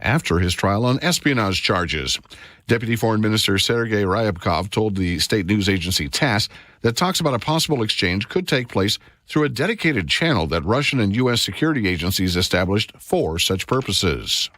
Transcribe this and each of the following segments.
after his trial on espionage charges. Deputy Foreign Minister Sergei Ryabkov told the state news agency TASS that talks about a possible exchange could take place through a dedicated channel that Russian and U.S. security agencies established for such purposes.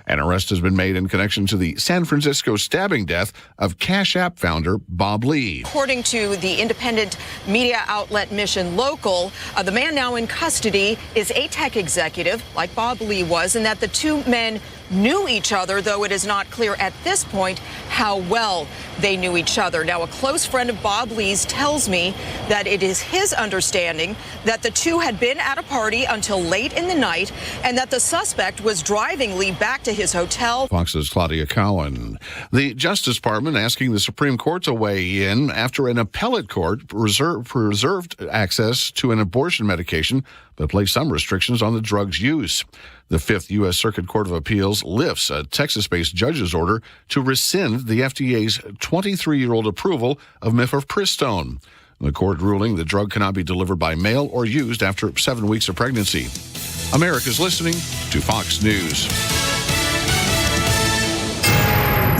An arrest has been made in connection to the San Francisco stabbing death of Cash App founder Bob Lee. According to the independent media outlet Mission Local, the man now in custody is a tech executive, like Bob Lee was, and that the two men knew each other, though it is not clear at this point how well they knew each other. Now, a close friend of Bob Lee's tells me that it is his understanding that the two had been at a party until late in the night and that the suspect was driving Lee back to his hotel. Fox's Claudia Cowan. The Justice Department asking the Supreme Court to weigh in after an appellate court preserved access to an abortion medication but placed some restrictions on the drug's use. The Fifth U.S. Circuit Court of Appeals lifts a Texas-based judge's order to rescind the FDA's 23-year-old approval of mifepristone. The court ruling the drug cannot be delivered by mail or used after 7 weeks of pregnancy. America's listening to Fox News.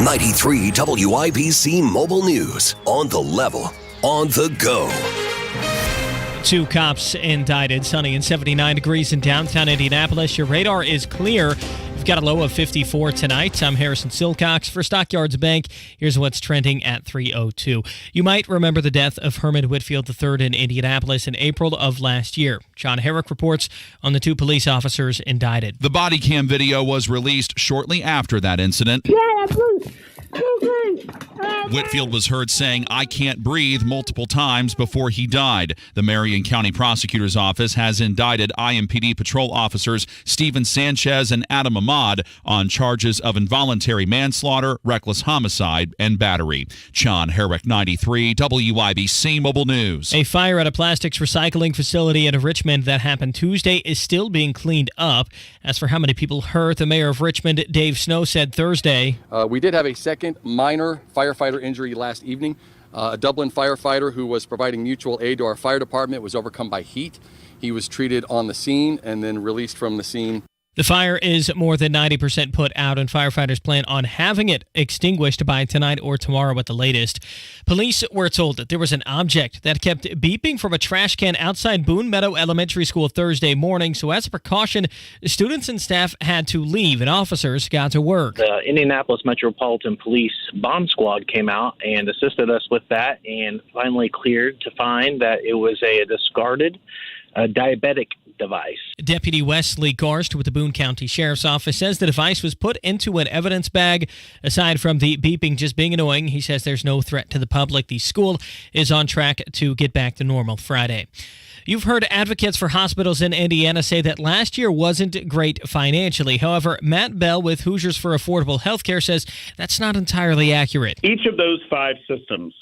93 WIBC Mobile News. On the level, on the go. 2 cops indicted. Sunny and 79 degrees in downtown Indianapolis. Your radar is clear. We've got a low of 54 tonight. I'm Harrison Silcox for Stockyards Bank. Here's what's trending at 3:02. You might remember the death of Herman Whitfield III in Indianapolis in April of last year. John Herrick reports on the 2 police officers indicted. The body cam video was released shortly after that incident. Whitfield was heard saying, "I can't breathe," multiple times before he died. The Marion County Prosecutor's Office has indicted IMPD patrol officers Steven Sanchez and Adam Ahmad on charges of involuntary manslaughter, reckless homicide, and battery. John Herrick, 93 WIBC Mobile News. A fire at a plastics recycling facility in Richmond that happened Tuesday is still being cleaned up. As for how many people hurt, the mayor of Richmond, Dave Snow, said Thursday, We did have a second minor firefighter injury last evening. A Dublin firefighter who was providing mutual aid to our fire department was overcome by heat. He was treated on the scene and then released from the scene. The fire is more than 90% put out, and firefighters plan on having it extinguished by tonight or tomorrow at the latest. Police were told that there was an object that kept beeping from a trash can outside Boone Meadow Elementary School Thursday morning, so as a precaution, students and staff had to leave, and officers got to work. The Indianapolis Metropolitan Police bomb squad came out and assisted us with that, and finally cleared to find that it was a discarded diabetic device. Deputy Wesley Garst with the Boone County Sheriff's Office says the device was put into an evidence bag. Aside from the beeping just being annoying, he says there's no threat to the public. The school is on track to get back to normal Friday. You've heard advocates for hospitals in Indiana say that last year wasn't great financially. However, Matt Bell with Hoosiers for Affordable Healthcare says that's not entirely accurate. Each of those 5 systems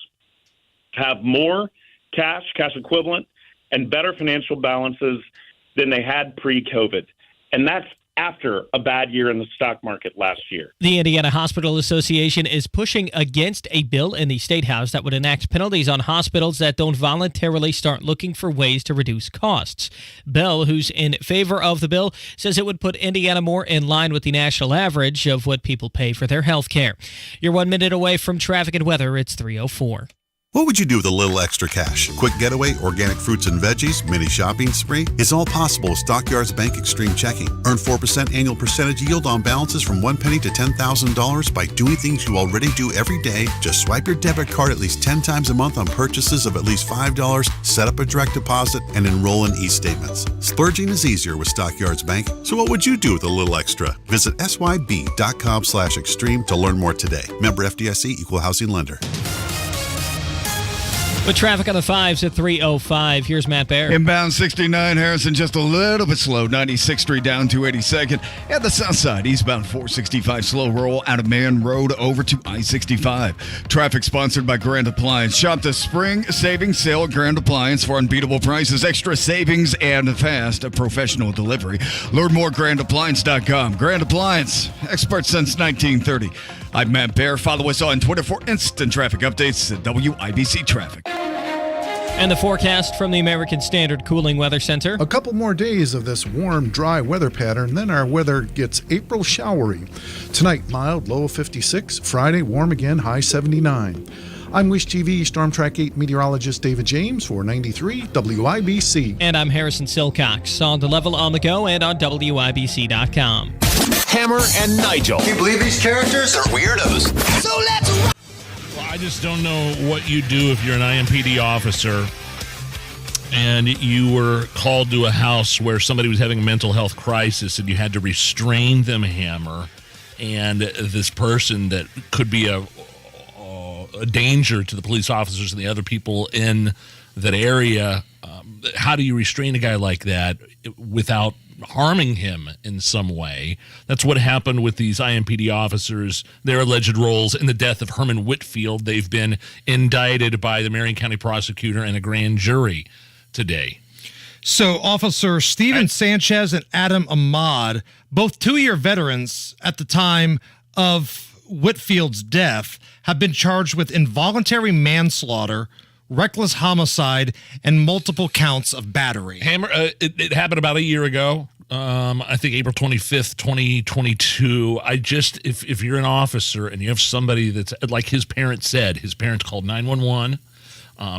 have more cash equivalent, and better financial balances than they had pre-COVID. And that's after a bad year in the stock market last year. The Indiana Hospital Association is pushing against a bill in the State House that would enact penalties on hospitals that don't voluntarily start looking for ways to reduce costs. Bell, who's in favor of the bill, says it would put Indiana more in line with the national average of what people pay for their health care. You're 1 minute away from traffic and weather. It's 3:04. What would you do with a little extra cash? Quick getaway, organic fruits and veggies, mini shopping spree? It's all possible with Stockyards Bank Extreme Checking. Earn 4% annual percentage yield on balances from $1 penny to $10,000 by doing things you already do every day. Just swipe your debit card at least 10 times a month on purchases of at least $5, set up a direct deposit, and enroll in e-statements. Splurging is easier with Stockyards Bank. So what would you do with a little extra? Visit syb.com/extreme to learn more today. Member FDIC, Equal Housing Lender. With traffic on the 5s at 3:05, here's Matt Baer. Inbound 69, Harrison just a little bit slow. 96th Street down to 82nd. At the south side, eastbound 465 slow roll out of Man Road over to I-65. Traffic sponsored by Grand Appliance. Shop the spring savings sale at Grand Appliance for unbeatable prices, extra savings, and fast professional delivery. Learn more at grandappliance.com. Grand Appliance, experts since 1930. I'm Matt Baer. Follow us on Twitter for instant traffic updates at WIBC Traffic. And the forecast from the American Standard Cooling Weather Center. A couple more days of this warm, dry weather pattern, then our weather gets April showery. Tonight, mild, low of 56. Friday, warm again, high 79. I'm Wish TV Storm Track 8 meteorologist David James for 93 WIBC. And I'm Harrison Silcox on The Level, on the go, and on WIBC.com. Hammer and Nigel. Can you believe these characters are weirdos? So let's rock! Well, I just don't know what you do if you're an IMPD officer and you were called to a house where somebody was having a mental health crisis and you had to restrain them, Hammer, and this person that could be a danger to the police officers and the other people in that area. How do you restrain a guy like that without harming him in some way? That's what happened with these IMPD officers, their alleged roles in the death of Herman Whitfield. They've been indicted by the Marion County prosecutor and a grand jury today. So Officer Steven Sanchez and Adam Ahmad, both 2-year veterans at the time of Whitfield's death, have been charged with involuntary manslaughter, reckless homicide, and multiple counts of battery. Hammer, it happened about a year ago. I think April 25th, 2022. If you're an officer and you have somebody that's, like his parents said, his parents called 911.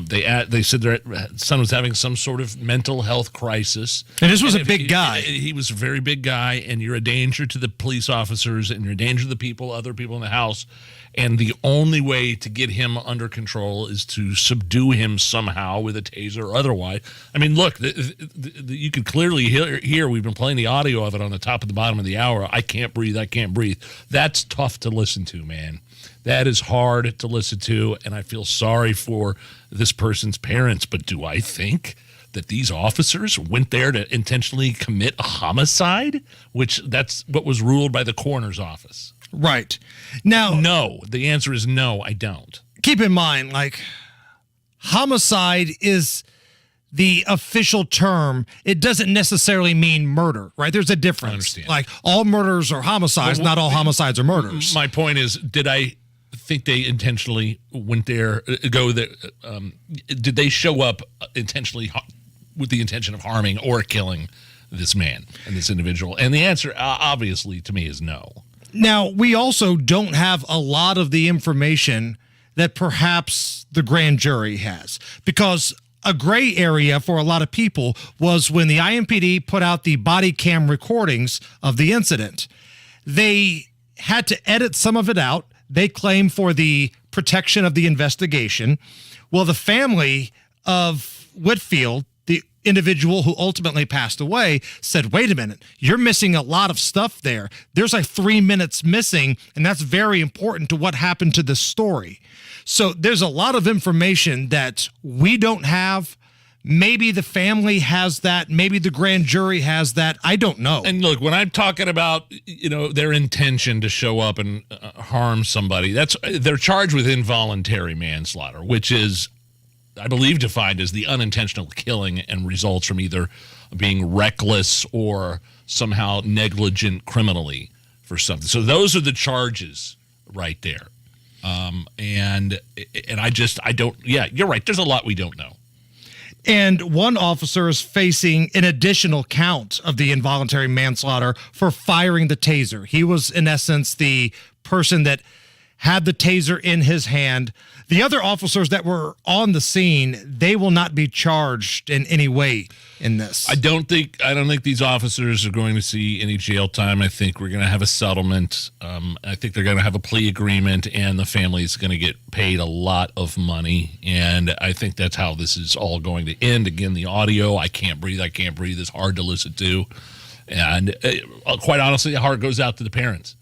They said their son was having some sort of mental health crisis. And this was a big guy. He was a very big guy, and you're a danger to the police officers, and you're a danger to the other people in the house. And the only way to get him under control is to subdue him somehow with a taser or otherwise. I mean, look, you can clearly hear, we've been playing the audio of it on the top and the bottom of the hour. I can't breathe. I can't breathe. That's tough to listen to, man. That is hard to listen to, and I feel sorry for this person's parents. But do I think that these officers went there to intentionally commit a homicide? That's what was ruled by the coroner's office. Right. Now, no, the answer is no, I don't. Keep in mind, homicide is the official term. It doesn't necessarily mean murder, right? There's a difference. I understand. All murders are homicides, not all homicides are murders. My point is, did I think they intentionally went there, did they show up intentionally with the intention of harming or killing this man and this individual? And the answer, obviously, to me is no. Now, we also don't have a lot of the information that perhaps the grand jury has, because a gray area for a lot of people was when the IMPD put out the body cam recordings of the incident. They had to edit some of it out. They claim for the protection of the investigation. Well, the family of Whitfield, the individual who ultimately passed away, said, wait a minute, you're missing a lot of stuff there. There's 3 minutes missing, and that's very important to what happened to this story. So there's a lot of information that we don't have. Maybe the family has that. Maybe the grand jury has that. I don't know. And look, when I'm talking about, their intention to show up and harm somebody, they're charged with involuntary manslaughter, which is, I believe, defined as the unintentional killing and results from either being reckless or somehow negligent criminally for something. So those are the charges right there. You're right. There's a lot we don't know. And one officer is facing an additional count of the involuntary manslaughter for firing the taser. He was, in essence, the person that had the taser in his hand. The other officers that were on the scene, they will not be charged in any way in this. I don't think these officers are going to see any jail time. I think we're going to have a settlement. I think they're going to have a plea agreement, and the family is going to get paid a lot of money. And I think that's how this is all going to end. Again, the audio, I can't breathe, is hard to listen to. And quite honestly, the heart goes out to the parents.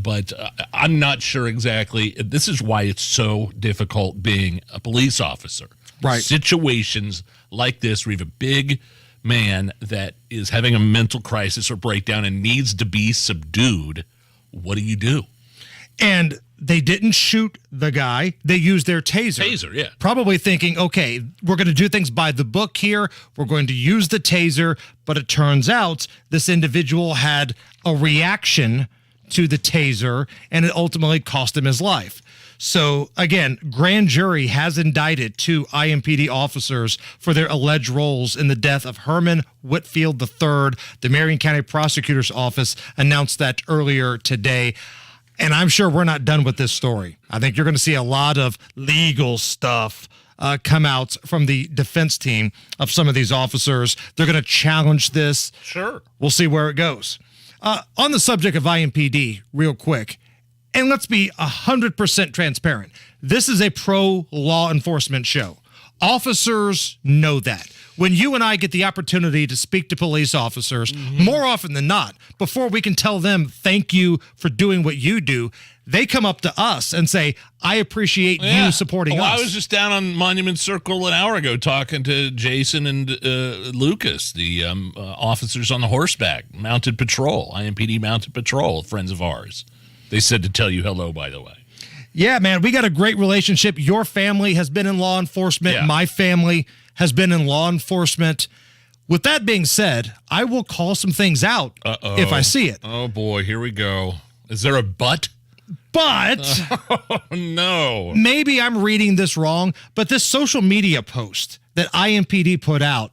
But I'm not sure exactly. This is why it's so difficult being a police officer. Right. Situations like this where you have a big man that is having a mental crisis or breakdown and needs to be subdued. What do you do? And they didn't shoot the guy. They used their taser. Taser, yeah. Probably thinking, okay, we're going to do things by the book here. We're going to use the taser. But it turns out this individual had a reaction to the taser, and it ultimately cost him his life. So, again, grand jury has indicted 2 IMPD officers for their alleged roles in the death of Herman Whitfield III. The Marion County Prosecutor's Office announced that earlier today. And I'm sure we're not done with this story. I think you're going to see a lot of legal stuff come out from the defense team of some of these officers. They're going to challenge this. Sure. We'll see where it goes. On the subject of IMPD, real quick, and let's be 100% transparent. This is a pro-law enforcement show. Officers know that. When you and I get the opportunity to speak to police officers, more often than not, before we can tell them thank you for doing what you do, they come up to us and say, I appreciate you supporting us. I was just down on Monument Circle an hour ago talking to Jason and Lucas, the officers on the horseback, mounted patrol, IMPD mounted patrol, friends of ours. They said to tell you hello, by the way. Yeah, man, we got a great relationship. Your family has been in law enforcement. Yeah. My family has been in law enforcement. With that being said, I will call some things out if I see it. Oh, boy, here we go. Is there a but? But oh, no. Maybe I'm reading this wrong, but this social media post that IMPD put out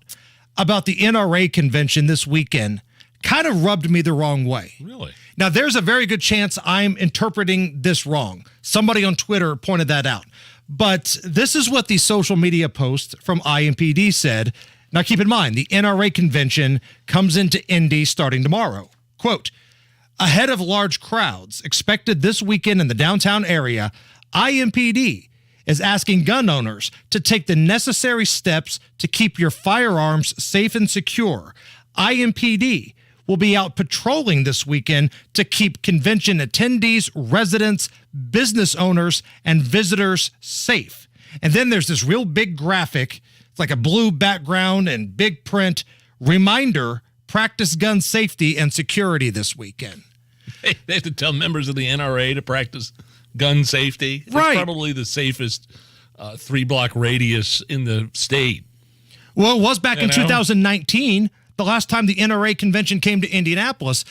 about the NRA convention this weekend kind of rubbed me the wrong way. Really? Now, there's a very good chance I'm interpreting this wrong. Somebody on Twitter pointed that out. But this is what the social media post from IMPD said. Now, keep in mind, the NRA convention comes into Indy starting tomorrow. Quote, ahead of large crowds expected this weekend in the downtown area, IMPD is asking gun owners to take the necessary steps to keep your firearms safe and secure. IMPD will be out patrolling this weekend to keep convention attendees, residents, business owners, and visitors safe. And then there's this real big graphic. It's like a blue background and big print. Reminder, practice gun safety and security this weekend. They have to tell members of the NRA to practice gun safety. Right. It's probably the safest 3-block radius in the state. Well, it was back in 2019. The last time the NRA convention came to Indianapolis.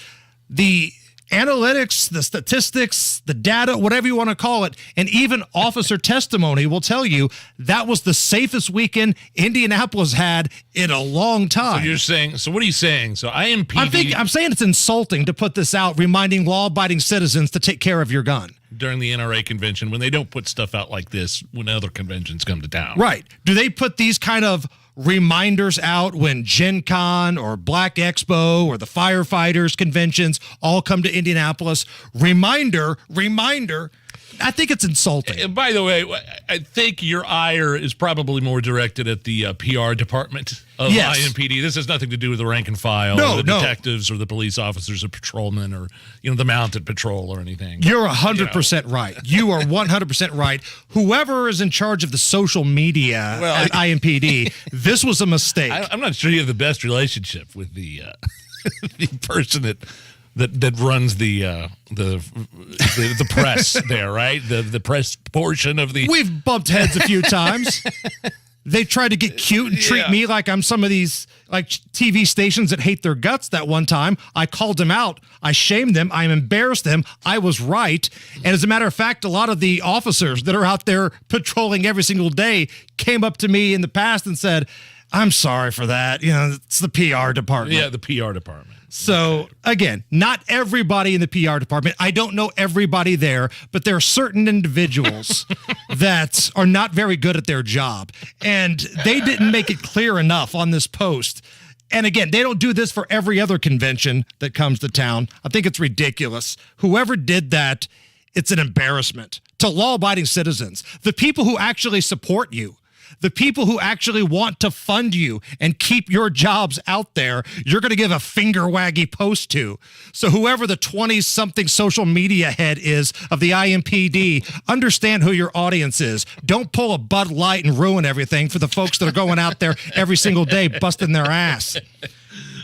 The analytics, the statistics, the data, whatever you want to call it, and even officer testimony will tell you that was the safest weekend Indianapolis had in a long time. So you're saying, so what are you saying? So IMPD... I'm saying it's insulting to put this out, reminding law-abiding citizens to take care of your gun. During the NRA convention, when they don't put stuff out like this when other conventions come to town. Right. Do they put these kind of reminders out when Gen Con or Black Expo or the firefighters conventions all come to Indianapolis? Reminder. I think it's insulting. And by the way, I think your ire is probably more directed at the PR department of IMPD. This has nothing to do with the rank and file, or the detectives, or the police officers, or patrolmen, or the mounted patrol, or anything. You're 100% right. You are 100% right. Whoever is in charge of the social media at IMPD, this was a mistake. I'm not sure you have the best relationship with the the person that runs the press there, right? The press portion of the... We've bumped heads a few times. They tried to get cute and treat me like I'm some of these like TV stations that hate their guts. That one time, I called them out. I shamed them. I embarrassed them. I was right. And as a matter of fact, a lot of the officers that are out there patrolling every single day came up to me in the past and said, I'm sorry for that. It's the PR department. Yeah, the PR department. So, again, not everybody in the PR department. I don't know everybody there, but there are certain individuals that are not very good at their job. And they didn't make it clear enough on this post. And again, they don't do this for every other convention that comes to town. I think it's ridiculous. Whoever did that, it's an embarrassment to law-abiding citizens, the people who actually support you. The people who actually want to fund you and keep your jobs out there, you're going to give a finger waggy post to. So whoever the 20-something social media head is of the IMPD, understand who your audience is. Don't pull a Bud Light and ruin everything for the folks that are going out there every single day busting their ass.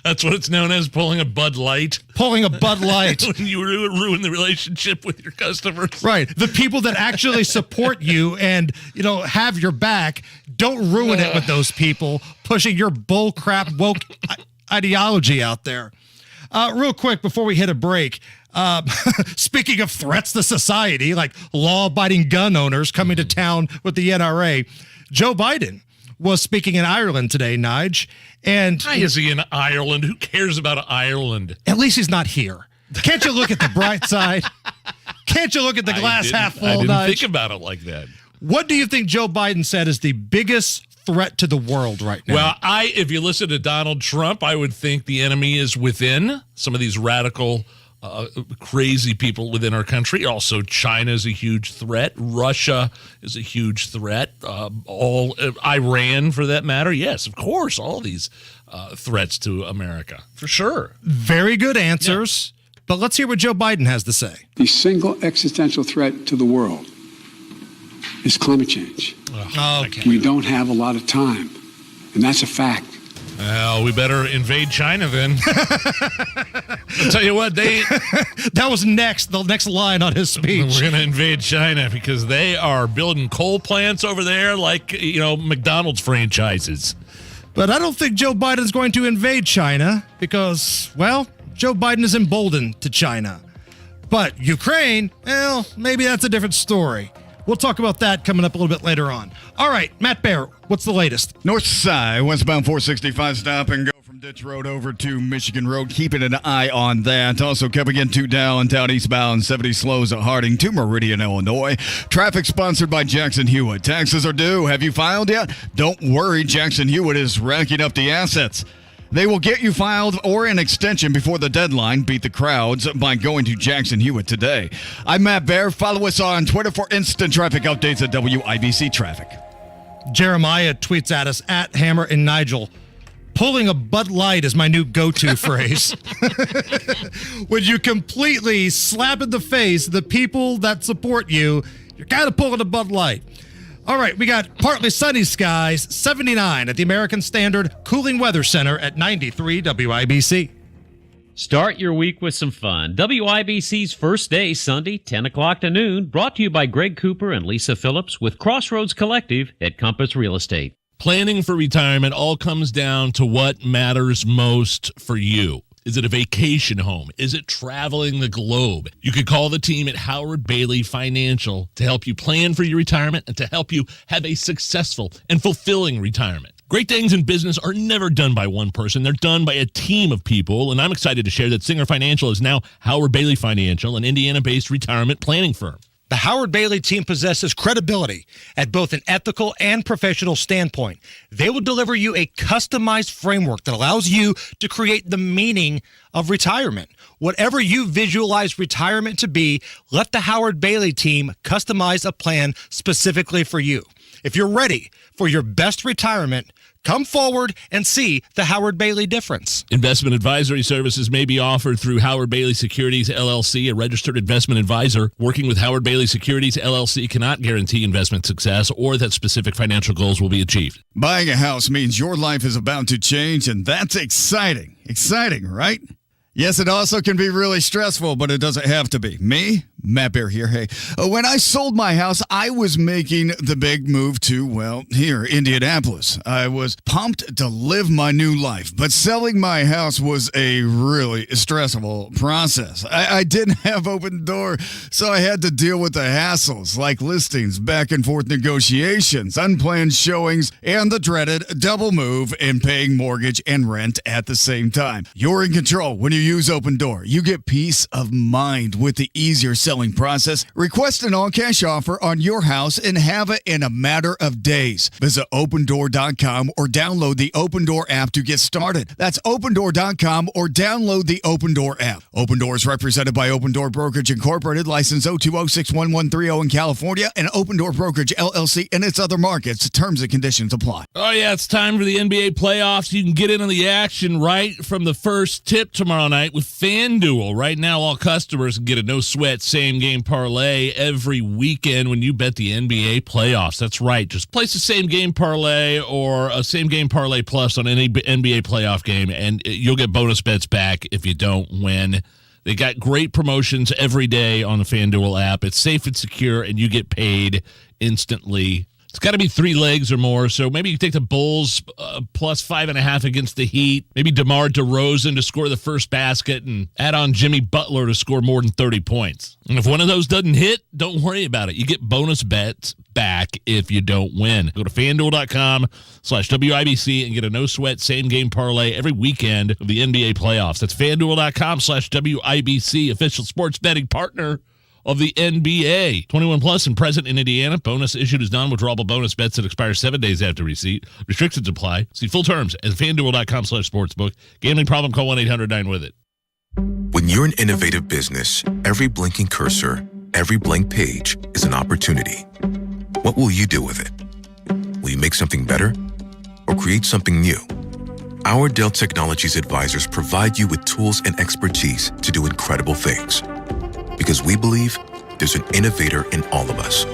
That's what it's known as, pulling a Bud Light. Pulling a Bud Light. When you ruin the relationship with your customers. Right. The people that actually support you and, have your back, don't ruin it with those people pushing your bullcrap woke ideology out there. Real quick, before we hit a break, Speaking of threats to society, like law-abiding gun owners coming to town with the NRA, Joe Biden was speaking in Ireland today, Nige. And why is he in Ireland? Who cares about Ireland? At least he's not here. Can't you look at the bright side? Can't you look at the glass half full, I didn't Nige? think about it like that. What do you think Joe Biden said is the biggest threat to the world right now? Well, if you listen to Donald Trump, I would think the enemy is within some of these radical, crazy people within our country. Also, China is a huge threat. Russia is a huge threat. Iran, for that matter. Yes, of course, all these threats to America, for sure. Very good answers. Yeah. But let's hear what Joe Biden has to say. The single existential threat to the world is climate change. Okay. We don't have a lot of time, and that's a fact. Well, we better invade China then. I'll tell you what, that was the next line on his speech. We're going to invade China because they are building coal plants over there like, McDonald's franchises. But I don't think Joe Biden's going to invade China because, well, Joe Biden is emboldened to China. But Ukraine, well, maybe that's a different story. We'll talk about that coming up a little bit later on. All right, Matt Bear, what's the latest? North side, westbound 465, stop and go from Ditch Road over to Michigan Road. Keeping an eye on that. Also coming into down eastbound 70 slows at Harding to Meridian, Illinois. Traffic sponsored by Jackson Hewitt. Taxes are due. Have you filed yet? Don't worry, Jackson Hewitt is racking up the assets. They will get you filed or an extension before the deadline. Beat the crowds by going to Jackson Hewitt today. I'm Matt Bear. Follow us on Twitter for instant traffic updates at WIBC Traffic. Jeremiah tweets at us, at Hammer and Nigel. Pulling a Bud Light is my new go-to phrase. When you completely slap in the face the people that support you, you're kind of pulling a Bud Light. All right, we got partly sunny skies, 79 at the American Standard Cooling Weather Center at 93 WIBC. Start your week with some fun. WIBC's first day, Sunday, 10 o'clock to noon, brought to you by Greg Cooper and Lisa Phillips with Crossroads Collective at Compass Real Estate. Planning for retirement all comes down to what matters most for you. Is it a vacation home? Is it traveling the globe? You could call the team at Howard Bailey Financial to help you plan for your retirement and to help you have a successful and fulfilling retirement. Great things in business are never done by one person. They're done by a team of people, and I'm excited to share that Singer Financial is now Howard Bailey Financial, an Indiana-based retirement planning firm. The Howard Bailey team possesses credibility at both an ethical and professional standpoint. They will deliver you a customized framework that allows you to create the meaning of retirement. Whatever you visualize retirement to be, let the Howard Bailey team customize a plan specifically for you. If you're ready for your best retirement, come forward and see the Howard Bailey difference. Investment advisory services may be offered through Howard Bailey Securities, LLC, a registered investment advisor. Working with Howard Bailey Securities, LLC cannot guarantee investment success or that specific financial goals will be achieved. Buying a house means your life is about to change, and that's exciting. Exciting, right? Yes, it also can be really stressful, but it doesn't have to be. Me, Matt Bear here. Hey, when I sold my house, I was making the big move to, well, here, Indianapolis. I was pumped to live my new life, but selling my house was a really stressful process. I didn't have open door, so I had to deal with the hassles like listings, back and forth negotiations, unplanned showings, and the dreaded double move and paying mortgage and rent at the same time. You're in control when you use Open Door. You get peace of mind with the easier selling process. Request an all-cash offer on your house and have it in a matter of days. Visit opendoor.com or download the Open Door app to get started. That's opendoor.com or download the Open Door app. Open Door is represented by Open Door Brokerage Incorporated, license 020611130 in California, and Open Door Brokerage LLC in its other markets. Terms and conditions apply. Oh, yeah, it's time for the NBA playoffs. You can get in on the action right from the first tip tomorrow night with FanDuel. Right now, all customers can get a no-sweat same-game parlay every weekend when you bet the NBA playoffs. That's right. Just place a same-game parlay or a same-game parlay plus on any NBA playoff game, and you'll get bonus bets back if you don't win. They got great promotions every day on the FanDuel app. It's safe and secure, and you get paid instantly. It's got to be 3 legs or more. So maybe you take the Bulls plus 5.5 against the Heat. Maybe DeMar DeRozan to score the first basket and add on Jimmy Butler to score more than 30 points. And if one of those doesn't hit, don't worry about it. You get bonus bets back if you don't win. Go to FanDuel.com/WIBC and get a no-sweat same-game parlay every weekend of the NBA playoffs. That's FanDuel.com/WIBC, official sports betting partner of the NBA. 21 plus and present in Indiana. Bonus issued as non-withdrawable bonus bets that expire 7 days after receipt. Restrictions apply. See full terms at FanDuel.com/sportsbook. Gambling problem? Call 1-800-9-WITH-IT. When you're an innovative business, every blinking cursor, every blank page is an opportunity. What will you do with it? Will you make something better or create something new? Our Dell Technologies advisors provide you with tools and expertise to do incredible things. Because we believe there's an innovator in all of us.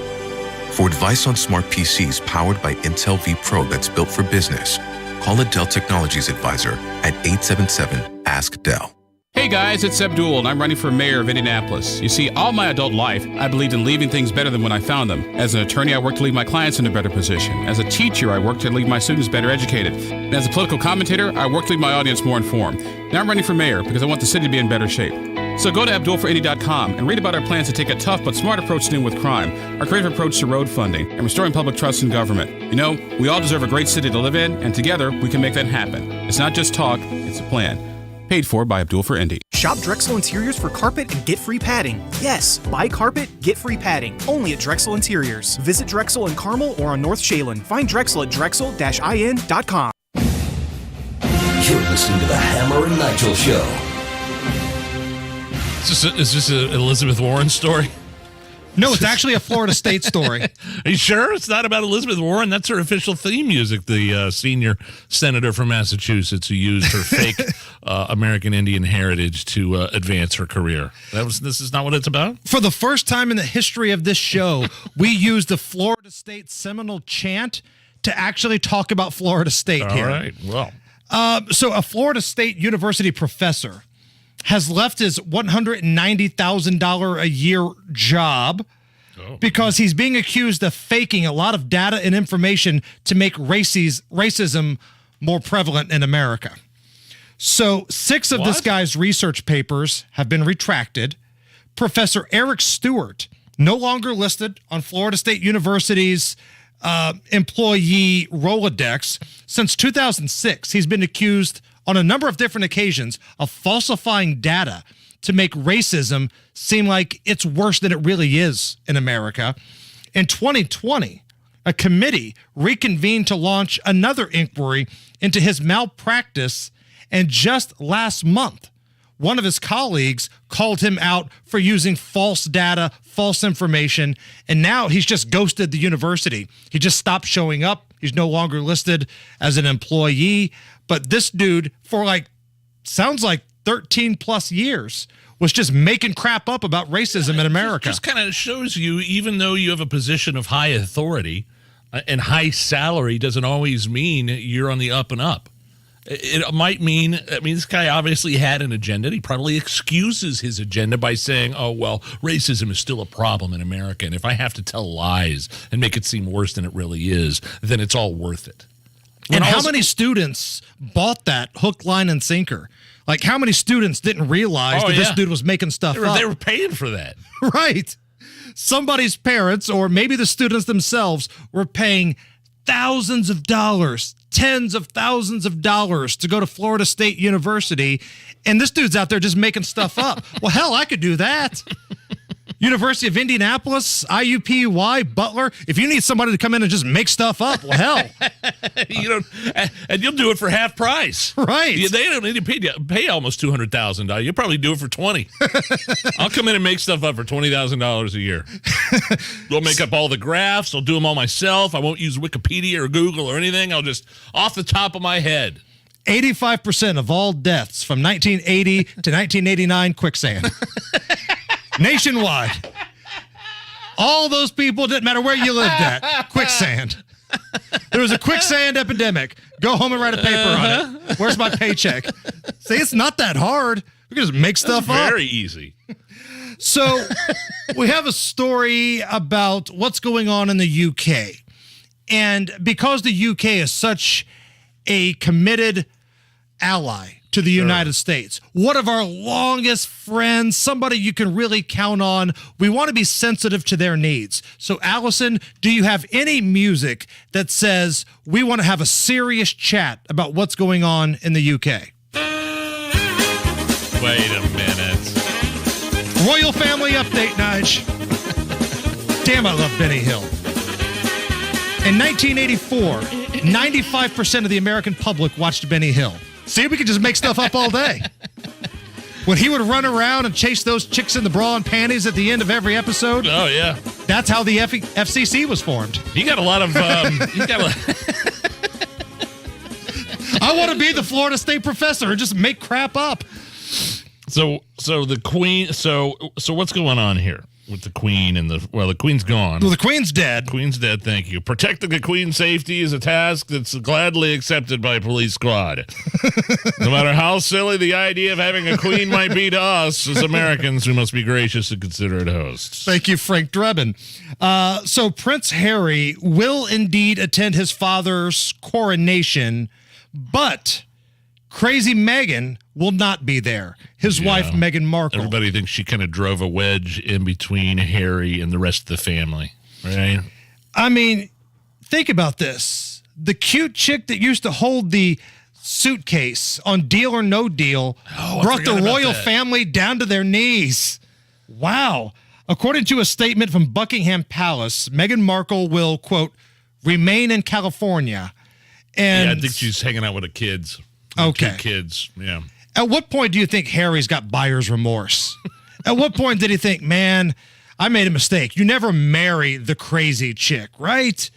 For advice on smart PCs powered by Intel vPro that's built for business, call a Dell Technologies advisor at 877-ASK-DELL. Hey guys, it's Abdul, and I'm running for mayor of Indianapolis. You see, all my adult life, I believed in leaving things better than when I found them. As an attorney, I worked to leave my clients in a better position. As a teacher, I worked to leave my students better educated. And as a political commentator, I worked to leave my audience more informed. Now I'm running for mayor because I want the city to be in better shape. So go to AbdulForIndy.com and read about our plans to take a tough but smart approach to dealing with crime, our creative approach to road funding, and restoring public trust in government. You know, we all deserve a great city to live in, and together we can make that happen. It's not just talk, it's a plan. Paid for by Abdul for Indy. Shop Drexel Interiors for carpet and get free padding. Yes, buy carpet, get free padding. Only at Drexel Interiors. Visit Drexel in Carmel or on North Shaylin. Find Drexel at drexel-in.com. You're listening to the Hammer and Nigel Show. Is this an Elizabeth Warren story? No, it's actually a Florida State story. Are you sure it's not about Elizabeth Warren? That's her official theme music, the senior senator from Massachusetts who used her fake American Indian heritage to advance her career. This is not what it's about? For the first time in the history of this show, we used the Florida State Seminole chant to actually talk about Florida State here. All right, well. So a Florida State University professor has left his $190,000 a year job because he's being accused of faking a lot of data and information to make racism more prevalent in America. So 6 of this guy's research papers have been retracted. Professor Eric Stewart, no longer listed on Florida State University's employee Rolodex. Since 2006, he's been accused on a number of different occasions of falsifying data to make racism seem like it's worse than it really is in America. In 2020, a committee reconvened to launch another inquiry into his malpractice, and just last month, one of his colleagues called him out for using false data, false information, and now he's just ghosted the university. He just stopped showing up. He's no longer listed as an employee. But this dude, for sounds like 13 plus years, was just making crap up about racism in America. It just kind of shows you, even though you have a position of high authority and high salary, doesn't always mean you're on the up and up. It might mean, this guy obviously had an agenda. He probably excuses his agenda by saying, oh, well, racism is still a problem in America. And if I have to tell lies and make it seem worse than it really is, then it's all worth it. And how many students bought that hook, line, and sinker? Like, how many students didn't realize that this dude was making stuff up? They were paying for that. Right. Somebody's parents, or maybe the students themselves, were paying thousands of dollars, tens of thousands of dollars to go to Florida State University, and this dude's out there just making stuff up. Well, hell, I could do that. University of Indianapolis, IUPUI, Butler. If you need somebody to come in and just make stuff up, well, hell. And you'll do it for half price. Right. They don't need to pay almost $200,000. You'll probably do it for $20,000. I'll come in and make stuff up for $20,000 a year. We'll make up all the graphs. I'll do them all myself. I won't use Wikipedia or Google or anything. I'll just, off the top of my head. 85% of all deaths from 1980 to 1989, quicksand. Nationwide. All those people, didn't matter where you lived at, quicksand. There was a quicksand epidemic. Go home and write a paper on it. Where's my paycheck? See, it's not that hard. We can just make stuff up. Very easy. So we have a story about what's going on in the UK. And because the UK is such a committed ally to the United States, one of our longest friends, somebody you can really count on, we want to be sensitive to their needs. So, Allison, do you have any music that says we want to have a serious chat about what's going on in the UK? Wait a minute. Royal family update, Nige. Damn, I love Benny Hill. In 1984, 95% of the American public watched Benny Hill. See, we could just make stuff up all day. When he would run around and chase those chicks in the bra and panties at the end of every episode. Oh, yeah. That's how the FCC was formed. You got a lot of... I want to be the Florida State professor and just make crap up. So the Queen... So what's going on here with the Queen and the Queen's gone. Well, the Queen's dead. Queen's dead, thank you. Protecting the Queen's safety is a task that's gladly accepted by police squad. No matter how silly the idea of having a queen might be to us as Americans who must be gracious and considerate hosts. Thank you, Frank Drebin. So Prince Harry will indeed attend his father's coronation, but crazy Meghan will not be there. His wife, Meghan Markle. Everybody thinks she kind of drove a wedge in between Harry and the rest of the family, right? I mean, think about this. The cute chick that used to hold the suitcase on Deal or No Deal brought the royal family down to their knees. Wow. According to a statement from Buckingham Palace, Meghan Markle will, quote, remain in California. And I think she's hanging out with the kids. Okay. 2 kids, yeah. At what point do you think Harry's got buyer's remorse? At what point did he think, man, I made a mistake? You never marry the crazy chick, right?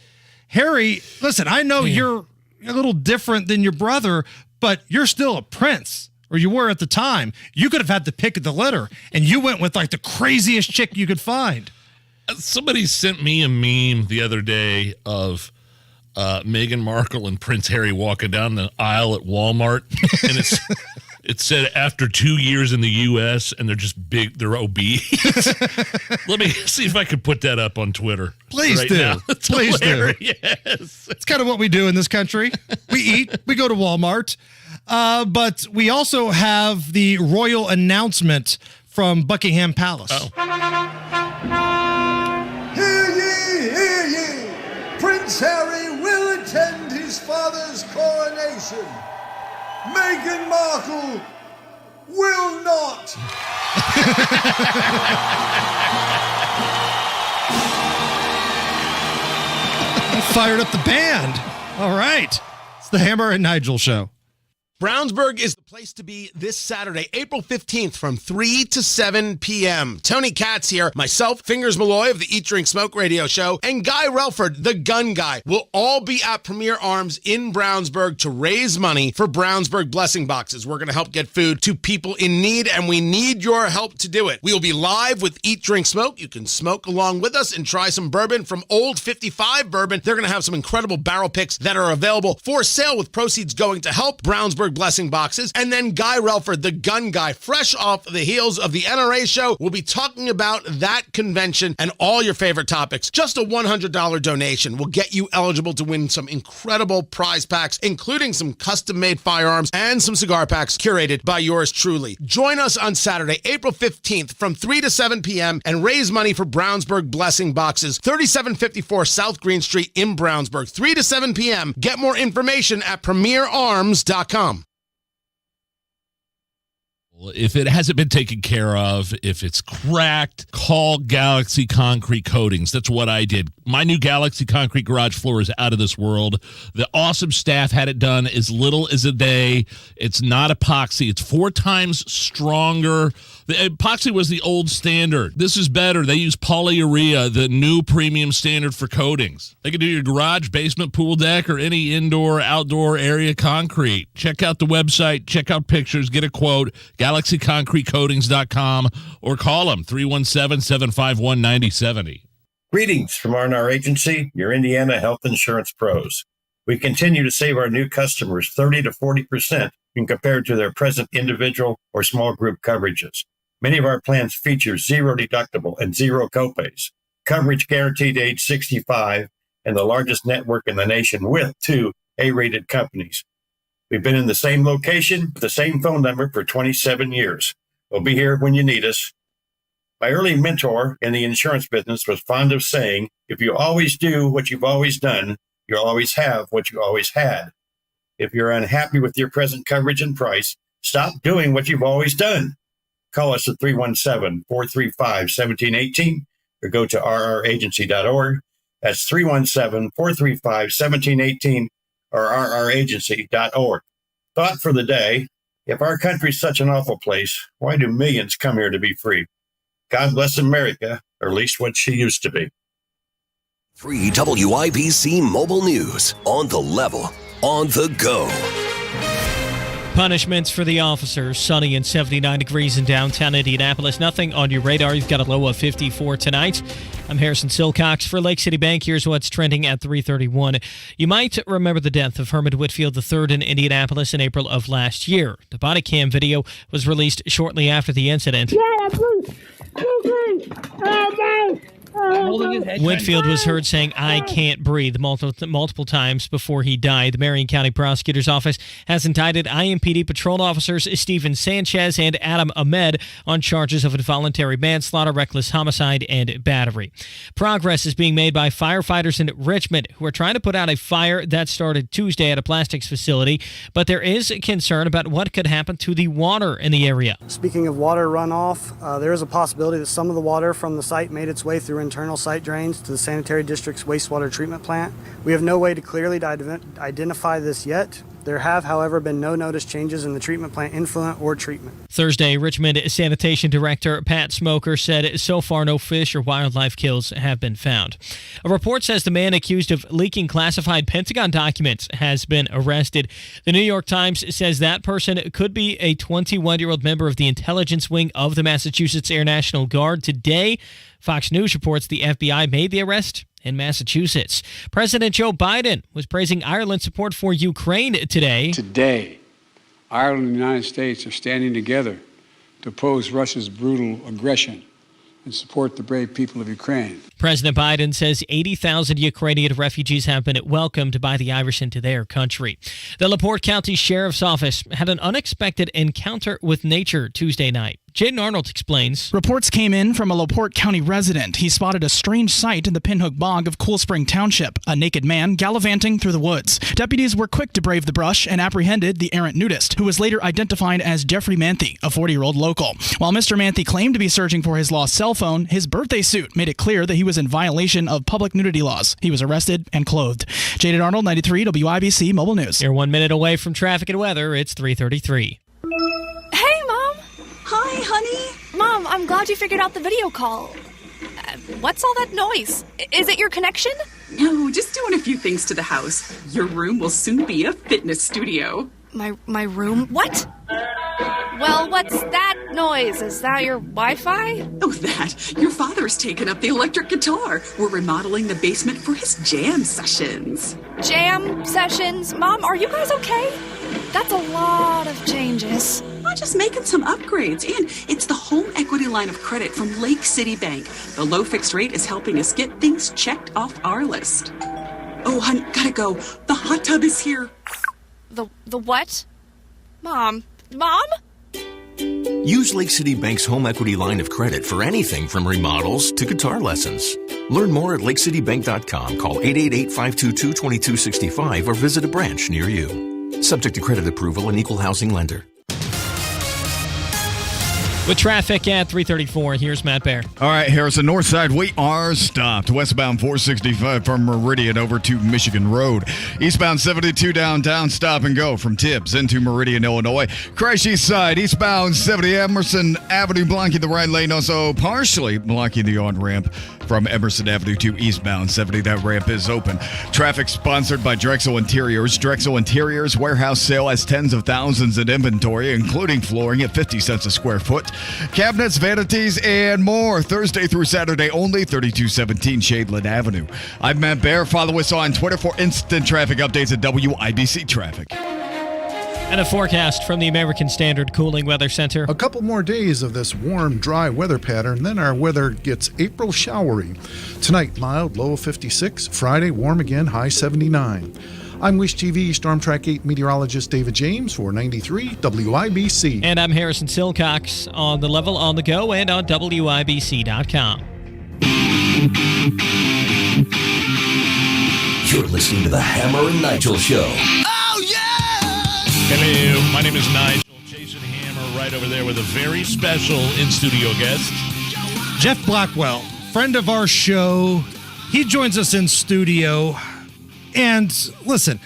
Harry, listen, I know you're a little different than your brother, but you're still a prince, or you were at the time. You could have had the pick of the litter, and you went with like the craziest chick you could find. Somebody sent me a meme the other day of Meghan Markle and Prince Harry walking down the aisle at Walmart, and it said after 2 years in the U.S. and they're just big, they're obese. Let me see if I can put that up on Twitter. Please do. Now. Please do. Yes. It's kind of what we do in this country. We eat, we go to Walmart, but we also have the royal announcement from Buckingham Palace. Oh. Hear ye, hear ye! Prince Harry will attend his father's coronation. Meghan Markle will not. Fired up the band. All right. It's the Hammer and Nigel show. Brownsburg is the place to be this Saturday, April 15th from 3 to 7 p.m. Tony Katz here, myself, Fingers Malloy of the Eat, Drink, Smoke radio show, and Guy Relford, the gun guy, will all be at Premier Arms in Brownsburg to raise money for Brownsburg Blessing Boxes. We're going to help get food to people in need, and we need your help to do it. We will be live with Eat, Drink, Smoke. You can smoke along with us and try some bourbon from Old 55 Bourbon. They're going to have some incredible barrel picks that are available for sale with proceeds going to help Brownsburg Blessing Boxes. And then Guy Relford, the gun guy, fresh off the heels of the NRA show, will be talking about that convention and all your favorite topics. Just a $100 donation will get you eligible to win some incredible prize packs, including some custom-made firearms and some cigar packs curated by yours truly. Join us on Saturday, April 15th from 3 to 7 p.m. and raise money for Brownsburg Blessing Boxes, 3754 South Green Street in Brownsburg, 3 to 7 p.m. Get more information at premierarms.com. If it hasn't been taken care of, if it's cracked, call Galaxy Concrete Coatings. That's what I did. My new Galaxy Concrete garage floor is out of this world. The awesome staff had it done as little as a day. It's not epoxy. It's 4 times stronger. The epoxy was the old standard. This is better. They use polyurea, the new premium standard for coatings. They can do your garage, basement, pool deck, or any indoor, outdoor area concrete. Check out the website. Check out pictures. Get a quote. GalaxyConcreteCoatings.com or call them 317-751-9070. Greetings from R&R Agency, your Indiana health insurance pros. We continue to save our new customers 30 to 40% when compared to their present individual or small group coverages. Many of our plans feature 0 deductible and 0 copays, coverage guaranteed to age 65, and the largest network in the nation with 2 A-rated companies. We've been in the same location, with the same phone number for 27 years. We'll be here when you need us. My early mentor in the insurance business was fond of saying, if you always do what you've always done, you'll always have what you always had. If you're unhappy with your present coverage and price, stop doing what you've always done. Call us at 317-435-1718 or go to rragency.org. That's 317-435-1718 or rragency.org. Thought for the day, if our country's such an awful place, why do millions come here to be free? God bless America, or at least what she used to be. 3 WIBC Mobile News, on the level, on the go. Punishments for the officers. Sunny and 79 degrees in downtown Indianapolis. Nothing on your radar. You've got a low of 54 tonight. I'm Harrison Silcox for Lake City Bank. Here's what's trending at 3:31. You might remember the death of Herman Whitfield III in Indianapolis in April of last year. The body cam video was released shortly after the incident. Whitfield was heard saying, "I can't breathe," multiple times before he died. The Marion County Prosecutor's Office has indicted IMPD patrol officers Steven Sanchez and Adam Ahmed on charges of involuntary manslaughter, reckless homicide, and battery. Progress is being made by firefighters in Richmond who are trying to put out a fire that started Tuesday at a plastics facility, but there is concern about what could happen to the water in the area. Speaking of water runoff, there is a possibility that some of the water from the site made its way through internal site drains to the sanitary district's wastewater treatment plant. We have no way to clearly identify this yet. There have, however, been no notice changes in the treatment plant influent or treatment. Thursday, Richmond Sanitation Director Pat Smoker said so far no fish or wildlife kills have been found. A report says the man accused of leaking classified Pentagon documents has been arrested. The New York Times says that person could be a 21-year-old member of the intelligence wing of the Massachusetts Air National Guard. Today, Fox News reports the FBI made the arrest in Massachusetts. President Joe Biden was praising Ireland's support for Ukraine today. Today, Ireland and the United States are standing together to oppose Russia's brutal aggression and support the brave people of Ukraine. President Biden says 80,000 Ukrainian refugees have been welcomed by the Irish into their country. The LaPorte County Sheriff's Office had an unexpected encounter with nature Tuesday night. Jaden Arnold explains. Reports came in from a LaPorte County resident. He spotted a strange sight in the Pinhook Bog of Cool Spring Township, a naked man gallivanting through the woods. Deputies were quick to brave the brush and apprehended the errant nudist, who was later identified as Jeffrey Manthe, a 40-year-old local. While Mr. Manthe claimed to be searching for his lost cell phone, his birthday suit made it clear that he was in violation of public nudity laws. He was arrested and clothed. Jaden Arnold, 93 WIBC Mobile News. You're 1 minute away from traffic and weather. It's 3:33. Hey, Mom. Hi, honey. Mom, I'm glad you figured out the video call. What's all that noise? Is it your connection? No, just doing a few things to the house. Your room will soon be a fitness studio. My room? What? Well, what's that noise? Is that your Wi-Fi? Oh, that. Your father's taken up the electric guitar. We're remodeling the basement for his jam sessions. Jam sessions? Mom, are you guys okay? That's a lot of changes. I'm just making some upgrades, and it's the home equity line of credit from Lake City Bank. The low fixed rate is helping us get things checked off our list. Oh, hon, gotta go. The hot tub is here. The what? Mom? Use Lake City Bank's home equity line of credit for anything from remodels to guitar lessons. Learn more at lakecitybank.com. Call 888-522-2265 or visit a branch near you. Subject to credit approval and equal housing lender. With traffic at 3:34, here's Matt Bear. All right, Harrison, north side, we are stopped. Westbound 465 from Meridian over to Michigan Road. Eastbound 72 downtown, stop and go from Tibbs into Meridian, Illinois. Crash east side, eastbound 70 Emerson Avenue, blocking the right lane, also partially blocking the on-ramp from Emerson Avenue to eastbound 70. That ramp is open. Traffic sponsored by Drexel Interiors. Drexel Interiors warehouse sale has tens of thousands in inventory, including flooring at 50 cents a square foot. Cabinets, vanities, and more. Thursday through Saturday only, 3217 Shadeland Avenue. I'm Matt Bear. Follow us on Twitter for instant traffic updates at WIBC Traffic. And a forecast from the American Standard Cooling Weather Center. A couple more days of this warm, dry weather pattern, then our weather gets April showery. Tonight, mild, low of 56. Friday, warm again, high 79. I'm Wish TV Storm Track 8 meteorologist David James for 93 WIBC. And I'm Harrison Silcox on the level, on the go, and on WIBC.com. You're listening to the Hammer and Nigel Show. Oh, yeah! Hello, my name is Nigel. Jason Hammer right over there with a very special in-studio guest. Jeff Blackwell, friend of our show. He joins us in studio. And listen,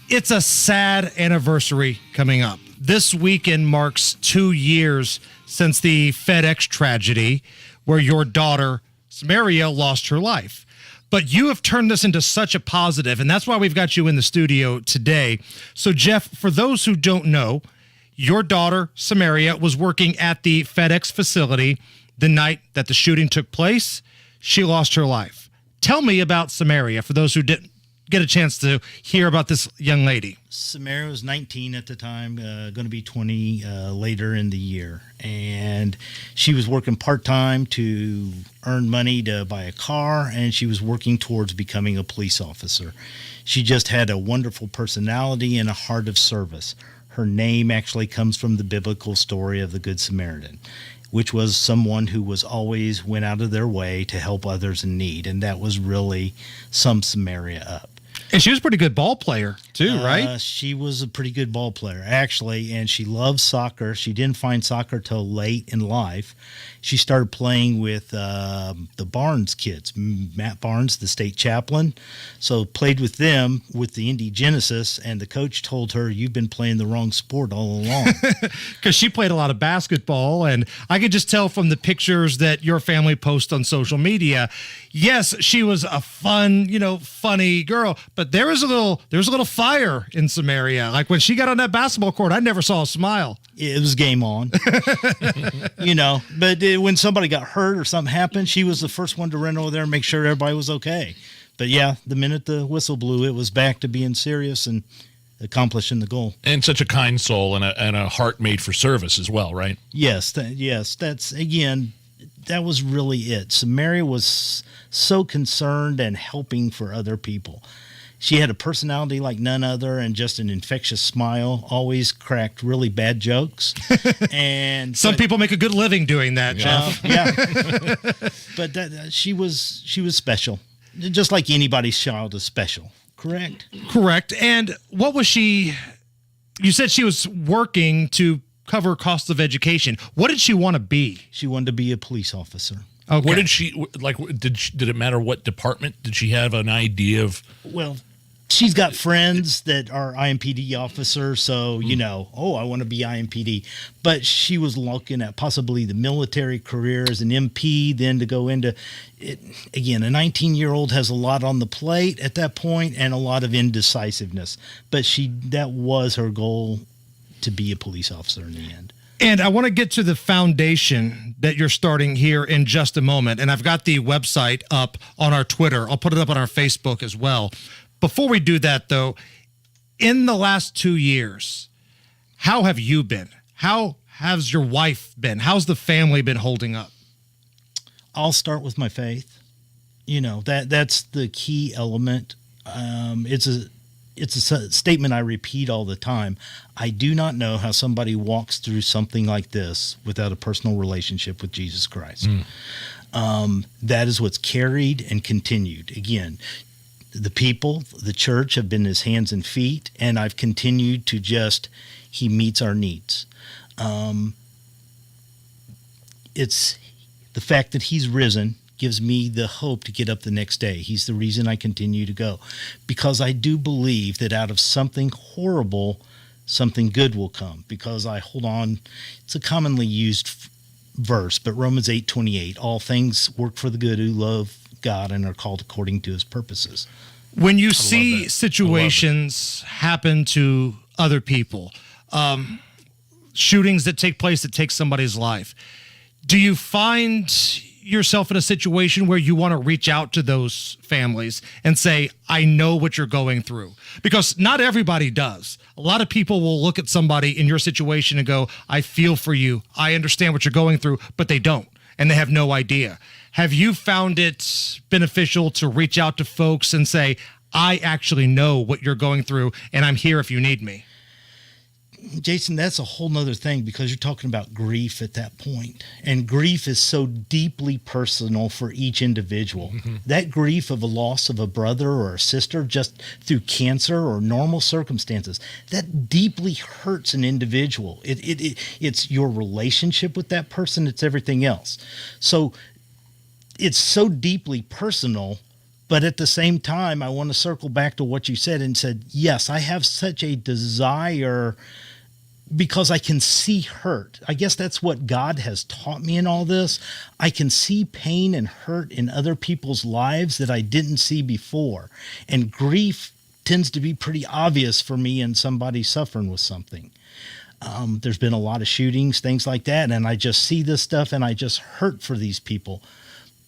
it's a sad anniversary coming up. This weekend marks 2 years since the FedEx tragedy where your daughter, Samaria, lost her life. But you have turned this into such a positive, and that's why we've got you in the studio today. So, Jeff, for those who don't know, your daughter, Samaria, was working at the FedEx facility the night that the shooting took place. She lost her life. Tell me about Samaria, for those who didn't get a chance to hear about this young lady. Samaria was 19 at the time, going to be 20 later in the year. And she was working part-time to earn money to buy a car, and she was working towards becoming a police officer. She just had a wonderful personality and a heart of service. Her name actually comes from the biblical story of the Good Samaritan, which was someone who was always went out of their way to help others in need. And that was really summed Samaria up. And she was a pretty good ball player, too, right? She was a pretty good ball player, actually, and she loved soccer. She didn't find soccer till late in life. She started playing with the Barnes kids, Matt Barnes, the state chaplain. So played with them with the Indy Genesis, and the coach told her, "You've been playing the wrong sport all along." Because she played a lot of basketball, and I could just tell from the pictures that your family posts on social media, yes, she was a fun, funny girl, but there was a little fire in Samaria. Like when she got on that basketball court, I never saw a smile. It was game on, but when somebody got hurt or something happened, she was the first one to run over there and make sure everybody was okay. But yeah, the minute the whistle blew, it was back to being serious and accomplishing the goal. And such a kind soul and a heart made for service as well, right? Yes. That's, again, that was really it. Samaria was so concerned and helping for other people. She had a personality like none other and just an infectious smile, always cracked really bad jokes. And some people make a good living doing that, Jeff. Yeah. But she was special. Just like anybody's child is special. Correct. And what was she? You said she was working to cover costs of education. What did she want to be? She wanted to be a police officer. Okay. What did she like? Did it matter what department? Did she have an idea of? Well, she's got friends that are IMPD officers, so I want to be IMPD. But she was looking at possibly the military career as an MP, then to go into it. Again, a 19-year-old has a lot on the plate at that point and a lot of indecisiveness. But that was her goal, to be a police officer in the end. And I want to get to the foundation that you're starting here in just a moment. And I've got the website up on our Twitter. I'll put it up on our Facebook as well. Before we do that, though, in the last 2 years, how have you been? How has your wife been? How's the family been holding up? I'll start with my faith. That's the key element. It's a statement I repeat all the time. I do not know how somebody walks through something like this without a personal relationship with Jesus Christ. That is what's carried and continued. Again, the people, the church have been his hands and feet, and I've continued to he meets our needs. It's the fact that he's risen gives me the hope to get up the next day. He's the reason I continue to go, because I do believe that out of something horrible, something good will come, because I hold on. It's a commonly used verse, but Romans 8:28, all things work for the good who love God and are called according to his purposes. When you see situations happen to other people, shootings that take place that take somebody's life, do you find yourself in a situation where you want to reach out to those families and say, I know what you're going through? Because not everybody does. A lot of people will look at somebody in your situation and go, I feel for you. I understand what you're going through, but they don't, and they have no idea. Have you found it beneficial to reach out to folks and say, I actually know what you're going through, and I'm here if you need me? Jason, that's a whole nother thing, because you're talking about grief at that point. And grief is so deeply personal for each individual. Mm-hmm. That grief of a loss of a brother or a sister just through cancer or normal circumstances, that deeply hurts an individual. It's your relationship with that person. It's everything else. So it's so deeply personal. But at the same time, I want to circle back to what you said and said, yes, I have such a desire because I can see hurt. I guess that's what God has taught me in all this. I can see pain and hurt in other people's lives that I didn't see before. And grief tends to be pretty obvious for me in somebody suffering with something. There's been a lot of shootings, things like that, and I just see this stuff and I just hurt for these people.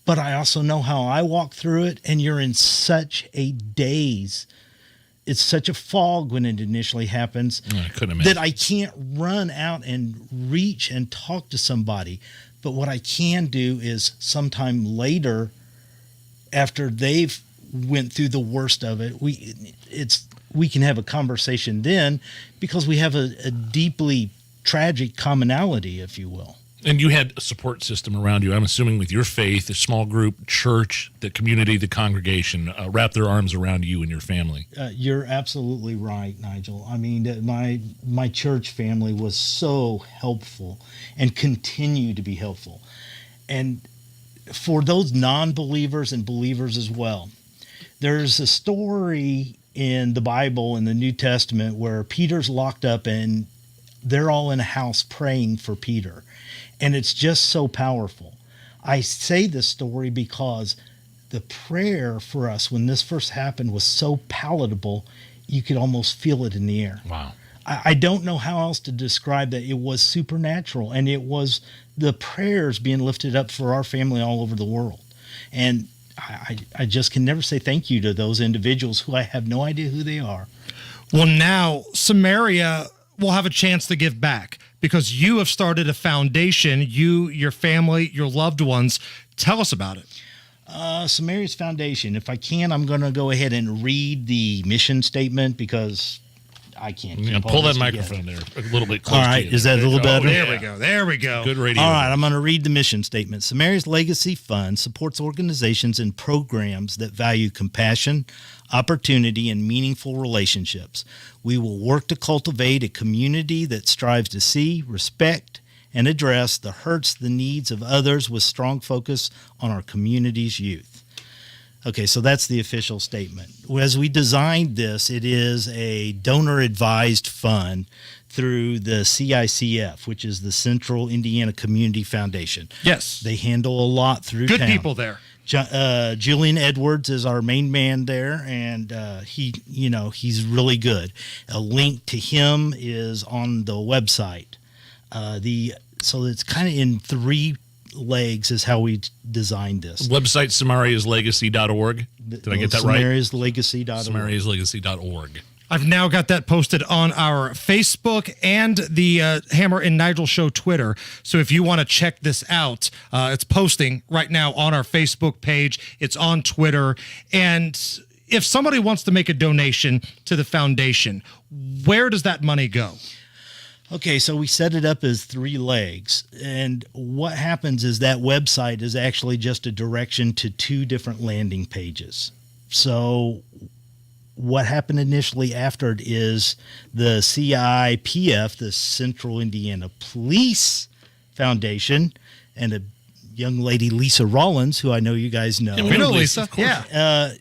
But I also know how I walk through it, and you're in such a daze. It's such a fog when it initially happens that I can't run out and reach and talk to somebody. But what I can do is sometime later, after they've went through the worst of it, we can have a conversation then, because we have a deeply tragic commonality, if you will. And you had a support system around you, I'm assuming, with your faith, a small group, church, the community, the congregation, wrap their arms around you and your family. You're absolutely right, Nigel. I mean, my church family was so helpful and continue to be helpful. And for those non-believers and believers as well, there's a story in the Bible, in the New Testament, where Peter's locked up and they're all in a house praying for Peter. And it's just so powerful. I say this story because the prayer for us when this first happened was so palatable, you could almost feel it in the air. Wow. I don't know how else to describe that. It was supernatural, and it was the prayers being lifted up for our family all over the world. And I just can never say thank you to those individuals who I have no idea who they are. Well, now Samaria will have a chance to give back, because you have started a foundation, you, your family, your loved ones. Tell us about it. Samaria's Foundation. If I can, I'm going to go ahead and read the mission statement, because I can't keep pull that together. microphone there a little bit closer. All right, is that a little better? There we go. There we go. Good radio. All right, I'm going to read the mission statement. Samaria's Legacy Fund supports organizations and programs that value compassion, opportunity, and meaningful relationships. We will work to cultivate a community that strives to see, respect, and address the hurts, the needs of others with strong focus on our community's youth. Okay, so that's the official statement. As we designed this, it is a donor-advised fund through the CICF, which is the Central Indiana Community Foundation. Yes. They handle a lot through Good town. people there. Julian Edwards is our main man there, and he's really good. A link to him is on the website. So it's kind of in three legs is how we designed this. Website samariaslegacy.org. Did I get that right? Samariaslegacy.org. Samariaslegacy.org. I've now got that posted on our Facebook and the Hammer and Nigel Show Twitter. So if you want to check this out, it's posting right now on our Facebook page. It's on Twitter. And if somebody wants to make a donation to the foundation, where does that money go? Okay, so we set it up as three legs. And what happens is that website is actually just a direction to two different landing pages. So what happened initially after it is the CIPF, the Central Indiana Police Foundation, and a young lady, Lisa Rollins, who I know you guys know. Yeah, we know Lisa. Yeah.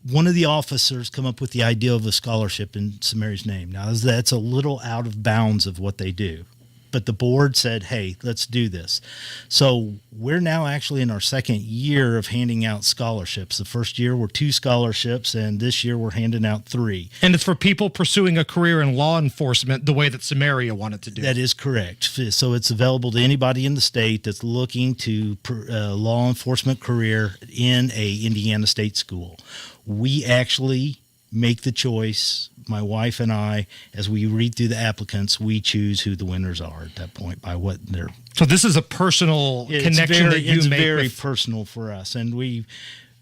One of the officers come up with the idea of a scholarship in Samaria's name. Now, that's a little out of bounds of what they do. but the board said, hey, let's do this. So we're now actually in our second year of handing out scholarships. The first year were 2 scholarships, and this year we're handing out 3. And it's for people pursuing a career in law enforcement the way that Samaria wanted to do. That is correct. So it's available to anybody in the state that's looking to law enforcement career in a Indiana state school. We actually make the choice, my wife and I, as we read through the applicants, we choose who the winners are at that point by what they're. So this is a personal connection that you it's make. Very personal for us. And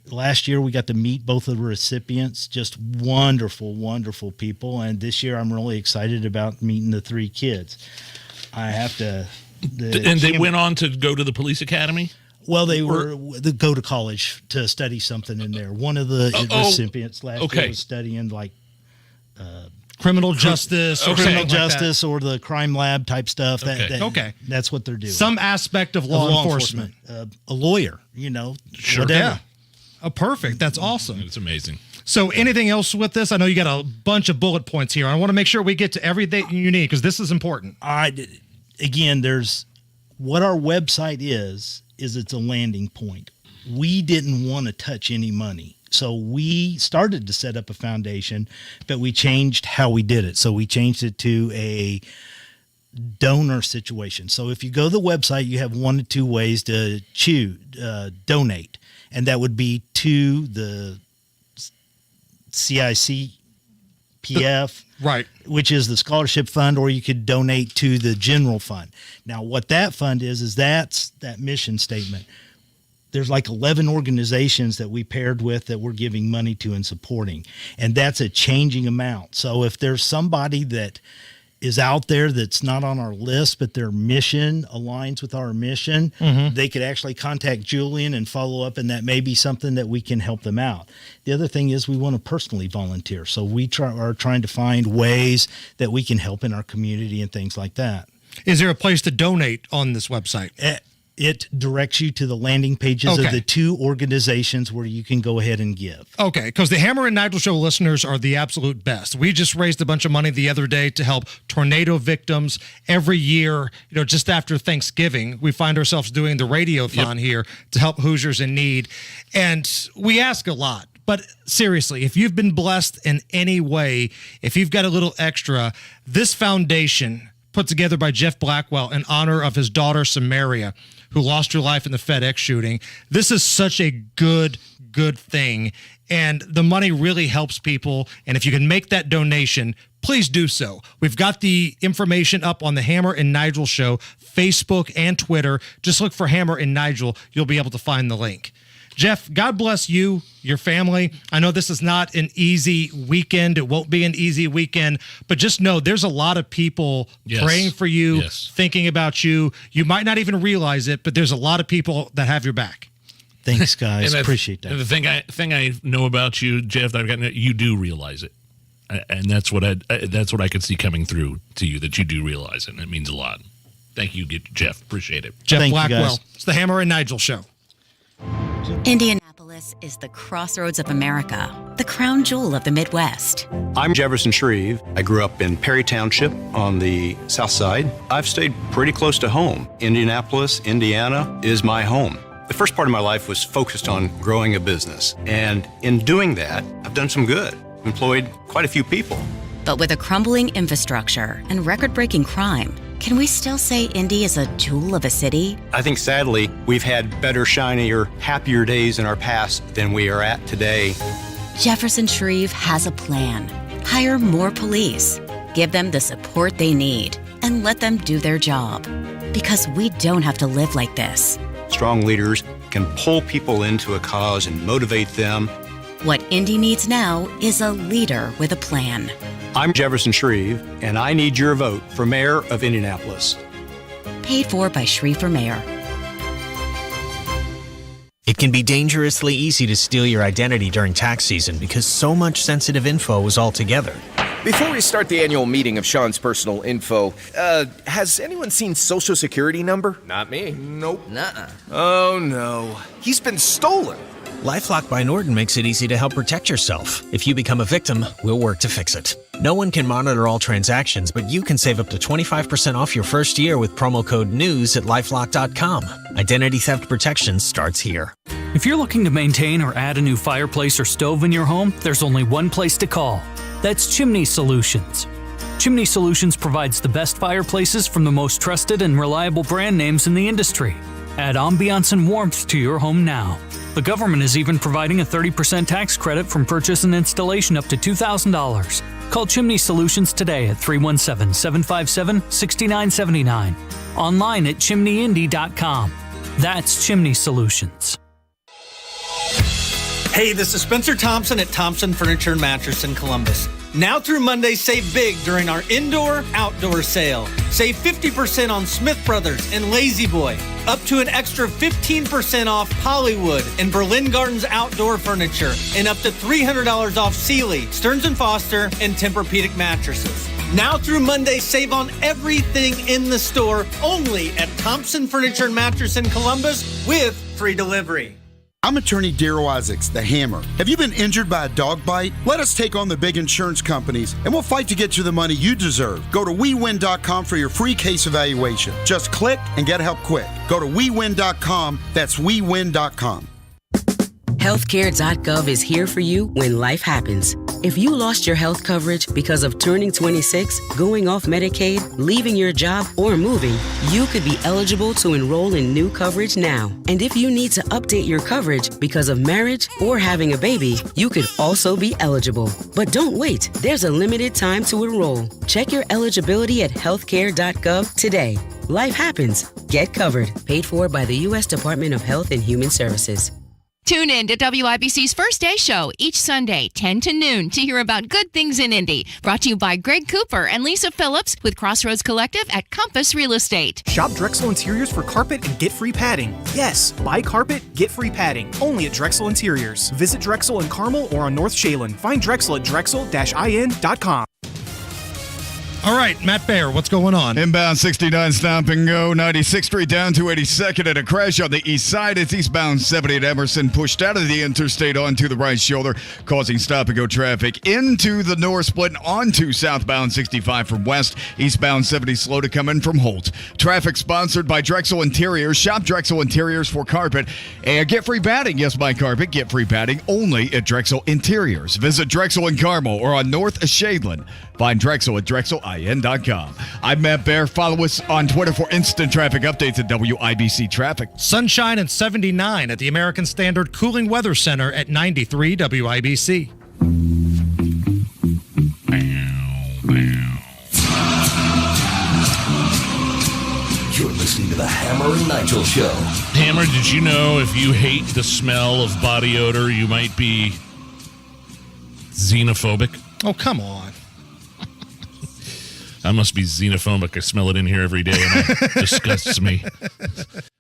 last year we got to meet both of the recipients, just wonderful, wonderful people. And this year I'm really excited about meeting the 3 kids. I have to. They went on to go to the police academy? Well, they go to college to study something in there. One of the recipients last year was studying criminal justice, or the crime lab type stuff. That's what they're doing. Some aspect of law enforcement. A lawyer, Sure. whatever. Yeah. Perfect. That's awesome. It's amazing. So anything else with this? I know you got a bunch of bullet points here. I want to make sure we get to everything you need because this is important. Again, there's what our website is it's a landing point. We didn't want to touch any money. So we started to set up a foundation, but we changed how we did it. So we changed it to a donor situation. So if you go to the website, you have 1 to 2 ways to donate. And that would be to the CICPF, right, which is the scholarship fund, or you could donate to the general fund. Now, what that fund is that's that mission statement. There's like 11 organizations that we paired with that we're giving money to and supporting, and that's a changing amount. So if there's somebody that is out there that's not on our list, but their mission aligns with our mission, they could actually contact Julian and follow up, and that may be something that we can help them out. The other thing is we want to personally volunteer. So we are trying to find ways that we can help in our community and things like that. Is there a place to donate on this website? It directs you to the landing pages of the 2 organizations where you can go ahead and give. Okay, because the Hammer and Nigel Show listeners are the absolute best. We just raised a bunch of money the other day to help tornado victims. Every year, just after Thanksgiving, we find ourselves doing the radiothon here to help Hoosiers in need. And we ask a lot. But seriously, if you've been blessed in any way, if you've got a little extra, this foundation put together by Jeff Blackwell in honor of his daughter, Samaria, who lost her life in the FedEx shooting. This is such a good thing. And the money really helps people. And if you can make that donation, please do so. We've got the information up on the Hammer and Nigel Show, Facebook and Twitter. Just look for Hammer and Nigel. You'll be able to find the link. Jeff, God bless you, your family. I know this is not an easy weekend. It won't be an easy weekend, but just know there's a lot of people praying for you, thinking about you. You might not even realize it, but there's a lot of people that have your back. Thanks, guys. Appreciate that. And the thing I know about you, Jeff, that I've gotten, you do realize it, and that's what I could see coming through to you, that you do realize it, and it means a lot. Thank you, Jeff. Appreciate it. Jeff Blackwell. It's the Hammer and Nigel Show. Indianapolis is the crossroads of America, the crown jewel of the Midwest. I'm Jefferson Shreve. I grew up in Perry Township on the south side. I've stayed pretty close to home. Indianapolis, Indiana is my home. The first part of my life was focused on growing a business. And in doing that, I've done some good. Employed quite a few people. But with a crumbling infrastructure and record-breaking crime, can we still say Indy is a jewel of a city? I think sadly, we've had better, shinier, happier days in our past than we are at today. Jefferson Shreve has a plan. Hire more police, give them the support they need, and let them do their job. Because we don't have to live like this. Strong leaders can pull people into a cause and motivate them. What Indy needs now is a leader with a plan. I'm Jefferson Shreve, and I need your vote for Mayor of Indianapolis. Paid for by Shreve for Mayor. It can be dangerously easy to steal your identity during tax season because so much sensitive info is all together. Before we start the annual meeting of Sean's personal info, has anyone seen Social Security number? Not me. Nope. Nuh-uh. Oh no, he's been stolen. LifeLock by Norton makes it easy to help protect yourself. If you become a victim, we'll work to fix it. No one can monitor all transactions, but you can save up to 25% off your first year with promo code NEWS at LifeLock.com. Identity theft protection starts here. If you're looking to maintain or add a new fireplace or stove in your home, there's only one place to call. That's Chimney Solutions. Chimney Solutions provides the best fireplaces from the most trusted and reliable brand names in the industry. Add ambiance and warmth to your home now. The government is even providing a 30% tax credit from purchase and installation up to $2,000. Call Chimney Solutions today at 317-757-6979. Online at chimneyindy.com. That's Chimney Solutions. Hey, this is Spencer Thompson at Thompson Furniture and Mattress in Columbus. Now through Monday, save big during our indoor-outdoor sale. Save 50% on Smith Brothers and Lazy Boy. Up to an extra 15% off Hollywood and Berlin Gardens outdoor furniture. And up to $300 off Sealy, Stearns & Foster, and Tempur-Pedic mattresses. Now through Monday, save on everything in the store only at Thompson Furniture and Mattress in Columbus with free delivery. I'm attorney Darryl Isaacs, the Hammer. Have you been injured by a dog bite? Let us take on the big insurance companies, and we'll fight to get you the money you deserve. Go to WeWin.com for your free case evaluation. Just click and get help quick. Go to WeWin.com. That's WeWin.com. Healthcare.gov is here for you when life happens. If you lost your health coverage because of turning 26, going off Medicaid, leaving your job, or moving, you could be eligible to enroll in new coverage now. And if you need to update your coverage because of marriage or having a baby, you could also be eligible. But don't wait. There's a limited time to enroll. Check your eligibility at healthcare.gov today. Life happens. Get covered. Paid for by the U.S. Department of Health and Human Services. Tune in to WIBC's First Day Show each Sunday, 10 to noon, to hear about good things in Indy. Brought to you by Greg Cooper and Lisa Phillips with Crossroads Collective at Compass Real Estate. Shop Drexel Interiors for carpet and get free padding. Yes, buy carpet, get free padding. Only at Drexel Interiors. Visit Drexel in Carmel or on North Shaylin. Find Drexel at drexel-in.com. All right, Matt Baer, what's going on? Inbound 69 stop and go. 96th Street down to 82nd at a crash on the east side. It's eastbound 70 at Emerson, pushed out of the interstate onto the right shoulder, causing stop and go traffic into the north split and onto southbound 65 from west. Eastbound 70 slow to come in from Holt. Traffic sponsored by Drexel Interiors. Shop Drexel Interiors for carpet. And get free padding. Yes, buy carpet. Get free padding only at Drexel Interiors. Visit Drexel in Carmel or on North Shaylin. Find Drexel at drexelin.com. I'm Matt Baer. Follow us on Twitter for instant traffic updates at WIBC Traffic. Sunshine and 79 at the American Standard Cooling Weather Center at 93 WIBC. You're listening to the Hammer and Nigel Show. Hammer, did you know if you hate the smell of body odor, you might be xenophobic? Oh, come on. I must be xenophobic. I smell it in here every day, and it disgusts me.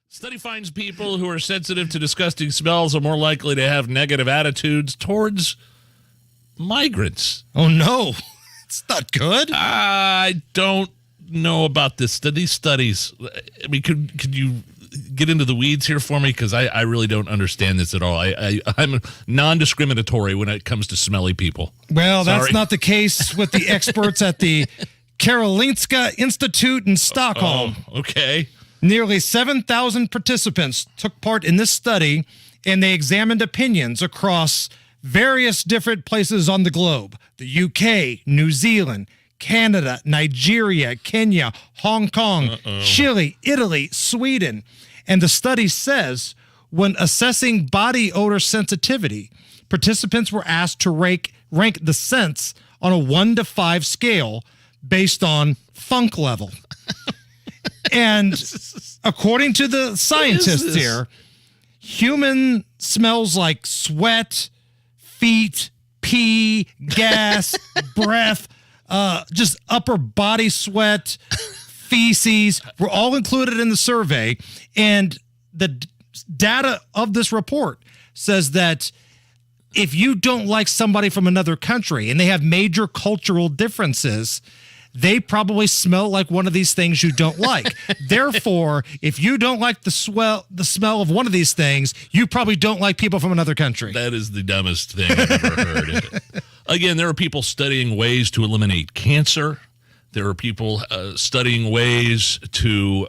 Study finds people who are sensitive to disgusting smells are more likely to have negative attitudes towards migrants. Oh, no. It's not good. I don't know about this. These studies, I mean, could you get into the weeds here for me? Because I really don't understand this at all. I'm non-discriminatory when it comes to smelly people. Well, Sorry. That's not the case with the experts at the Karolinska Institute in Stockholm. Oh, okay. Nearly 7,000 participants took part in this study, and they examined opinions across various different places on the globe. The UK, New Zealand, Canada, Nigeria, Kenya, Hong Kong, Chile, Italy, Sweden. And the study says when assessing body odor sensitivity, participants were asked to rank the scents on a 1 to 5 scale based on funk level. And according to the scientists here, human smells like sweat, feet, pee, gas, breath, just upper body sweat, feces were all included in the survey. And the data of this report says that if you don't like somebody from another country and they have major cultural differences, they probably smell like one of these things you don't like. Therefore, if you don't like the smell of one of these things, you probably don't like people from another country. That is the dumbest thing I've ever heard. Again, there are people studying ways to eliminate cancer. There are people studying ways to,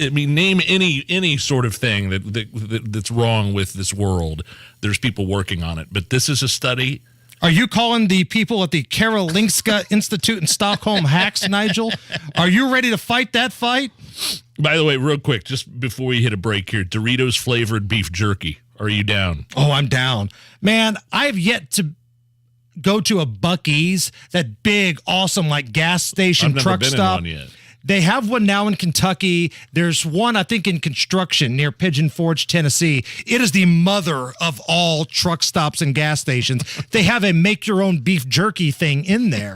name any sort of thing that's wrong with this world. There's people working on it. But this is a study. Are you calling the people at the Karolinska Institute in Stockholm hacks, Nigel? Are you ready to fight that fight? By the way, real quick, just before we hit a break here, Doritos flavored beef jerky. Are you down? Oh, I'm down. Man, I've yet to go to a Buc-ee's, that big, awesome, like gas station truck stop. I've never been in one yet. They have one now in Kentucky. There's one, I think, in construction near Pigeon Forge, Tennessee. It is the mother of all truck stops and gas stations. They have a make-your-own beef jerky thing in there.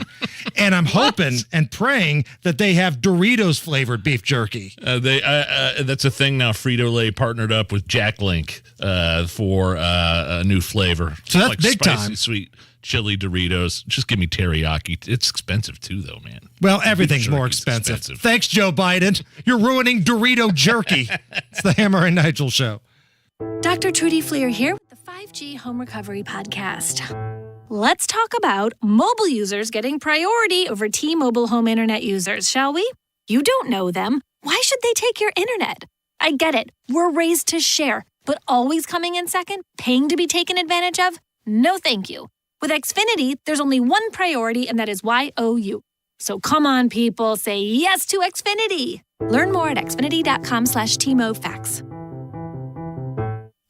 And I'm hoping and praying that they have Doritos-flavored beef jerky. That's a thing now. Frito-Lay partnered up with Jack Link for a new flavor. So that's like big spicy, time. Sweet chili Doritos. Just give me teriyaki. It's expensive too, though, man. Well, everything's more expensive. Thanks, Joe Biden. You're ruining Dorito jerky. It's the Hammer and Nigel Show. Dr. Trudy Fleer here with the 5G Home Recovery Podcast. Let's talk about mobile users getting priority over T-Mobile home internet users, shall we? You don't know them. Why should they take your internet? I get it. We're raised to share, but always coming in second, paying to be taken advantage of? No, thank you. With Xfinity, there's only one priority, and that is YOU. So come on, people, say yes to Xfinity. Learn more at xfinity.com/TMOFax.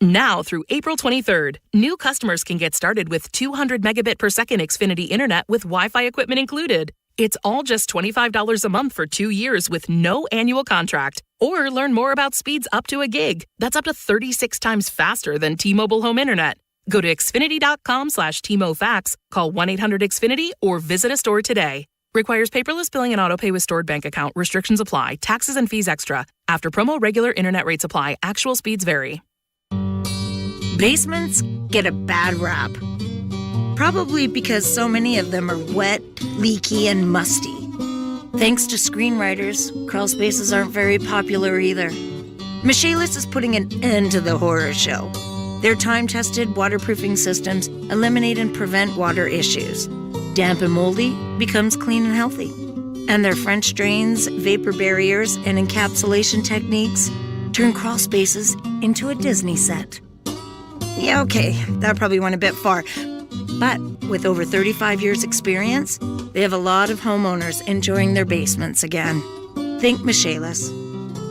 Now through April 23rd, new customers can get started with 200 megabit per second Xfinity Internet with Wi-Fi equipment included. It's all just $25 a month for 2 years with no annual contract. Or learn more about speeds up to a gig. That's up to 36 times faster than T-Mobile home internet. Go to xfinity.com/TMOFax, call 1-800-XFINITY, or visit a store today. Requires paperless billing and autopay with stored bank account. Restrictions apply. Taxes and fees extra. After promo, regular internet rates apply. Actual speeds vary. Basements get a bad rap. Probably because so many of them are wet, leaky, and musty. Thanks to screenwriters, crawl spaces aren't very popular either. Michaelis is putting an end to the horror show. Their time-tested waterproofing systems eliminate and prevent water issues. Damp and moldy becomes clean and healthy. And their French drains, vapor barriers, and encapsulation techniques turn crawl spaces into a Disney set. Yeah, okay, that probably went a bit far. But with over 35 years' experience, they have a lot of homeowners enjoying their basements again. Think Michaelis.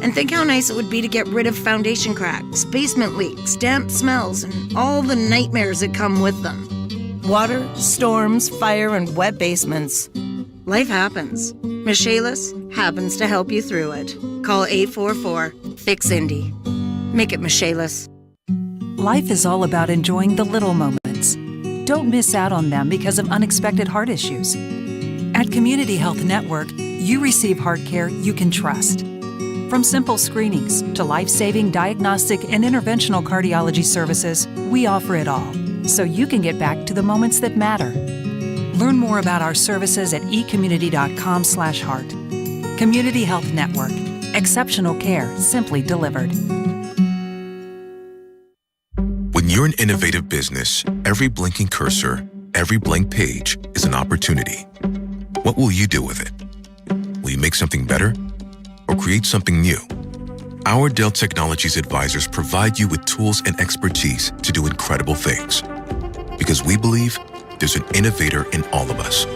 And think how nice it would be to get rid of foundation cracks, basement leaks, damp smells, and all the nightmares that come with them. Water, storms, fire, and wet basements. Life happens. Michaelis happens to help you through it. Call 844-FIX-INDY. Make it Michaelis. Life is all about enjoying the little moments. Don't miss out on them because of unexpected heart issues. At Community Health Network, you receive heart care you can trust. From simple screenings to life-saving diagnostic and interventional cardiology services, we offer it all, so you can get back to the moments that matter. Learn more about our services at ecommunity.com/heart. Community Health Network. Exceptional care simply delivered. When you're an innovative business, every blinking cursor, every blank page is an opportunity. What will you do with it? Will you make something better? Or create something new? Our Dell Technologies advisors provide you with tools and expertise to do incredible things. Because we believe there's an innovator in all of us.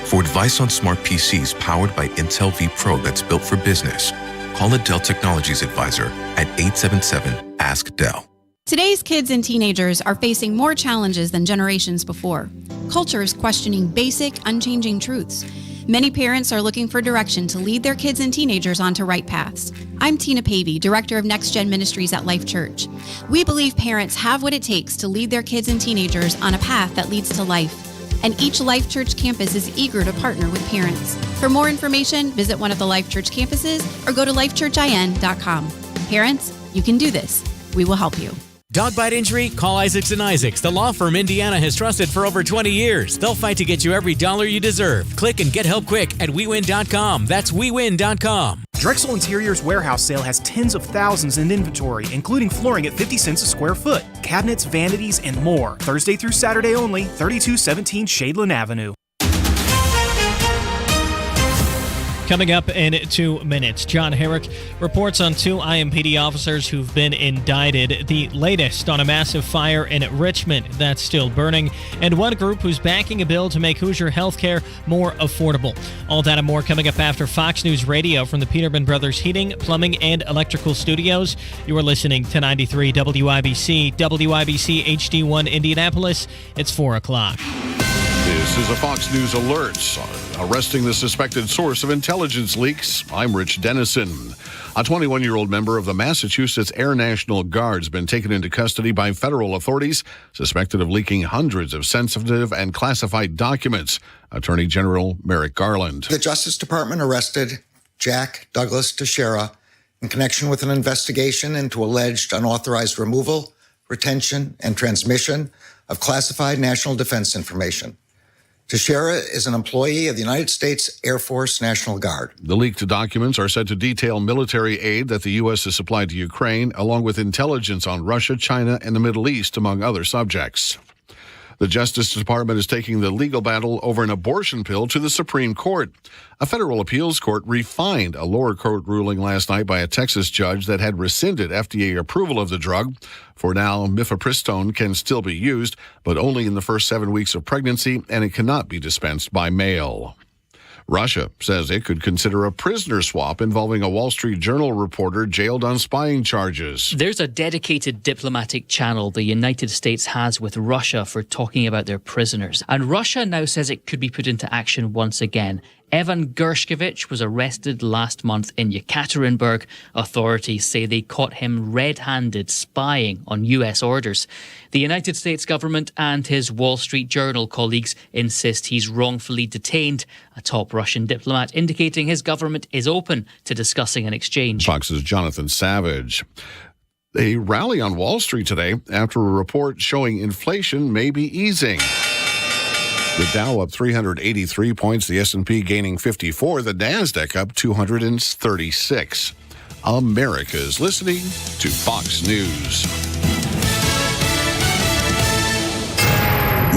For advice on smart PCs powered by Intel V Pro that's built for business, call a Dell Technologies advisor at 877-ASK-DELL. Today's kids and teenagers are facing more challenges than generations before. Culture is questioning basic, unchanging truths. Many parents are looking for direction to lead their kids and teenagers onto right paths. I'm Tina Pavey, Director of Next Gen Ministries at Life Church. We believe parents have what it takes to lead their kids and teenagers on a path that leads to life. And each Life Church campus is eager to partner with parents. For more information, visit one of the Life Church campuses or go to lifechurchin.com. Parents, you can do this. We will help you. Dog bite injury? Call Isaacs & Isaacs, the law firm Indiana has trusted for over 20 years. They'll fight to get you every dollar you deserve. Click and get help quick at WeWin.com. That's WeWin.com. Drexel Interiors warehouse sale has tens of thousands in inventory, including flooring at 50 cents a square foot, cabinets, vanities, and more. Thursday through Saturday only, 3217 Shadeland Avenue. Coming up in 2 minutes, John Herrick reports on 2 IMPD officers who've been indicted, the latest on a massive fire in Richmond that's still burning, and one group who's backing a bill to make Hoosier healthcare more affordable. All that and more coming up after Fox News Radio from the Peterman Brothers Heating, Plumbing, and Electrical Studios. You are listening to 93 WIBC, WIBC HD1 Indianapolis. It's 4 o'clock. This is a Fox News alert. Arresting the suspected source of intelligence leaks. I'm Rich Dennison. A 21-year-old member of the Massachusetts Air National Guard has been taken into custody by federal authorities, suspected of leaking hundreds of sensitive and classified documents. Attorney General Merrick Garland. The Justice Department arrested Jack Douglas Teixeira in connection with an investigation into alleged unauthorized removal, retention, and transmission of classified national defense information. Teixeira is an employee of the United States Air Force National Guard. The leaked documents are said to detail military aid that the U.S. has supplied to Ukraine, along with intelligence on Russia, China, and the Middle East, among other subjects. The Justice Department is taking the legal battle over an abortion pill to the Supreme Court. A federal appeals court refined a lower court ruling last night by a Texas judge that had rescinded FDA approval of the drug. For now, mifepristone can still be used, but only in the first 7 weeks of pregnancy, and it cannot be dispensed by mail. Russia says it could consider a prisoner swap involving a Wall Street Journal reporter jailed on spying charges. There's a dedicated diplomatic channel the United States has with Russia for talking about their prisoners. And Russia now says it could be put into action once again. Evan Gershkovich was arrested last month in Yekaterinburg. Authorities say they caught him red-handed spying on U.S. orders. The United States government and his Wall Street Journal colleagues insist he's wrongfully detained. A top Russian diplomat indicating his government is open to discussing an exchange. Fox's Jonathan Savage. A rally on Wall Street today after a report showing inflation may be easing. The Dow up 383 points, the S&P gaining 54, the NASDAQ up 236. America's listening to Fox News.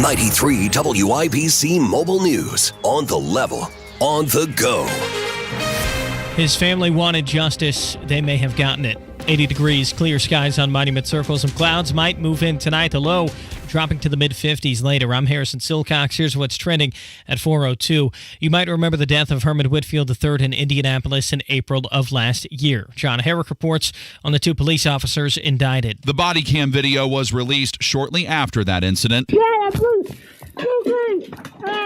93 WIBC Mobile News. On the level, on the go. His family wanted justice. They may have gotten it. 80 degrees, clear skies on Monument Circle. Some clouds might move in tonight. The low dropping to the mid-50s later. I'm Harrison Silcox. Here's what's trending at 4:02. You might remember the death of Herman Whitfield III in Indianapolis in April of last year. John Herrick reports on the 2 police officers indicted. The body cam video was released shortly after that incident.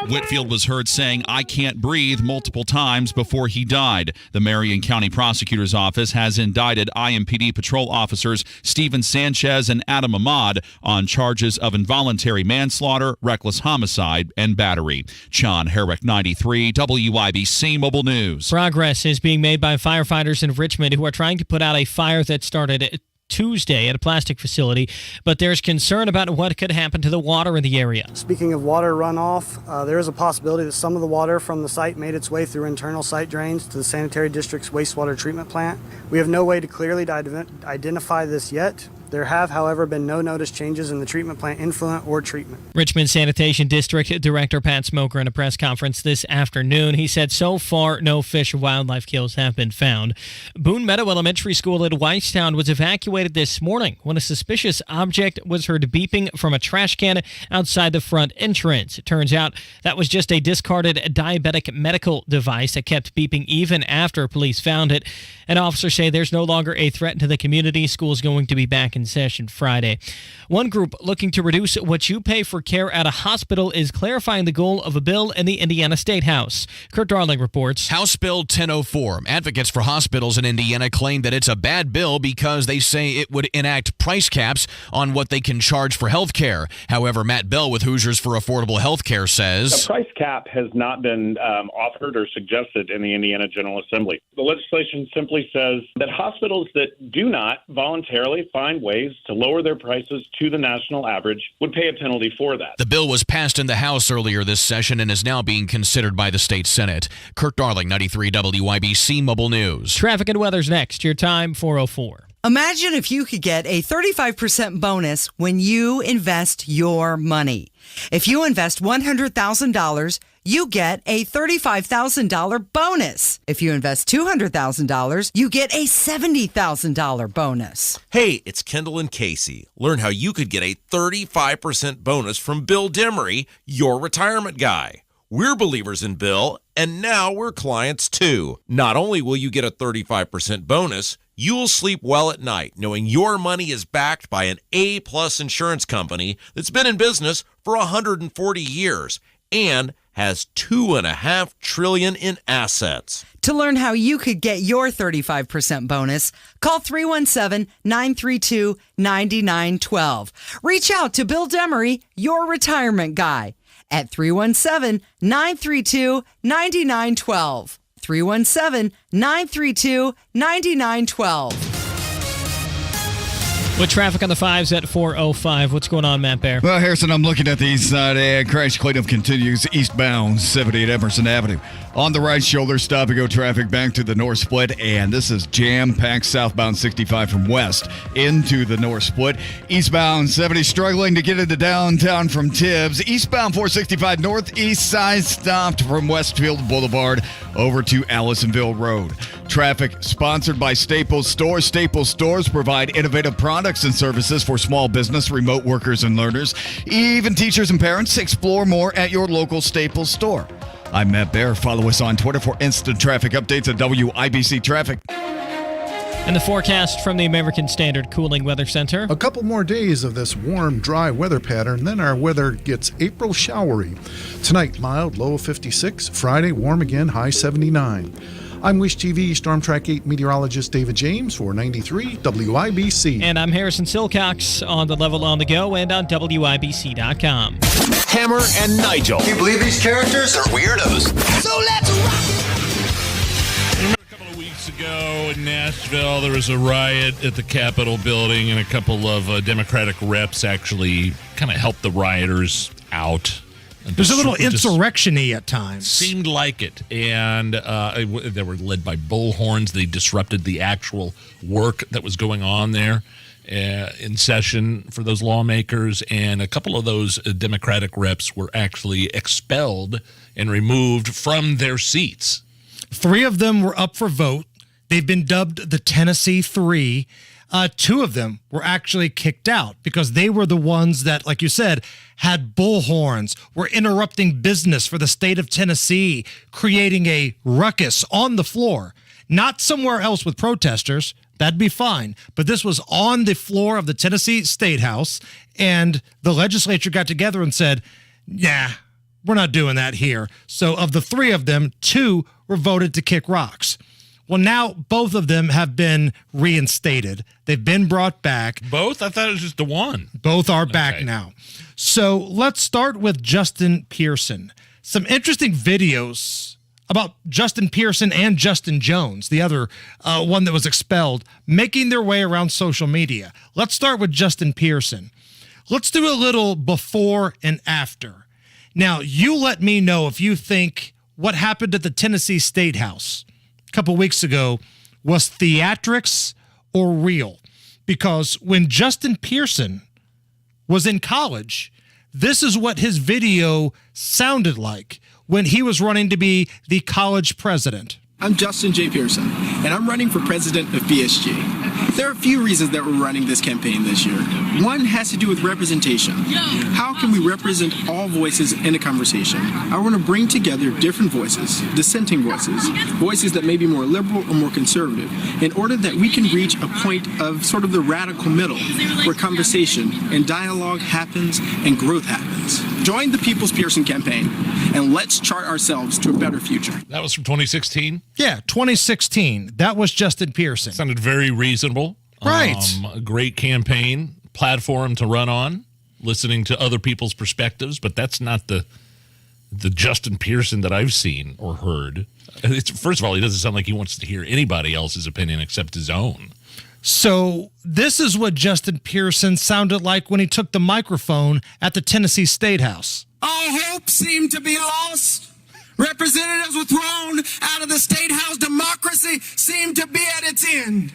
Whitfield was heard saying, "I can't breathe," multiple times before he died. The Marion County Prosecutor's Office has indicted IMPD patrol officers Stephen Sanchez and Adam Ahmad on charges of involuntary manslaughter, reckless homicide, and battery. John Herrick, 93 WIBC Mobile News. Progress is being made by firefighters in Richmond who are trying to put out a fire that started Tuesday at a plastic facility, but there's concern about what could happen to the water in the area. Speaking of water runoff, there is a possibility that some of the water from the site made its way through internal site drains to the sanitary district's wastewater treatment plant. We have no way to clearly identify this yet. There have, however, been no noticed changes in the treatment plant influent or treatment. Richmond Sanitation District Director Pat Smoker in a press conference this afternoon. He said so far no fish or wildlife kills have been found. Boone Meadow Elementary School at Whitestown was evacuated this morning when a suspicious object was heard beeping from a trash can outside the front entrance. It turns out that was just a discarded diabetic medical device that kept beeping even after police found it. And officers say there's no longer a threat to the community. School's going to be back in session Friday. One group looking to reduce what you pay for care at a hospital is clarifying the goal of a bill in the Indiana State House. Kurt Darling reports. House Bill 1004. Advocates for hospitals in Indiana claim that it's a bad bill because they say it would enact price caps on what they can charge for health care. However, Matt Bell with Hoosiers for Affordable Health Care says a price cap has not been offered or suggested in the Indiana General Assembly. The legislation simply says that hospitals that do not voluntarily find ways to lower their prices to the national average would pay a penalty for that. The bill was passed in the House earlier this session and is now being considered by the state Senate. Kirk Darling, 93 WIBC Mobile News. Traffic and weather's next. Your time, 4:04. Imagine if you could get a 35% bonus when you invest your money. If you invest $100,000, you get a $35,000 bonus. If you invest $200,000, you get a $70,000 bonus. Hey, it's Kendall and Casey. Learn how you could get a 35% bonus from Bill Demery, your retirement guy. We're believers in Bill, and now we're clients too. Not only will you get a 35% bonus, you'll sleep well at night knowing your money is backed by an A-plus insurance company that's been in business for 140 years and has $2.5 trillion in assets. To learn how you could get your 35% bonus, call 317-932-9912. Reach out to Bill Demery, your retirement guy, at 317-932-9912. 317-932-9912. With traffic on the 5s at 4:05. What's going on, Matt Bear? Well, Harrison, I'm looking at the east side, and crash cleanup continues eastbound 78 Emerson Avenue. On the right shoulder, stop-and-go traffic back to the north split, and this is jam-packed southbound 65 from west into the north split. Eastbound 70 struggling to get into downtown from Tibbs. Eastbound 465 northeast side stopped from Westfield Boulevard over to Allisonville Road. Traffic sponsored by Staples Stores. Staples Stores provide innovative products and services for small business, remote workers, and learners. Even teachers and parents. Explore more at your local Staples store. I'm Matt Bear. Follow us on Twitter for instant traffic updates at WIBC Traffic. And the forecast from the American Standard Cooling Weather Center. A couple more days of this warm, dry weather pattern, then our weather gets April showery. Tonight, mild, low of 56. Friday, warm again, high 79. I'm Wish TV Storm Track 8 meteorologist David James for 93 WIBC. And I'm Harrison Silcox on the Level on the Go and on WIBC.com. Hammer and Nigel. Can you believe these characters are weirdos? So let's rock! Remember a couple of weeks ago in Nashville, there was a riot at the Capitol building, and a couple of Democratic reps actually kind of helped the rioters out. There's a little insurrection-y at times. Seemed like it. And they were led by bullhorns. They disrupted the actual work that was going on there in session for those lawmakers. And a couple of those Democratic reps were actually expelled and removed from their seats. 3 of them were up for vote. They've been dubbed the Tennessee Three. 2 of them were actually kicked out because they were the ones that, like you said, had bullhorns, were interrupting business for the state of Tennessee, creating a ruckus on the floor. Not somewhere else with protesters. That'd be fine. But this was on the floor of the Tennessee State House, and the legislature got together and said, nah, we're not doing that here. So of the 3 of them, 2 were voted to kick rocks. Well, now both of them have been reinstated. They've been brought back. Both? I thought it was just the one. Both are back now. So let's start with Justin Pearson. Some interesting videos about Justin Pearson and Justin Jones, the other one that was expelled, making their way around social media. Let's start with Justin Pearson. Let's do a little before and after. Now, you let me know if you think what happened at the Tennessee State House couple weeks ago was theatrics or real. Because when Justin Pearson was in college, this is what his video sounded like when he was running to be the college president. I'm Justin J. Pearson, and I'm running for president of BSG. There are a few reasons that we're running this campaign this year. One has to do with representation. How can we represent all voices in a conversation? I want to bring together different voices, dissenting voices, voices that may be more liberal or more conservative, in order that we can reach a point of sort of the radical middle, where conversation and dialogue happens and growth happens. Join the People's Pearson campaign, and let's chart ourselves to a better future. That was from 2016? Yeah, 2016. That was Justin Pearson. Sounded very reasonable. Right. A great campaign platform to run on, listening to other people's perspectives, but that's not the Justin Pearson that I've seen or heard. First of all, he doesn't sound like he wants to hear anybody else's opinion except his own. So this is what Justin Pearson sounded like when he took the microphone at the Tennessee State House. All hope seemed to be lost. Representatives were thrown out of the State House. Democracy seemed to be at its end.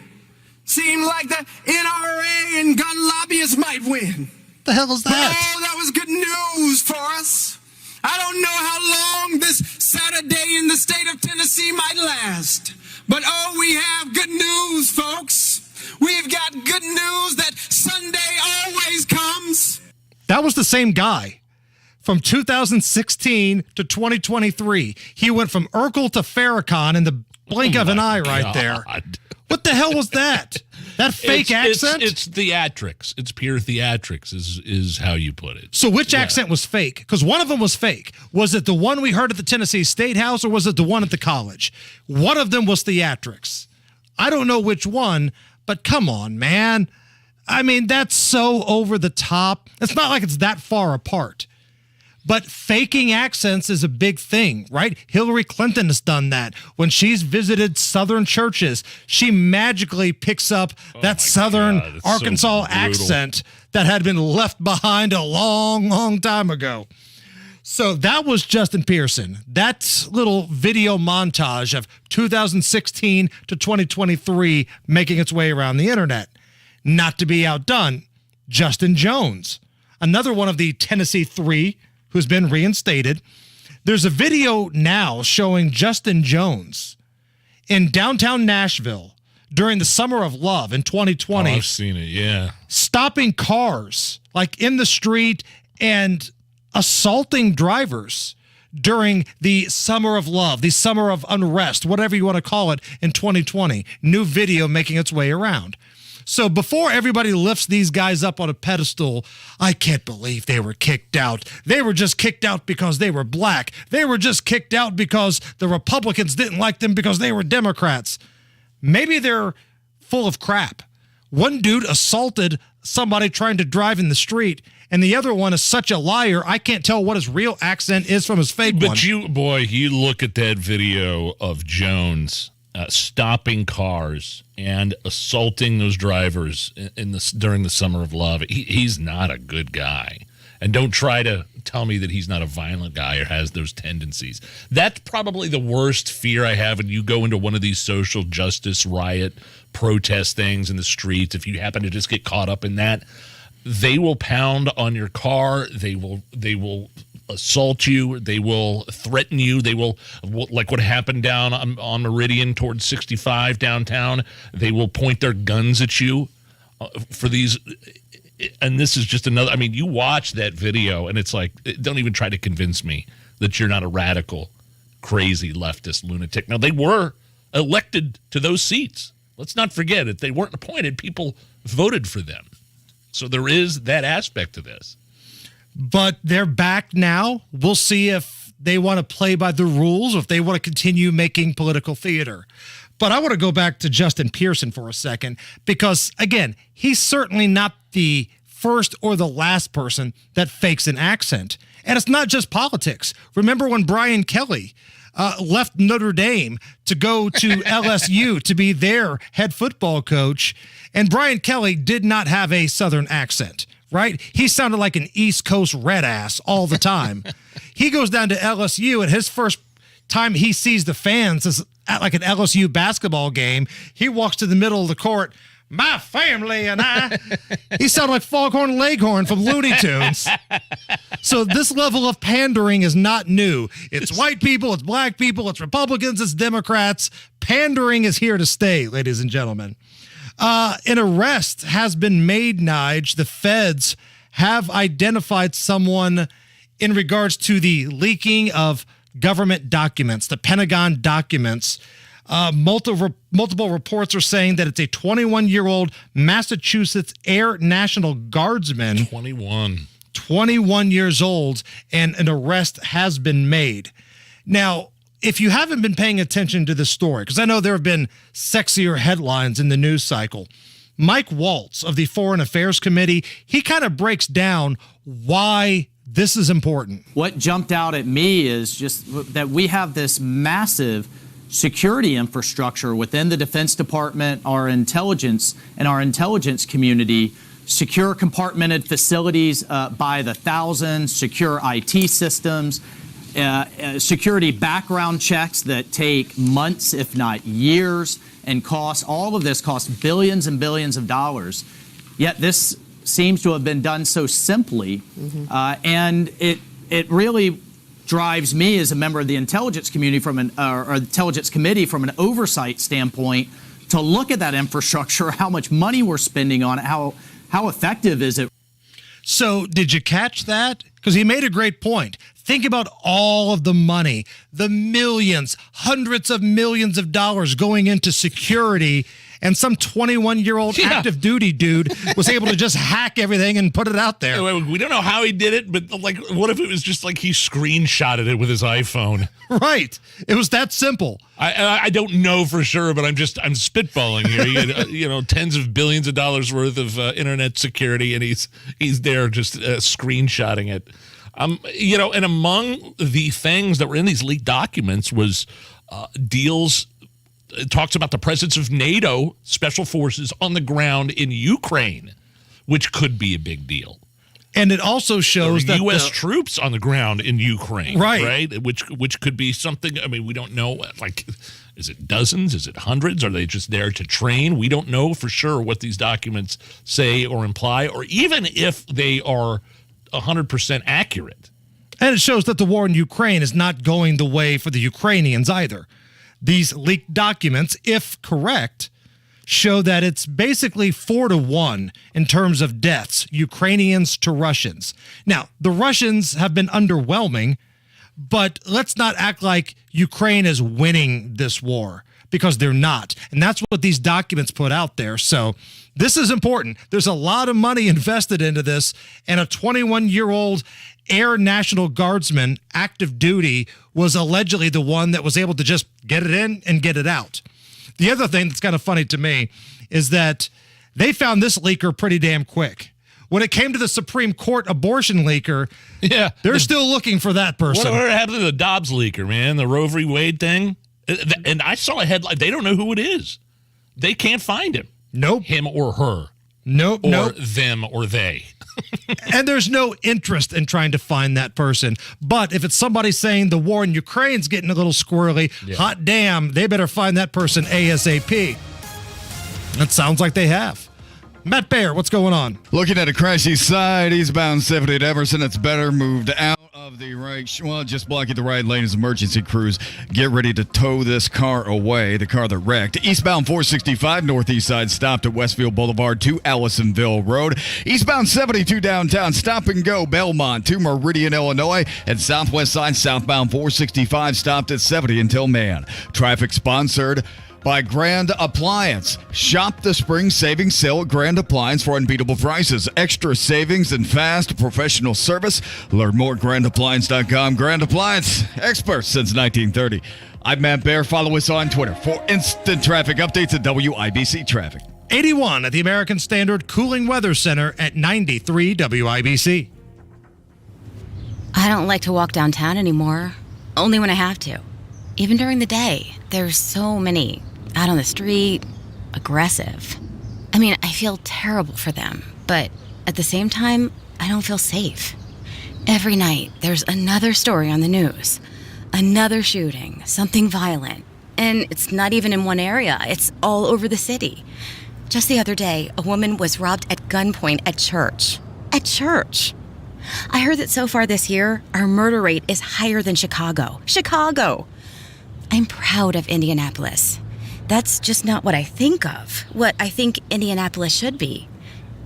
Seemed like the NRA and gun lobbyists might win. The hell is that? Oh, that was good news for us. I don't know how long this Saturday in the state of Tennessee might last. But oh, we have good news, folks. We've got good news that Sunday always comes. That was the same guy from 2016 to 2023. He went from Urkel to Farrakhan in the blink of an eye right there. What the hell was that? That fake accent? It's theatrics. It's pure theatrics is how you put it. So which accent was fake? Because one of them was fake. Was it the one we heard at the Tennessee State House or was it the one at the college? One of them was theatrics. I don't know which one, but come on, man. I mean, that's so over the top. It's not like it's that far apart. But faking accents is a big thing, right? Hillary Clinton has done that. When she's visited Southern churches, she magically picks up that Southern Arkansas accent that had been left behind a long, long time ago. So that was Justin Pearson. That little video montage of 2016 to 2023 making its way around the internet. Not to be outdone, Justin Jones, another one of the Tennessee Three who's been reinstated. There's a video now showing Justin Jones in downtown Nashville during the Summer of Love in 2020. Oh, I've seen it, yeah. Stopping cars like in the street and assaulting drivers during the Summer of Love, the Summer of Unrest, whatever you want to call it, in 2020. New video making its way around. So before everybody lifts these guys up on a pedestal, I can't believe they were kicked out. They were just kicked out because they were black. They were just kicked out because the Republicans didn't like them because they were Democrats. Maybe they're full of crap. One dude assaulted somebody trying to drive in the street, and the other one is such a liar, I can't tell what his real accent is from his fake one. But you look at that video of Jones stopping cars and assaulting those drivers during the Summer of Love. He's not a good guy. And don't try to tell me that he's not a violent guy or has those tendencies. That's probably the worst fear I have when you go into one of these social justice riot protest things in the streets. If you happen to just get caught up in that, they will pound on your car. They will assault you. They will threaten you. They will, like what happened down on Meridian towards 65 downtown. They will point their guns at you for these. And this is just another. I mean, you watch that video and it's like, don't even try to convince me that you're not a radical, crazy leftist lunatic. Now, they were elected to those seats. Let's not forget, if they weren't appointed, people voted for them. So there is that aspect to this. But they're back now. We'll see if they want to play by the rules or if they want to continue making political theater. But I want to go back to Justin Pearson for a second because, again, he's certainly not the first or the last person that fakes an accent. And it's not just politics. Remember when Brian Kelly left Notre Dame to go to LSU to be their head football coach, and Brian Kelly did not have a Southern accent, right? He sounded like an East Coast red ass all the time. He goes down to LSU, and his first time he sees the fans is at like an LSU basketball game. He walks to the middle of the court. My family and I. He sounded like Foghorn Leghorn from Looney Tunes. So this level of pandering is not new. It's white people, it's black people, it's Republicans, it's Democrats. Pandering is here to stay, ladies and gentlemen. An arrest has been made, Nige. The feds have identified someone in regards to the leaking of government documents, the Pentagon documents. Multiple reports are saying that it's a 21-year-old Massachusetts Air National Guardsman. 21 years old, and an arrest has been made. Now, if you haven't been paying attention to this story, because I know there have been sexier headlines in the news cycle, Mike Waltz of the Foreign Affairs Committee, he kind of breaks down why this is important. What jumped out at me is just that we have this massive security infrastructure within the Defense Department, our intelligence, and our intelligence community, secure compartmented facilities by the thousands, secure IT systems, security background checks that take months, if not years, and all of this costs billions and billions of dollars. Yet this seems to have been done so simply, and it really drives me as a member of the intelligence community or intelligence committee from an oversight standpoint to look at that infrastructure, how much money we're spending on it, how effective is it. So did you catch that? Because he made a great point. Think about all of the money, the millions, hundreds of millions of dollars going into security, and some 21-year-old active duty dude was able to just hack everything and put it out there. We don't know how he did it, but what if it was just like he screenshotted it with his iPhone? Right. It was that simple. I don't know for sure, but I'm spitballing here. He had, tens of billions of dollars worth of internet security, and he's there just screenshotting it. And among the things that were in these leaked documents was deals. It talks about the presence of NATO special forces on the ground in Ukraine, which could be a big deal. And it also shows that U.S. troops on the ground in Ukraine, right? Which could be something. I mean, we don't know. Like, is it dozens? Is it hundreds? Are they just there to train? We don't know for sure what these documents say or imply, or even if they are 100% accurate. And it shows that the war in Ukraine is not going the way for the Ukrainians either. These leaked documents, if correct, show that it's basically 4-1 in terms of deaths, Ukrainians to Russians. Now, the Russians have been underwhelming, but let's not act like Ukraine is winning this war, because they're not. And that's what these documents put out there. So this is important. There's a lot of money invested into this, and a 21-year-old Air National Guardsman, active duty, was allegedly the one that was able to just get it in and get it out. The other thing that's kind of funny to me is that they found this leaker pretty damn quick. When it came to the Supreme Court abortion leaker, they're still looking for that person. What happened to the Dobbs leaker, man? The Roe v. Wade thing? And I saw a headline. They don't know who it is. They can't find him. Nope. Him or her. Nope. Or them or they. And there's no interest in trying to find that person. But if it's somebody saying the war in Ukraine's getting a little squirrely, hot damn, they better find that person ASAP. That sounds like they have. Matt Baer, what's going on? Looking at a crashy side, eastbound 70 at Everson. It's better moved out of the right, just blocking the right lane as emergency crews get ready to tow this car away, the car that wrecked. Eastbound 465 northeast side stopped at Westfield Boulevard to Allisonville Road. Eastbound 72 downtown, stop and go Belmont to Meridian, Illinois. And southwest side southbound 465 stopped at 70 until Man. Traffic sponsored by Grand Appliance. Shop the spring savings sale at Grand Appliance for unbeatable prices, extra savings, and fast professional service. Learn more at grandappliance.com. Grand Appliance, experts since 1930. I'm Matt Baer. Follow us on Twitter for instant traffic updates at WIBC Traffic. 81 at the American Standard Cooling Weather Center at 93 WIBC. I don't like to walk downtown anymore, only when I have to. Even during the day, there's so many out on the street, aggressive. I mean, I feel terrible for them, but at the same time, I don't feel safe. Every night, there's another story on the news. Another shooting, something violent. And it's not even in one area, it's all over the city. Just the other day, a woman was robbed at gunpoint at church. At church! I heard that so far this year, our murder rate is higher than Chicago. Chicago! I'm proud of Indianapolis. That's just not what I think of, what I think Indianapolis should be.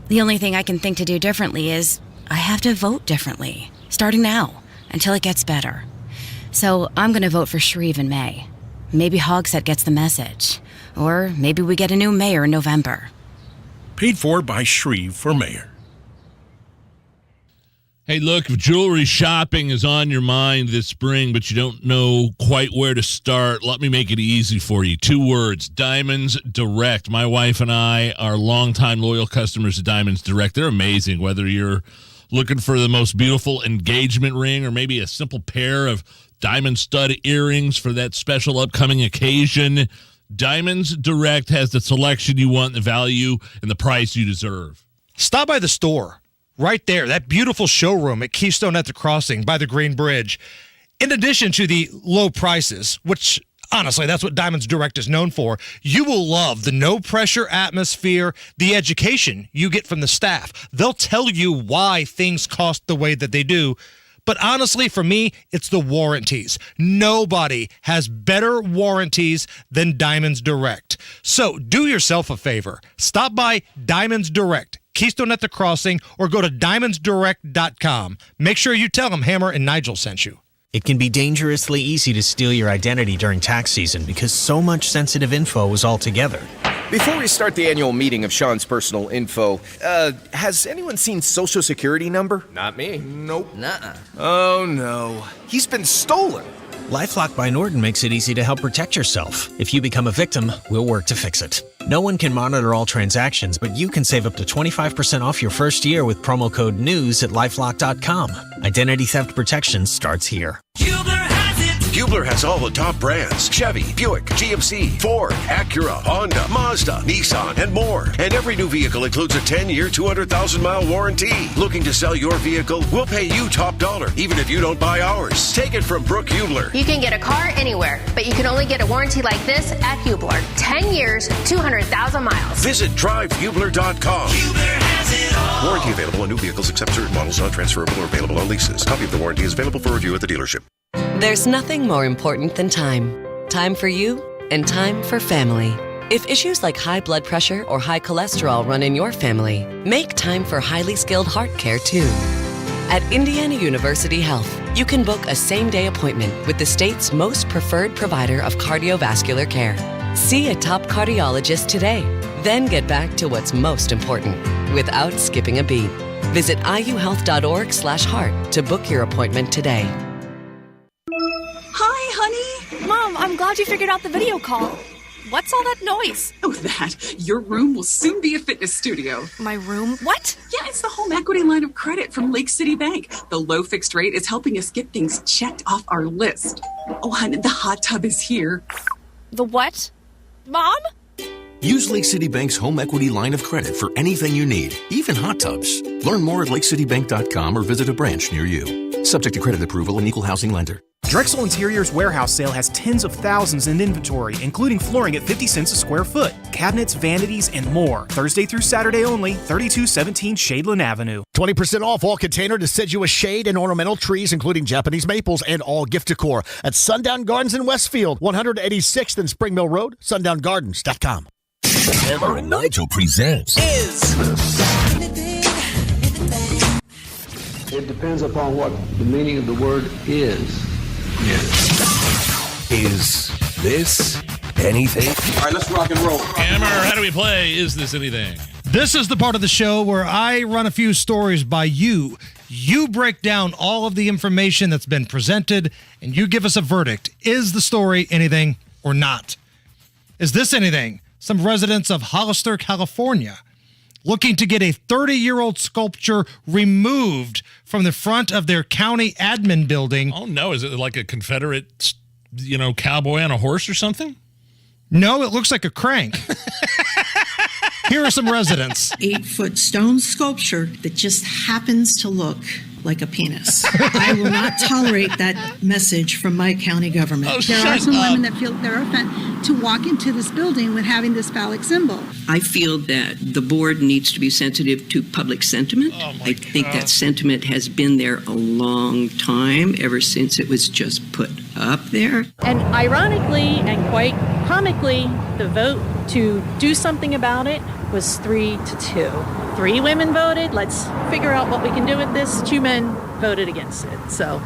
The only thing I can think to do differently is I have to vote differently, starting now, until it gets better. So I'm going to vote for Shreve in May. Maybe Hogshead gets the message. Or maybe we get a new mayor in November. Paid for by Shreve for mayor. Hey, look, if jewelry shopping is on your mind this spring, but you don't know quite where to start, let me make it easy for you. 2 words, Diamonds Direct. My wife and I are longtime loyal customers of Diamonds Direct. They're amazing, whether you're looking for the most beautiful engagement ring or maybe a simple pair of diamond stud earrings for that special upcoming occasion, Diamonds Direct has the selection you want, the value, and the price you deserve. Stop by the store right there, that beautiful showroom at Keystone at the Crossing by the Green Bridge. In addition to the low prices, which honestly, that's what Diamonds Direct is known for, you will love the no-pressure atmosphere, the education you get from the staff. They'll tell you why things cost the way that they do. But honestly, for me, it's the warranties. Nobody has better warranties than Diamonds Direct. So do yourself a favor. Stop by Diamonds Direct, Keystone at the Crossing, or go to diamondsdirect.com. Make sure you tell them Hammer and Nigel sent you. It can be dangerously easy to steal your identity during tax season because so much sensitive info is all together. Before we start the annual meeting of Sean's personal info, has anyone seen Social Security number? Not me. Nope. Nuh-uh. Oh, no. He's been stolen. LifeLock by Norton makes it easy to help protect yourself. If you become a victim, we'll work to fix it. No one can monitor all transactions, but you can save up to 25% off your first year with promo code NEWS at LifeLock.com. Identity theft protection starts here. Hubler has all the top brands: Chevy, Buick, GMC, Ford, Acura, Honda, Mazda, Nissan, and more. And every new vehicle includes a 10-year, 200,000-mile warranty. Looking to sell your vehicle? We'll pay you top dollar, even if you don't buy ours. Take it from Brooke Hubler. You can get a car anywhere, but you can only get a warranty like this at Hubler. 10 years, 200,000 miles. Visit drivehubler.com. Hubler has it all. Warranty available on new vehicles except certain models, not transferable or available on leases. Copy of the warranty is available for review at the dealership. There's nothing more important than time. Time for you and time for family. If issues like high blood pressure or high cholesterol run in your family, make time for highly skilled heart care too. At Indiana University Health, you can book a same-day appointment with the state's most preferred provider of cardiovascular care. See a top cardiologist today, then get back to what's most important without skipping a beat. Visit iuhealth.org/heart to book your appointment today. Hi, honey. Mom, I'm glad you figured out the video call. What's all that noise? Oh, that. Your room will soon be a fitness studio. My room? What? Yeah, it's the home equity line of credit from Lake City Bank. The low fixed rate is helping us get things checked off our list. Oh, honey, the hot tub is here. The what? Mom? Use Lake City Bank's home equity line of credit for anything you need, even hot tubs. Learn more at lakecitybank.com or visit a branch near you. Subject to credit approval and equal housing lender. Drexel Interiors warehouse sale has tens of thousands in inventory, including flooring at 50 cents a square foot, cabinets, vanities, and more. Thursday through Saturday only, 3217 Shadeland Avenue. 20% off all container deciduous shade and ornamental trees, including Japanese maples and all gift decor at Sundown Gardens in Westfield, 186th and Spring Mill Road, sundowngardens.com. Hammer and Nigel presents It depends upon what the meaning of the word is. Is this anything? All right, let's rock and roll. Hammer, how do we play Is This Anything? This is the part of the show where I run a few stories by you. You break down all of the information that's been presented, and you give us a verdict. Is the story anything or not? Is this anything? Some residents of Hollister, California, looking to get a 30-year-old sculpture removed from the front of their county admin building. Oh, no. Is it like a Confederate, cowboy on a horse or something? No, it looks like a crank. Here are some residents. 8-foot stone sculpture that just happens to look like a penis. I will not tolerate that message from my county government. Oh, there are some women that feel they're offended to walk into this building with having this phallic symbol. I feel that the board needs to be sensitive to public sentiment. I think that sentiment has been there a long time, ever since it was just put up there. And ironically and quite comically, the vote to do something about it was 3-2. 3 women voted. Let's figure out what we can do with this. 2 men voted against it. So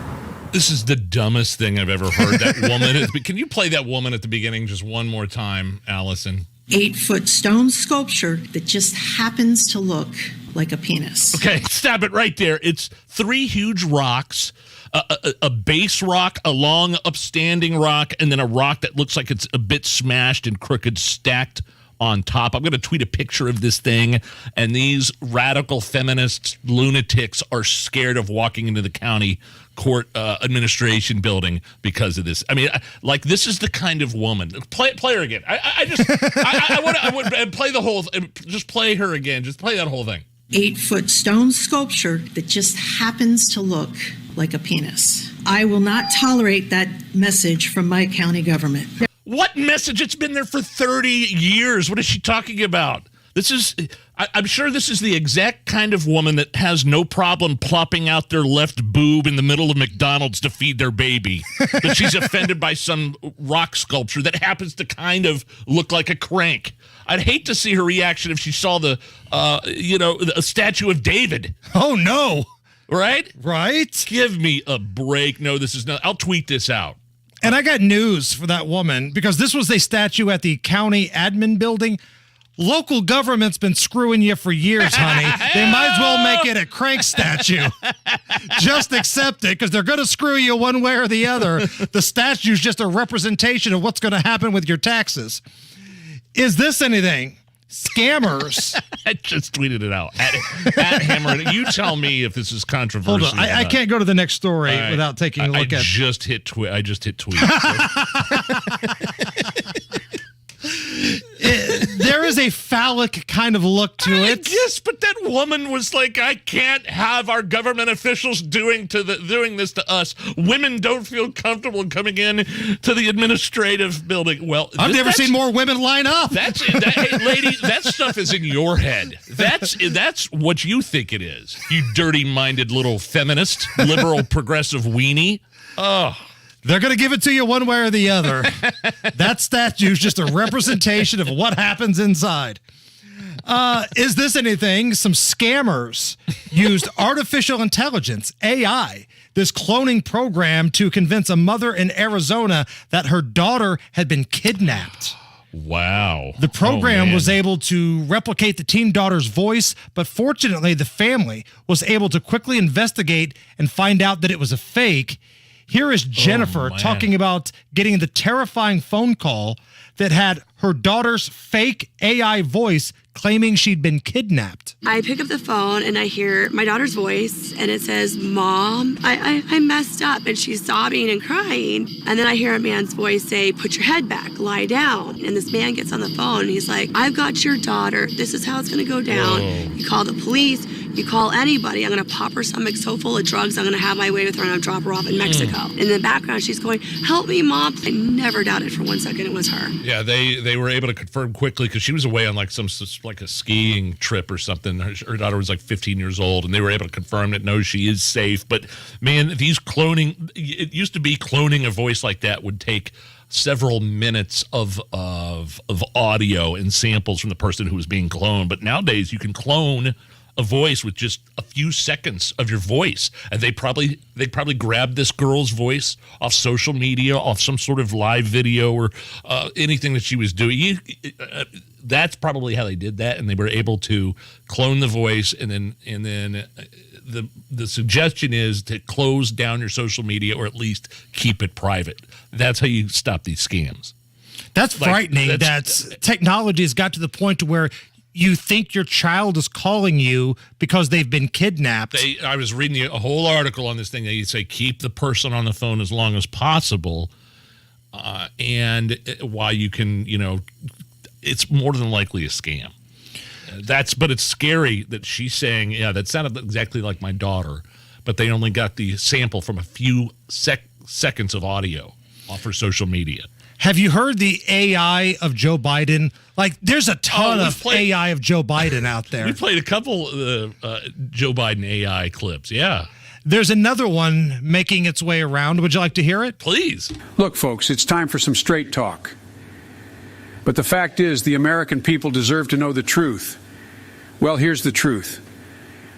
this is the dumbest thing I've ever heard. That woman. Can you play that woman at the beginning just one more time, Allison? 8-foot stone sculpture that just happens to look like a penis. Okay, stop it right there. It's 3 huge rocks, a base rock, a long upstanding rock, and then a rock that looks like it's a bit smashed and crooked stacked on top. I'm going to tweet a picture of this thing, and these radical feminist lunatics are scared of walking into the county court administration building because of this. I mean, like, this is the kind of woman. Play her again. I want to play the whole. Just play her again. Just play that whole thing. 8-foot stone sculpture that just happens to look like a penis. I will not tolerate that message from my county government. What message? It's been there for 30 years. What is she talking about? I'm sure this is the exact kind of woman that has no problem plopping out their left boob in the middle of McDonald's to feed their baby. But she's offended by some rock sculpture that happens to kind of look like a crank. I'd hate to see her reaction if she saw a statue of David. Oh, no. Right? Right? Give me a break. No, this is not. I'll tweet this out. And I got news for that woman, because this was a statue at the county admin building. Local government's been screwing you for years, honey. They might as well make it a crank statue. Just accept it, because they're going to screw you one way or the other. The statue's just a representation of what's going to happen with your taxes. Is this anything? Scammers. I just tweeted it out. At Hammer. You tell me if this is controversial. Hold on. I can't go to the next story without taking a look at it. I just hit tweet. There is a phallic kind of look to it. Yes, but that woman was like, I can't have our government officials doing this to us. Women don't feel comfortable coming in to the administrative building. Well, I've never seen more women line up. Hey, lady, that stuff is in your head. That's what you think it is. You dirty-minded little feminist, liberal, progressive weenie. Oh. They're going to give it to you one way or the other. That statue is just a representation of what happens inside. Is this anything? Some scammers used artificial intelligence, AI, this cloning program to convince a mother in Arizona that her daughter had been kidnapped. Wow. The program was able to replicate the teen daughter's voice, but fortunately, the family was able to quickly investigate and find out that it was a fake. Here is Jennifer talking about getting the terrifying phone call that had her daughter's fake AI voice claiming she'd been kidnapped. I pick up the phone and I hear my daughter's voice and it says, "Mom, I messed up," and she's sobbing and crying. And then I hear a man's voice say, "Put your head back, lie down." And this man gets on the phone and he's like, "I've got your daughter. This is how it's going to go down. You call the police. You call anybody. I'm going to pop her stomach so full of drugs, I'm going to have my way with her and I'll drop her off in Mexico." In the background, she's going, "Help me, Mom." I never doubted for 1 second it was her. Yeah, they were able to confirm quickly because she was away on like a skiing trip or something. Her daughter was like 15 years old, and they were able to confirm that, no, she is safe. But man, these cloning, it used to be cloning a voice like that would take several minutes of audio and samples from the person who was being cloned. But nowadays you can clone a voice with just a few seconds of your voice, and they probably grabbed this girl's voice off social media, off some sort of live video or anything that she was doing. That's probably how they did that, and they were able to clone the voice, and then the suggestion is to close down your social media or at least keep it private. That's how you stop these scams. That's frightening. That's technology has got to the point to where you think your child is calling you because they've been kidnapped. I was reading a whole article on this thing. They say keep the person on the phone as long as possible, and while you can, it's more than likely a scam. But it's scary that she's saying, yeah, that sounded exactly like my daughter, but they only got the sample from a few seconds of audio off her social media. Have you heard the AI of Joe Biden? Like, there's a ton of AI of Joe Biden out there. We played a couple Joe Biden AI clips, yeah. There's another one making its way around. Would you like to hear it? Please. Look, folks, it's time for some straight talk. But the fact is, the American people deserve to know the truth. Well, here's the truth.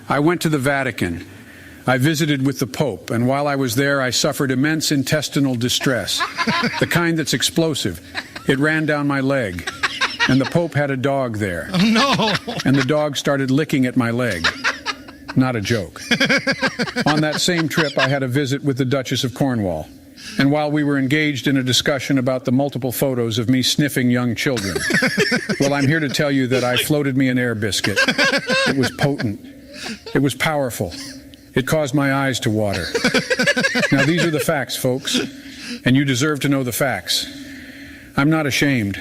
I went to the Vatican. I visited with the Pope, and while I was there, I suffered immense intestinal distress, the kind that's explosive. It ran down my leg, and the Pope had a dog there. Oh, no. And the dog started licking at my leg. Not a joke. On that same trip, I had a visit with the Duchess of Cornwall, and while we were engaged in a discussion about the multiple photos of me sniffing young children. Well, I'm here to tell you that I floated me an air biscuit. It was potent. It was powerful. It caused my eyes to water. Now, these are the facts, folks, and you deserve to know the facts. I'm not ashamed.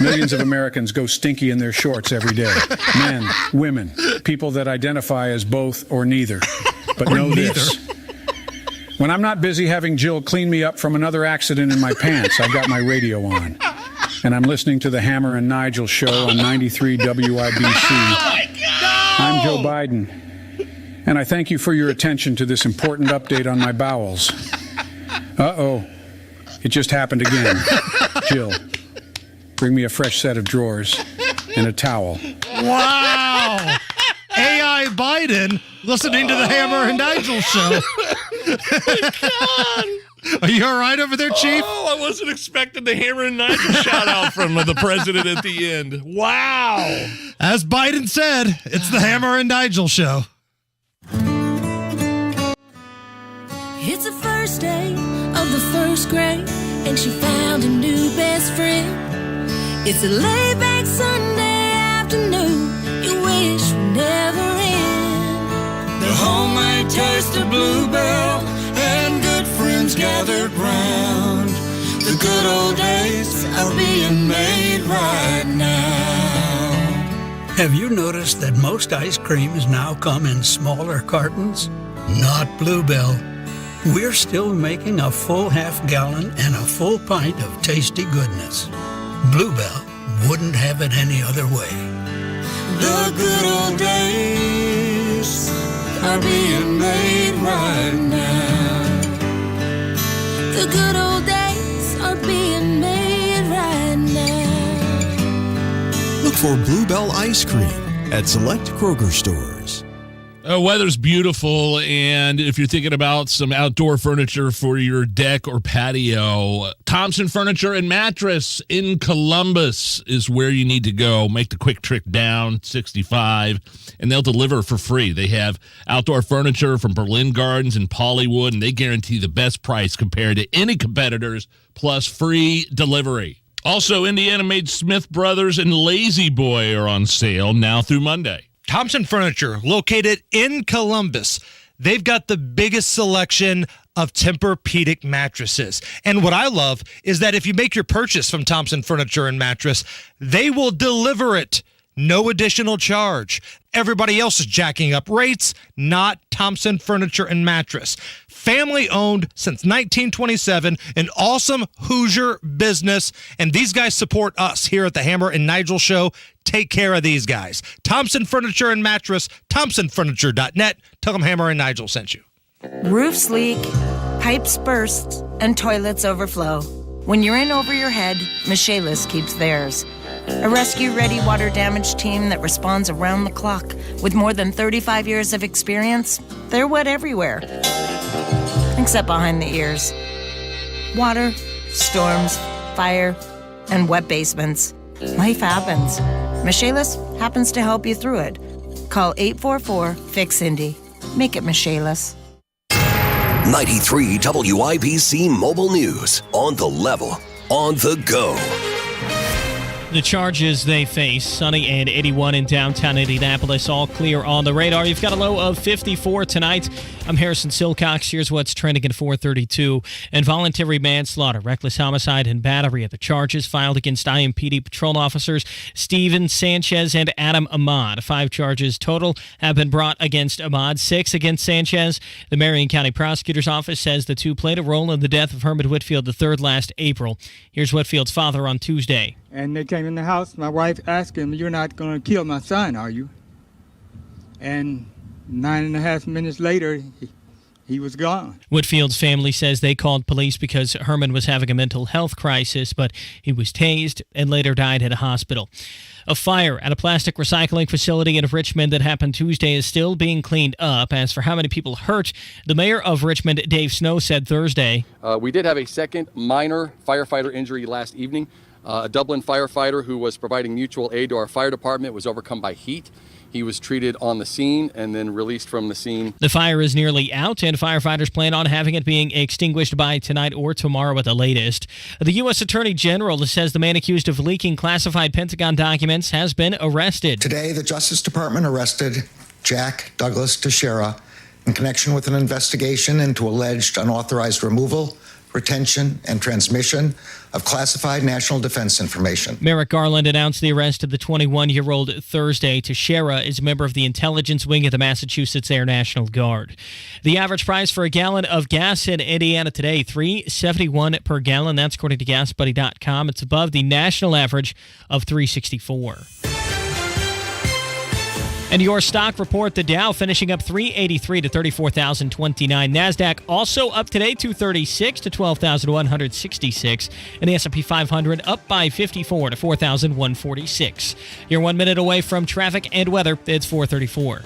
Millions of Americans go stinky in their shorts every day. Men, women, people that identify as both or neither. But know this. When I'm not busy having Jill clean me up from another accident in my pants, I've got my radio on. And I'm listening to the Hammer and Nigel show on 93 WIBC. I'm Joe Biden. And I thank you for your attention to this important update on my bowels. Uh-oh. It just happened again. Jill, bring me a fresh set of drawers and a towel. Wow. AI Biden listening to the Hammer and Nigel show. Are you all right over there, Chief? Oh, I wasn't expecting the Hammer and Nigel shout out from the president at the end. Wow. As Biden said, it's the Hammer and Nigel show. It's the first day of the first grade, and she found a new best friend. It's a laid-back Sunday afternoon you wish would never end. The homemade taste of Bluebell and good friends gathered round. The good old days are being made right now. Have you noticed that most ice creams now come in smaller cartons? Not Bluebell. We're still making a full half-gallon and a full pint of tasty goodness. Bluebell wouldn't have it any other way. The good old days are being made right now. The good old days are being made right now. Look for Bluebell ice cream at select Kroger stores. Weather's beautiful, and if you're thinking about some outdoor furniture for your deck or patio, Thompson Furniture and Mattress in Columbus is where you need to go. Make the quick trip down 65, and they'll deliver for free. They have outdoor furniture from Berlin Gardens and Pollywood, and they guarantee the best price compared to any competitors, plus free delivery. Also, Indiana-made Smith Brothers and Lazy Boy are on sale now through Monday. Thompson Furniture, located in Columbus. They've got the biggest selection of Tempur-Pedic mattresses. And what I love is that if you make your purchase from Thompson Furniture and Mattress, they will deliver it. No additional charge. Everybody else is jacking up rates, not Thompson Furniture and Mattress. Family owned since 1927, an awesome Hoosier business, and these guys support us here at the Hammer and Nigel Show. Take care of these guys. Thompson Furniture and Mattress, thompsonfurniture.net. Tell them Hammer and Nigel sent you. Roofs leak, pipes burst, and toilets overflow. When you're in over your head, Michaelis keeps theirs. A rescue-ready water damage team that responds around the clock. With more than 35 years of experience, they're wet everywhere. Except behind the ears. Water, storms, fire, and wet basements. Life happens. Michaelis happens to help you through it. Call 844-FIX-INDY. Make it Michaelis. 93 WIBC Mobile News. On the level. On the go. The charges they face, sunny and 81 in downtown Indianapolis, all clear on the radar. You've got a low of 54 tonight. I'm Harrison Silcox. Here's what's trending at 432. Involuntary manslaughter, reckless homicide, and battery are the charges filed against IMPD patrol officers Steven Sanchez and Adam Ahmad. 5 charges total have been brought against Ahmad, 6 against Sanchez. The Marion County Prosecutor's Office says the two played a role in the death of Herman Whitfield III last April. Here's Whitfield's father on Tuesday. And they came in the house. My wife asked him, "You're not going to kill my son, are you?" And 9.5 minutes later, he was gone. Whitfield's family says they called police because Herman was having a mental health crisis, but he was tased and later died at a hospital. A fire at a plastic recycling facility in Richmond that happened Tuesday is still being cleaned up. As for how many people hurt, the mayor of Richmond, Dave Snow, said Thursday. We did have a second minor firefighter injury last evening. A Dublin firefighter who was providing mutual aid to our fire department was overcome by heat. He was treated on the scene and then released from the scene. The fire is nearly out, and firefighters plan on having it being extinguished by tonight or tomorrow at the latest. The U.S. Attorney General says the man accused of leaking classified Pentagon documents has been arrested. Today, the Justice Department arrested Jack Douglas Teixeira in connection with an investigation into alleged unauthorized removal, retention, and transmission of classified national defense information. Merrick Garland announced the arrest of the 21-year-old Thursday. Teixeira is a member of the intelligence wing of the Massachusetts Air National Guard. The average price for a gallon of gas in Indiana today, $3.71 per gallon. That's according to GasBuddy.com. It's above the national average of $3.64. And your stock report, the Dow finishing up 383 to 34,029. NASDAQ also up today, 236 to 12,166. And the S&P 500 up by 54 to 4,146. You're 1 minute away from traffic and weather. It's 4:34.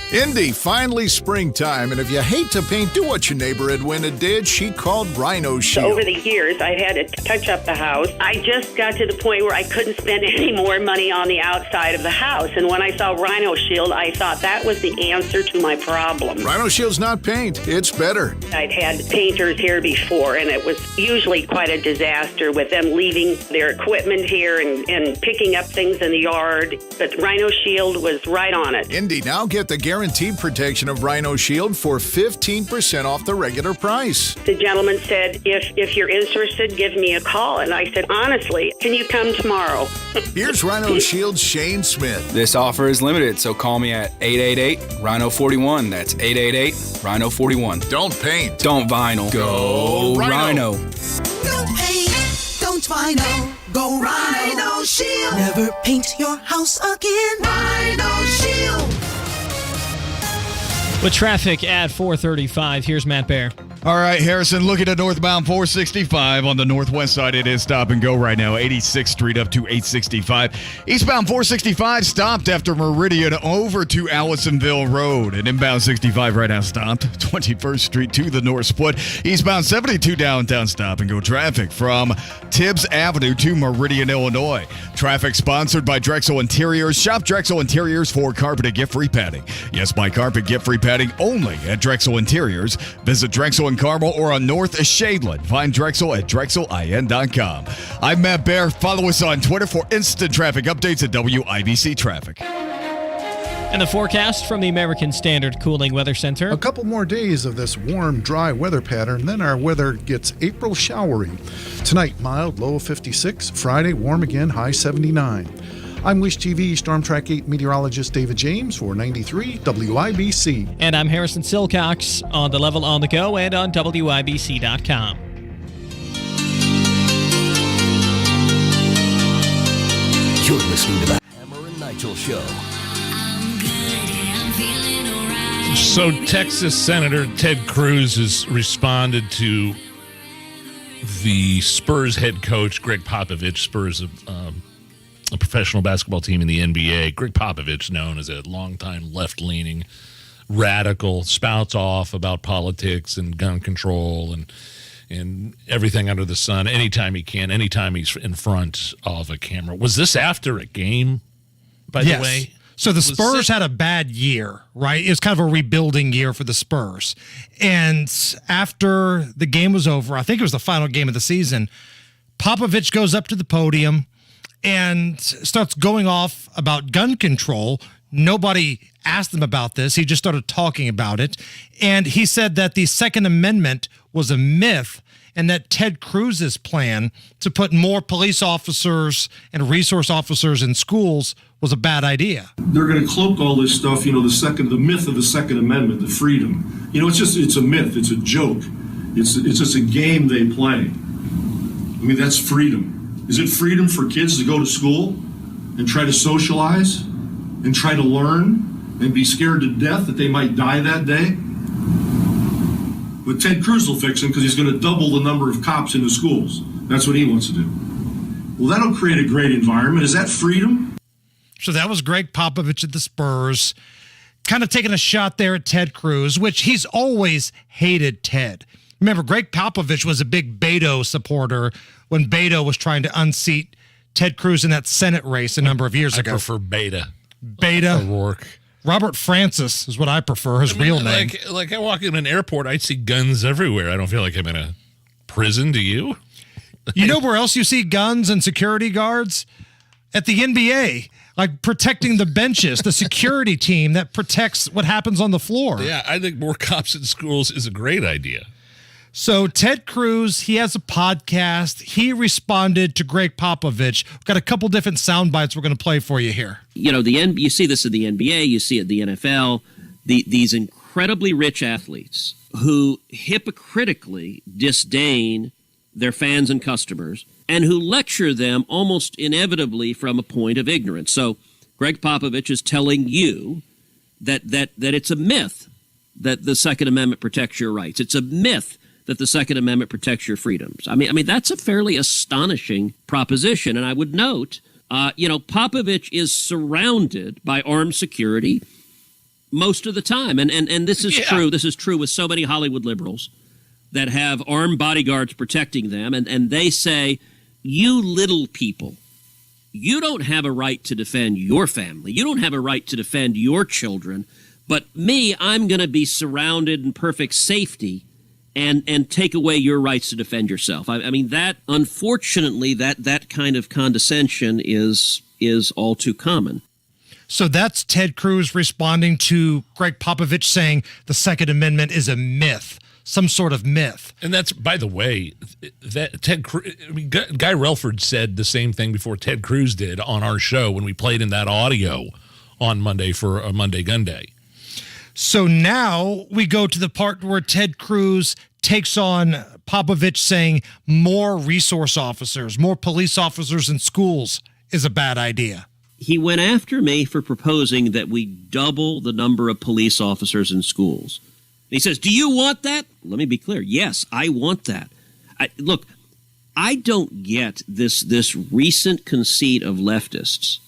Indy, finally springtime, and if you hate to paint, do what your neighbor Edwina did. She called Rhino Shield. Over the years, I've had to touch up the house. I just got to the point where I couldn't spend any more money on the outside of the house, and when I saw Rhino Shield, I thought that was the answer to my problem. Rhino Shield's not paint, it's better. I'd had painters here before, and it was usually quite a disaster with them leaving their equipment here and picking up things in the yard, but Rhino Shield was right on it. Indy, now get the guaranteed protection of Rhino Shield for 15% off the regular price. The gentleman said, if you're interested, give me a call. And I said, honestly, can you come tomorrow? Here's Rhino Shield's Shane Smith. This offer is limited, so call me at 888-RHINO-41. That's 888-RHINO-41. Don't paint. Don't vinyl. Go Rhino. Don't paint. Don't vinyl. Go Rhino Shield. Never paint your house again. Rhino Shield. With traffic at 4:35, here's Matt Bear. All right, Harrison, looking at northbound 465 on the northwest side. It is stop and go right now. 86th Street up to 865. Eastbound 465 stopped after Meridian over to Allisonville Road. And inbound 65 right now stopped. 21st Street to the north split. Eastbound 72 downtown stop and go traffic from Tibbs Avenue to Meridian, Illinois. Traffic sponsored by Drexel Interiors. Shop Drexel Interiors for carpet and gift free padding. Yes, my carpet gift free padding only at Drexel Interiors. Visit Drexel in Carmel or on North Shadeland. Find Drexel at drexelin.com. I'm Matt Bear. Follow us on Twitter for instant traffic updates at WIBC Traffic. And the forecast from the American Standard Cooling Weather Center. A couple more days of this warm, dry weather pattern, then our weather gets April showery. Tonight, mild, low of 56. Friday, warm again, high 79. I'm Wish TV Storm Track 8 meteorologist David James for 93 WIBC. And I'm Harrison Silcox on the level on the go and on WIBC.com. You're listening to the Hammer and Nigel Show. So Texas Senator Ted Cruz has responded to the Spurs head coach, Greg Popovich. Spurs a professional basketball team in the NBA. Greg Popovich, known as a longtime left-leaning radical, spouts off about politics and gun control and everything under the sun anytime he can, anytime he's in front of a camera. Was this after a game, by the way? So the Spurs had a bad year, right? It was kind of a rebuilding year for the Spurs. And after the game was over, I think it was the final game of the season, Popovich goes up to the podium and starts going off about gun control. Nobody asked him about this. He just started talking about it. And he said that the Second Amendment was a myth and that Ted Cruz's plan to put more police officers and resource officers in schools was a bad idea. They're going to cloak all this stuff, the myth of the Second Amendment, the freedom. It's a myth. It's a joke. It's just a game they play. I mean, that's freedom. Is it freedom for kids to go to school and try to socialize and try to learn and be scared to death that they might die that day? But Ted Cruz will fix them because he's going to double the number of cops in the schools. That's what he wants to do. Well, that'll create a great environment. Is that freedom? So that was Greg Popovich at the Spurs, kind of taking a shot there at Ted Cruz, which he's always hated Ted. Remember, Greg Popovich was a big Beto supporter when Beto was trying to unseat Ted Cruz in that Senate race a number of years ago. I prefer Beta. Beta. O'Rourke. Robert Francis is what I prefer, his real name. Like I walk in an airport, I see guns everywhere. I don't feel like I'm in a prison, do you? You know where else you see guns and security guards? At the NBA, like protecting the benches, the security team that protects what happens on the floor. Yeah, I think more cops in schools is a great idea. So Ted Cruz, he has a podcast. He responded to Greg Popovich. We've got a couple different sound bites we're going to play for you here. You know, you see this in the NBA, you see it in the NFL, these incredibly rich athletes who hypocritically disdain their fans and customers and who lecture them almost inevitably from a point of ignorance. So Greg Popovich is telling you that it's a myth that the Second Amendment protects your rights. It's a myth that the Second Amendment protects your freedoms. I mean, that's a fairly astonishing proposition. And I would note, Popovich is surrounded by armed security most of the time. And this is true. This is true with so many Hollywood liberals that have armed bodyguards protecting them. And they say, you little people, you don't have a right to defend your family. You don't have a right to defend your children. But me, I'm going to be surrounded in perfect safety and take away your rights to defend yourself. I mean, that, unfortunately, that kind of condescension is all too common. So that's Ted Cruz responding to Greg Popovich saying the Second Amendment is a myth, some sort of myth. And that's, by the way, that Guy Relford said the same thing before Ted Cruz did on our show when we played in that audio on Monday for a Monday Gun Day. So now we go to the part where Ted Cruz takes on Popovich saying more resource officers, more police officers in schools is a bad idea. He went after me for proposing that we double the number of police officers in schools. He says, do you want that? Let me be clear. Yes, I want that. Look, I don't get this recent conceit of leftists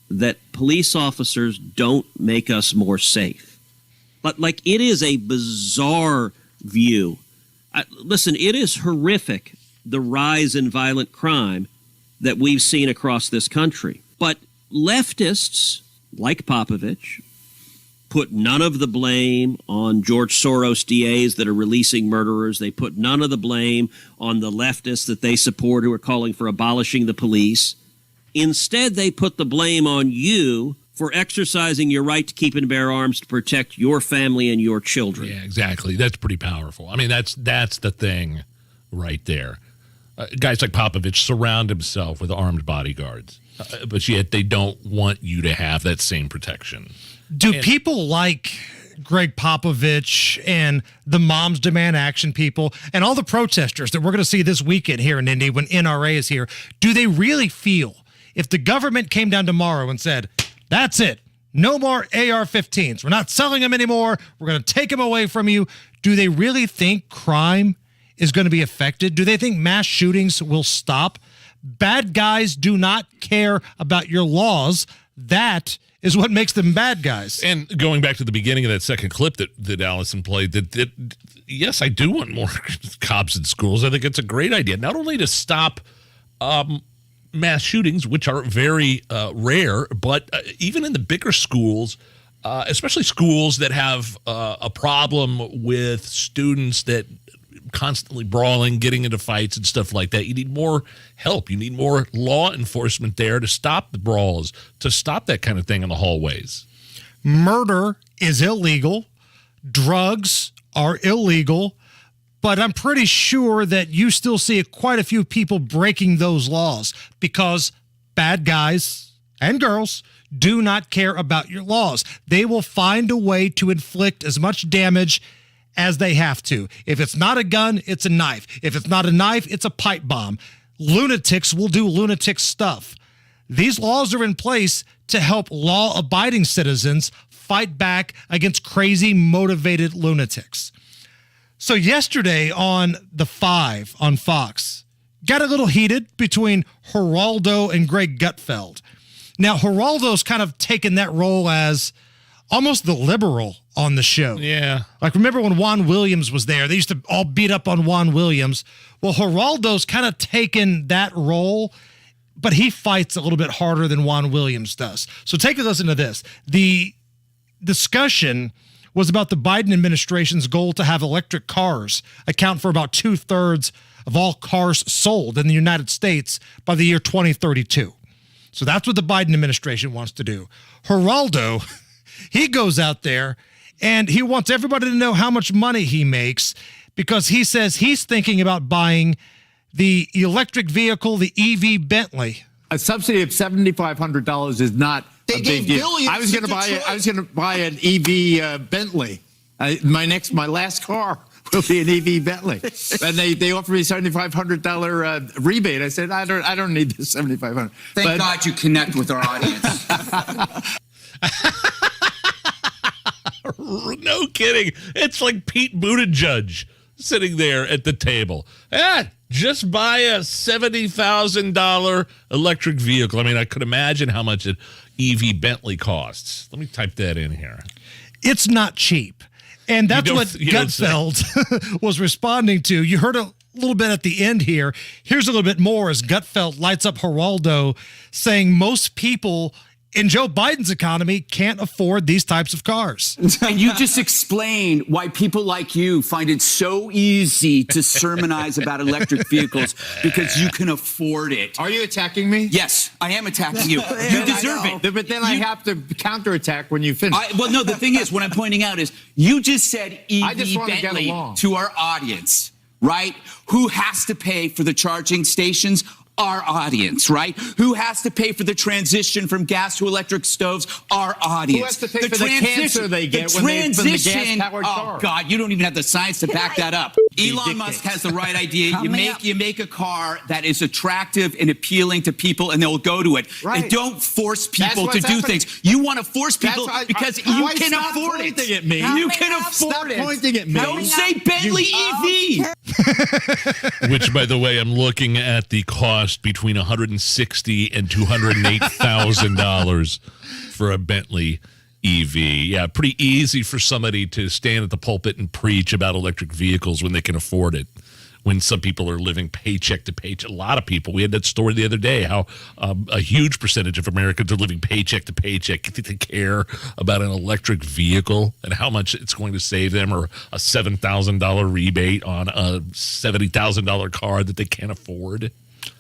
that police officers don't make us more safe. Like, it is a bizarre view. Listen, it is horrific, the rise in violent crime that we've seen across this country. But leftists, like Popovich, put none of the blame on George Soros DAs that are releasing murderers. They put none of the blame on the leftists that they support who are calling for abolishing the police. Instead, they put the blame on you for exercising your right to keep and bear arms to protect your family and your children. Yeah, exactly. That's pretty powerful. I mean, that's the thing right there. Guys like Popovich surround himself with armed bodyguards, but yet they don't want you to have that same protection. Do people like Greg Popovich and the Moms Demand Action people and all the protesters that we're going to see this weekend here in Indy when NRA is here, do they really feel if the government came down tomorrow and said, that's it, no more AR-15s, we're not selling them anymore, we're going to take them away from you, do they really think crime is going to be affected? Do they think mass shootings will stop? Bad guys do not care about your laws. That is what makes them bad guys. And going back to the beginning of that second clip that Allison played, that yes, I do want more cops in schools. I think it's a great idea, not only to stop mass shootings, which are very rare, but even in the bigger schools, especially schools that have a problem with students that constantly brawling, getting into fights and stuff like that. You need more help. You need more law enforcement there to stop the brawls, to stop that kind of thing in the hallways. Murder is illegal. Drugs are illegal. But I'm pretty sure that you still see quite a few people breaking those laws because bad guys and girls do not care about your laws. They will find a way to inflict as much damage as they have to. If it's not a gun, it's a knife. If it's not a knife, it's a pipe bomb. Lunatics will do lunatic stuff. These laws are in place to help law-abiding citizens fight back against crazy, motivated lunatics. So yesterday on The Five on Fox, got a little heated between Geraldo and Greg Gutfeld. Now, Geraldo's kind of taken that role as almost the liberal on the show. Yeah. Like, remember when Juan Williams was there? They used to all beat up on Juan Williams. Well, Geraldo's kind of taken that role, but he fights a little bit harder than Juan Williams does. So take a listen to this. The discussion was about the Biden administration's goal to have electric cars account for about 2/3 of all cars sold in the United States by the year 2032. So that's what the Biden administration wants to do. Geraldo, he goes out there and he wants everybody to know how much money he makes, because he says he's thinking about buying the electric vehicle, the EV Bentley. A subsidy of $7,500 is not a big deal. I was going to buy an EV Bentley. My last car will be an EV Bentley, and they offered me $7,500 rebate. I said I don't need the $7,500. Thank God you connect with our audience. No kidding. It's like Pete Buttigieg sitting there at the table. Just buy a $70,000 electric vehicle. I mean, I could imagine how much an EV Bentley costs. Let me type that in here. It's not cheap. And that's what Gutfeld was responding to. You heard a little bit at the end here. Here's a little bit more as Gutfeld lights up Geraldo, saying most people in Joe Biden's economy can't afford these types of cars. And you just explained why people like you find it so easy to sermonize about electric vehicles, because you can afford it. Are you attacking me? Yes, I am attacking you. You deserve it. But then I have to counterattack when you finish. No, the thing is, what I'm pointing out is you just said I just EV want to get Bentley along. to our audience, right? Who has to pay for the charging stations? Our audience, right? Who has to pay for the transition from gas to electric stoves? Our audience. Who has to pay for the cancer they get when they from the gas-powered car? Oh, God, you don't even have the science to back that up. Elon Musk has the right idea. You make a car that is attractive and appealing to people, and they'll go to it. Right. And don't force people to do things. You want to force people because you can afford it. At me. You can afford it. Stop pointing at me. Don't say Bentley EV. Which, by the way, I'm looking at the cost between $160,000 and $208,000 for a Bentley EV. Yeah, pretty easy for somebody to stand at the pulpit and preach about electric vehicles when they can afford it. When some people are living paycheck to paycheck. A lot of people. We had that story the other day, how a huge percentage of Americans are living paycheck to paycheck. You think they care about an electric vehicle and how much it's going to save them, or a $7,000 rebate on a $70,000 car that they can't afford?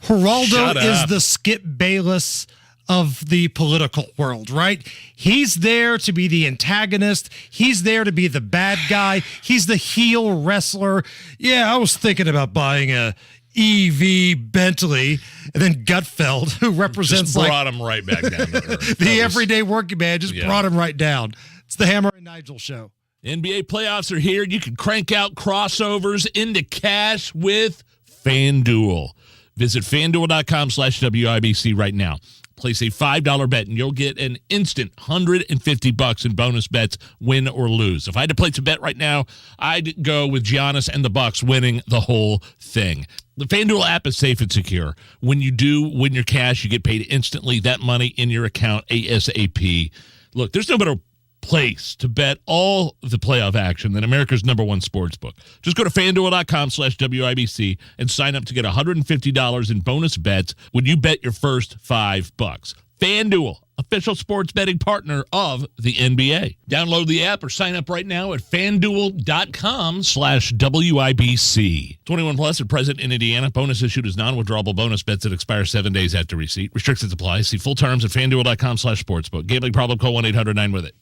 Geraldo is the Skip Bayless of the political world, right? He's there to be the antagonist. He's there to be the bad guy. He's the heel wrestler. Yeah, I was thinking about buying a EV Bentley. And then Gutfeld, who represents just brought him right back down to earth. The everyday working man, brought him right down. It's the Hammer and Nigel show. NBA playoffs are here. You can crank out crossovers into cash with FanDuel. Visit FanDuel.com/WIBC right now. Place a $5 bet, and you'll get an instant $150 in bonus bets, win or lose. If I had to place a bet right now, I'd go with Giannis and the Bucks winning the whole thing. The FanDuel app is safe and secure. When you do win your cash, you get paid instantly. That money in your account ASAP. Look, there's no better place to bet all the playoff action than America's #1 sports book. Just go to FanDuel.com/WIBC and sign up to get $150 in bonus bets when you bet your first $5. FanDuel, official sports betting partner of the NBA. Download the app or sign up right now at FanDuel.com/WIBC. 21 plus and present in Indiana. Bonus issued as non-withdrawable bonus bets that expire 7 days after receipt. Restrictions apply. See full terms at FanDuel.com/sportsbook. Gambling problem? Call 1-800-9-WITH-IT.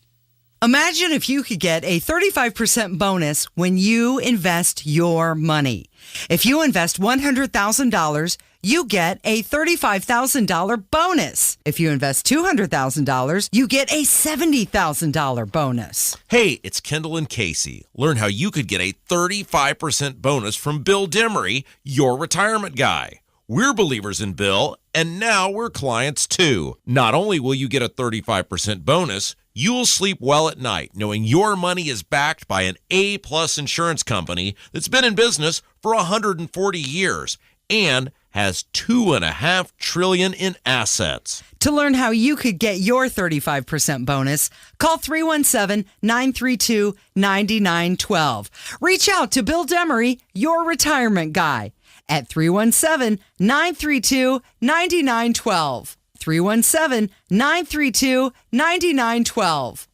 Imagine if you could get a 35% bonus when you invest your money. If you invest $100,000, you get a $35,000 bonus. If you invest $200,000, you get a $70,000 bonus. Hey, it's Kendall and Casey. Learn how you could get a 35% bonus from Bill Demery, your retirement guy. We're believers in Bill, and now we're clients too. Not only will you get a 35% bonus, you'll sleep well at night knowing your money is backed by an A-plus insurance company that's been in business for 140 years. and has $2.5 trillion in assets. To learn how you could get your 35% bonus, call 317-932-9912. Reach out to Bill Demery, your retirement guy, at 317-932-9912. 317-932-9912.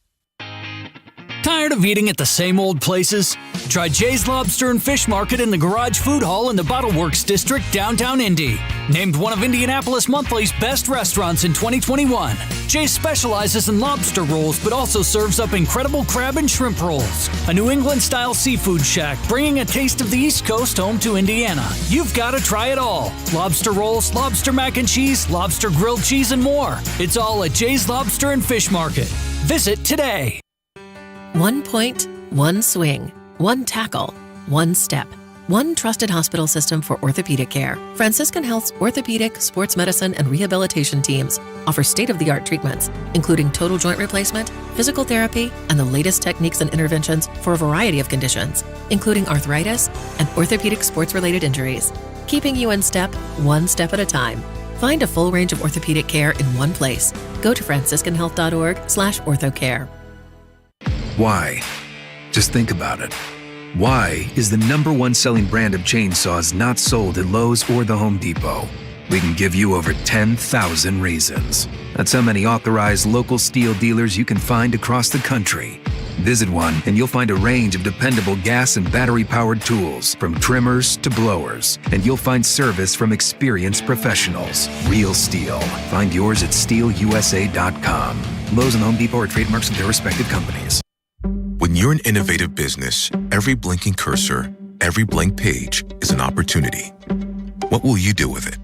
Tired of eating at the same old places? Try Jay's Lobster and Fish Market in the Garage Food Hall in the Bottle Works District, downtown Indy. Named one of Indianapolis Monthly's best restaurants in 2021. Jay's specializes in lobster rolls, but also serves up incredible crab and shrimp rolls. A New England-style seafood shack, bringing a taste of the East Coast home to Indiana. You've got to try it all. Lobster rolls, lobster mac and cheese, lobster grilled cheese, and more. It's all at Jay's Lobster and Fish Market. Visit today. 1 point, 1 swing, 1 tackle, 1 step. 1 trusted hospital system for orthopedic care. Franciscan Health's orthopedic, sports medicine, and rehabilitation teams offer state-of-the-art treatments, including total joint replacement, physical therapy, and the latest techniques and interventions for a variety of conditions, including arthritis and orthopedic sports-related injuries, keeping you in step, 1 step at a time. Find a full range of orthopedic care in one place. Go to franciscanhealth.org/orthocare. Why? Just think about it. Why is the #1 selling brand of chainsaws not sold at Lowe's or the Home Depot? We can give you over 10,000 reasons. That's how many authorized local steel dealers you can find across the country. Visit one and you'll find a range of dependable gas and battery-powered tools, from trimmers to blowers. And you'll find service from experienced professionals. Real steel. Find yours at steelusa.com. Lowe's and Home Depot are trademarks of their respective companies. When you're an innovative business, every blinking cursor, every blank page is an opportunity. What will you do with it?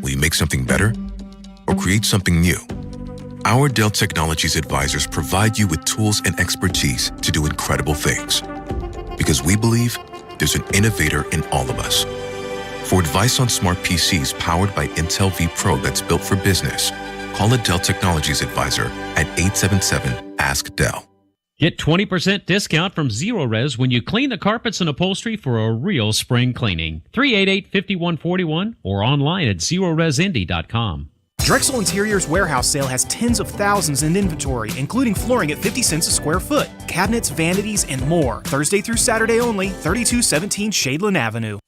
Will you make something better or create something new? Our Dell Technologies advisors provide you with tools and expertise to do incredible things. Because we believe there's an innovator in all of us. For advice on smart PCs powered by Intel vPro that's built for business, call a Dell Technologies advisor at 877-ASK-DELL. Get 20% discount from Zero Res when you clean the carpets and upholstery for a real spring cleaning. 388-5141 or online at ZeroResIndy.com. Drexel Interiors warehouse sale has tens of thousands in inventory, including flooring at 50 cents a square foot, cabinets, vanities, and more. Thursday through Saturday only, 3217 Shadeland Avenue.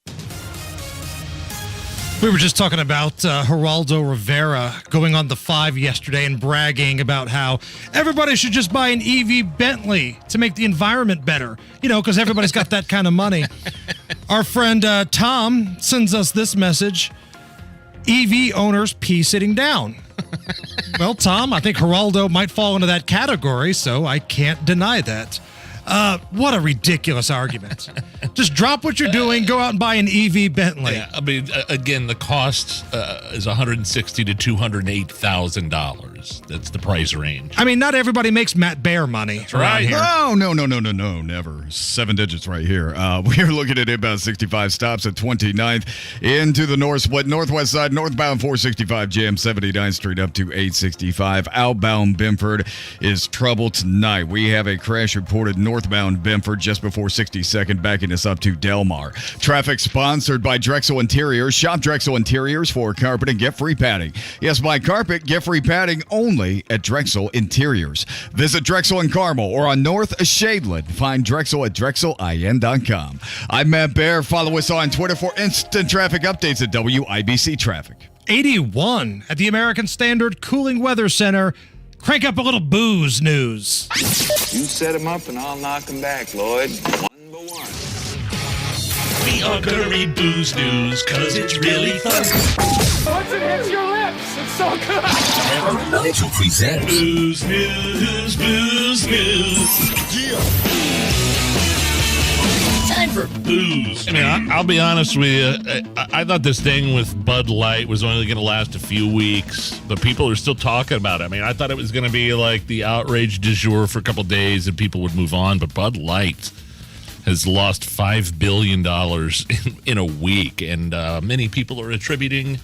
We were just talking about Geraldo Rivera going on the 5 yesterday and bragging about how everybody should just buy an EV Bentley to make the environment better, because everybody's got that kind of money. Our friend Tom sends us this message: EV owners pee sitting down. Well, Tom, I think Geraldo might fall into that category, so I can't deny that. What a ridiculous argument. Just drop what you're doing, go out and buy an EV Bentley. Yeah, I mean, again, the cost is $160,000 to $208,000. That's the price range. I mean, not everybody makes Matt Bear money. That's right. Here. No, never. 7 digits right here. We're looking at inbound 65 stops at 29th into the north split, northwest side, northbound 465 jam 79th Street up to 865. Outbound Benford is trouble tonight. We have a crash reported northbound Benford just before 62nd, backing us up to Delmar. Traffic sponsored by Drexel Interiors. Shop Drexel Interiors for carpet and get free padding. Yes, buy carpet, get free padding only at Drexel Interiors. Visit Drexel in Carmel or on North Shadeland. Find Drexel at drexelin.com. I'm Matt Bear. Follow us on Twitter for instant traffic updates at WIBC Traffic. 81 at the American Standard Cooling Weather Center. Crank up a little booze news. You set him up and I'll knock him back, Lloyd. 1-1. We are gonna read booze news, cause it's really fun. Once it hits your lips, it's so good. Nigel presents Booze News, Booze News. Yeah. Time for booze. I mean, I'll be honest with you. I thought this thing with Bud Light was only going to last a few weeks, but people are still talking about it. I mean, I thought it was going to be like the outrage du jour for a couple days and people would move on, but Bud Light has lost $5 billion in a week, and many people are attributing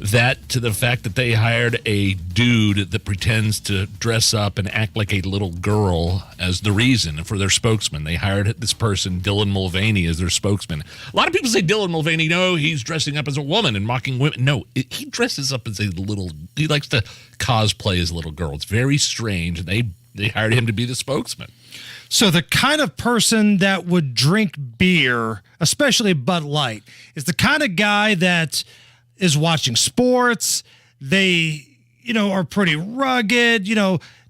that to the fact that they hired a dude that pretends to dress up and act like a little girl as the reason for their spokesman. They hired this person, Dylan Mulvaney, as their spokesman. A lot of people say Dylan Mulvaney, no, he's dressing up as a woman and mocking women. No, he dresses up as he likes to cosplay as a little girl. It's very strange. And they hired him to be the spokesman. So the kind of person that would drink beer, especially Bud Light, is the kind of guy that is watching sports. They, are pretty rugged.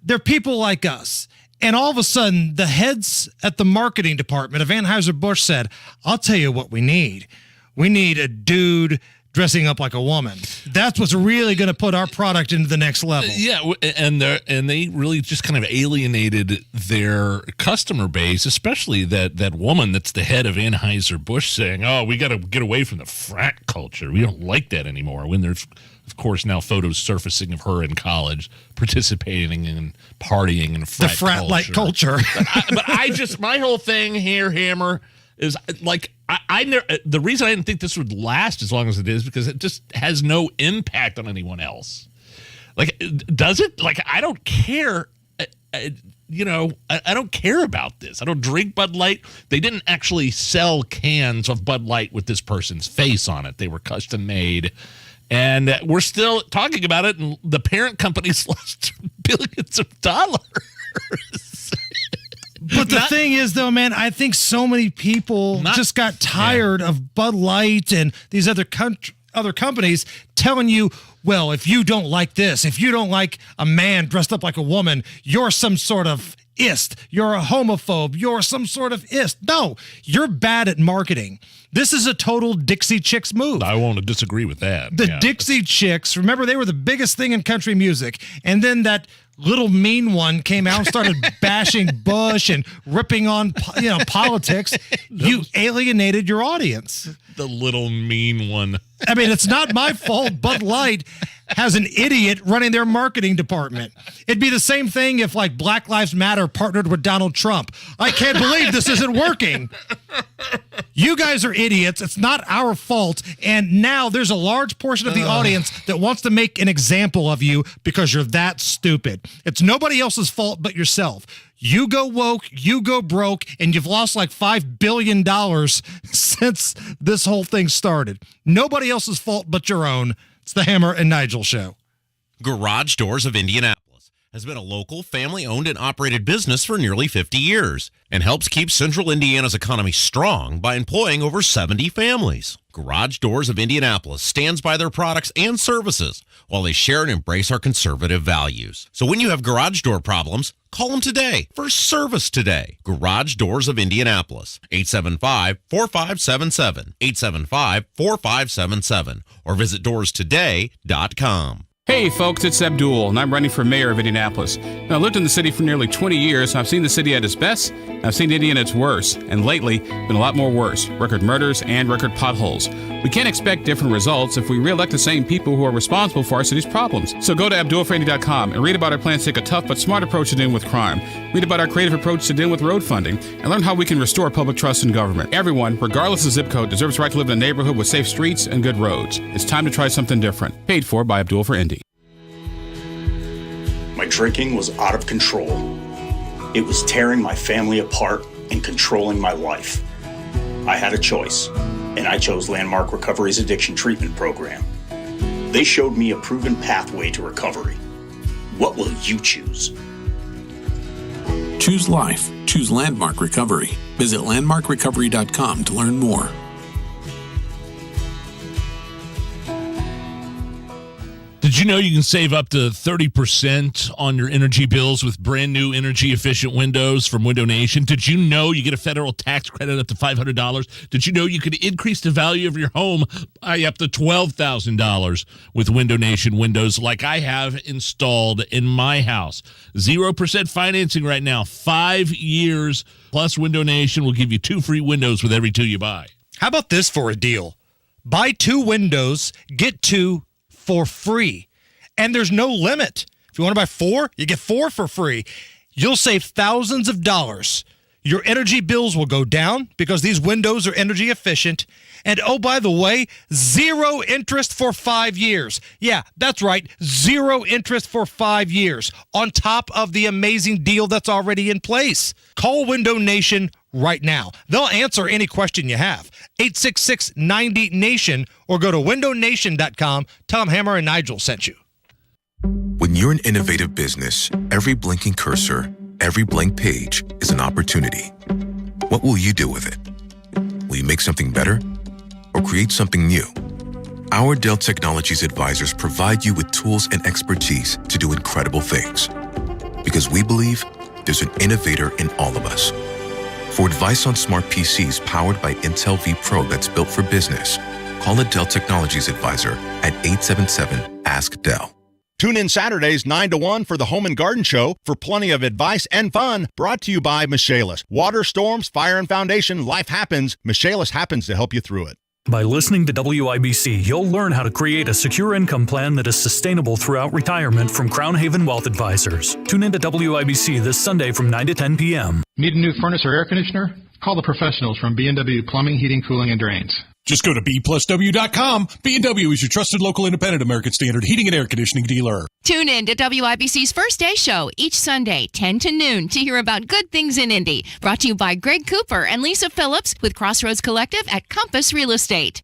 They're people like us. And all of a sudden, the heads at the marketing department of Anheuser-Busch said, I'll tell you what we need. We need a dude dressing up like a woman. That's what's really going to put our product into the next level. Yeah, and they really just kind of alienated their customer base, especially that woman that's the head of Anheuser-Busch saying, oh, we got to get away from the frat culture. We don't like that anymore. When there's, of course, now photos surfacing of her in college participating and partying in the frat-like culture. But my whole thing here, Hammer, is like, the reason I didn't think this would last as long as it is because it just has no impact on anyone else. Like, does it? Like, I don't care. I don't care about this. I don't drink Bud Light. They didn't actually sell cans of Bud Light with this person's face on it. They were custom made. And we're still talking about it, and the parent company's lost billions of dollars. But the thing is, though, man, I think so many people just got tired of Bud Light and these other companies telling you, well, if you don't like this, if you don't like a man dressed up like a woman, you're some sort of ist. You're a homophobe. You're some sort of ist. No, you're bad at marketing. This is a total Dixie Chicks move. I want to disagree with that. The Dixie Chicks, remember, they were the biggest thing in country music. And then that little mean one came out and started bashing Bush and ripping on politics. You alienated your audience. The little mean one. I mean, it's not my fault Bud Light has an idiot running their marketing department. It'd be the same thing if, like, Black Lives Matter partnered with Donald Trump. I can't believe this isn't working. You guys are idiots. It's not our fault. And now there's a large portion of the audience that wants to make an example of you because you're that stupid. It's nobody else's fault but yourself. You go woke, you go broke, and you've lost like $5 billion since this whole thing started. Nobody else's fault but your own. It's the Hammer and Nigel Show. Garage Doors of Indianapolis has been a local, family-owned and operated business for nearly 50 years and helps keep Central Indiana's economy strong by employing over 70 families. Garage Doors of Indianapolis stands by their products and services while they share and embrace our conservative values. So when you have garage door problems, call them today for service today. Garage Doors of Indianapolis, 875-4577, 875-4577, or visit doorstoday.com. Hey folks, it's Abdul, and I'm running for mayor of Indianapolis. Now, I lived in the city for nearly 20 years, and I've seen the city at its best, and I've seen Indy at its worst, and lately, been a lot more worse. Record murders and record potholes. We can't expect different results if we re-elect the same people who are responsible for our city's problems. So go to AbdulForindy.com and read about our plans to take a tough but smart approach to dealing with crime. Read about our creative approach to dealing with road funding, and learn how we can restore public trust in government. Everyone, regardless of zip code, deserves the right to live in a neighborhood with safe streets and good roads. It's time to try something different. Paid for by Abdul for Indy. My drinking was out of control. It was tearing my family apart and controlling my life. I had a choice, and I chose Landmark Recovery's addiction treatment program. They showed me a proven pathway to recovery. What will you choose? Choose life. Choose Landmark Recovery. Visit landmarkrecovery.com to learn more. Did you know you can save up to 30% on your energy bills with brand new energy efficient windows from Window Nation? Did you know you get a federal tax credit up to $500? Did you know you could increase the value of your home by up to $12,000 with Window Nation windows like I have installed in my house? 0% financing right now, 5 years, plus Window Nation will give you 2 free windows with every 2 you buy. How about this for a deal? Buy 2 windows, get 2 for free. And there's no limit. If you want to buy 4, you get 4 for free. You'll save thousands of dollars. Your energy bills will go down because these windows are energy efficient. And oh, by the way, 0 interest for 5 years. Yeah, that's right. 0 interest for 5 years on top of the amazing deal that's already in place. Call Window Nation right now. They'll answer any question you have. 866-90-NATION or go to windownation.com. Tom Hammer and Nigel sent you. When you're an innovative business, every blinking cursor, every blank page is an opportunity. What will you do with it? Will you make something better or create something new? Our Dell Technologies advisors provide you with tools and expertise to do incredible things. Because we believe there's an innovator in all of us. For advice on smart PCs powered by Intel vPro that's built for business, call a Dell Technologies advisor at 877-ASK-DELL. Tune in Saturdays 9 to 1 for the Home and Garden Show for plenty of advice and fun, brought to you by Michaelis. Water, storms, fire, and foundation, life happens. Michaelis happens to help you through it. By listening to WIBC, you'll learn how to create a secure income plan that is sustainable throughout retirement from Crown Haven Wealth Advisors. Tune in to WIBC this Sunday from 9 to 10 p.m. Need a new furnace or air conditioner? Call the professionals from B&W Plumbing, Heating, Cooling, and Drains. Just go to B+W.com. B&W is your trusted local independent American Standard heating and air conditioning dealer. Tune in to WIBC's First Day Show each Sunday, 10 to noon, to hear about good things in Indy. Brought to you by Greg Cooper and Lisa Phillips with Crossroads Collective at Compass Real Estate.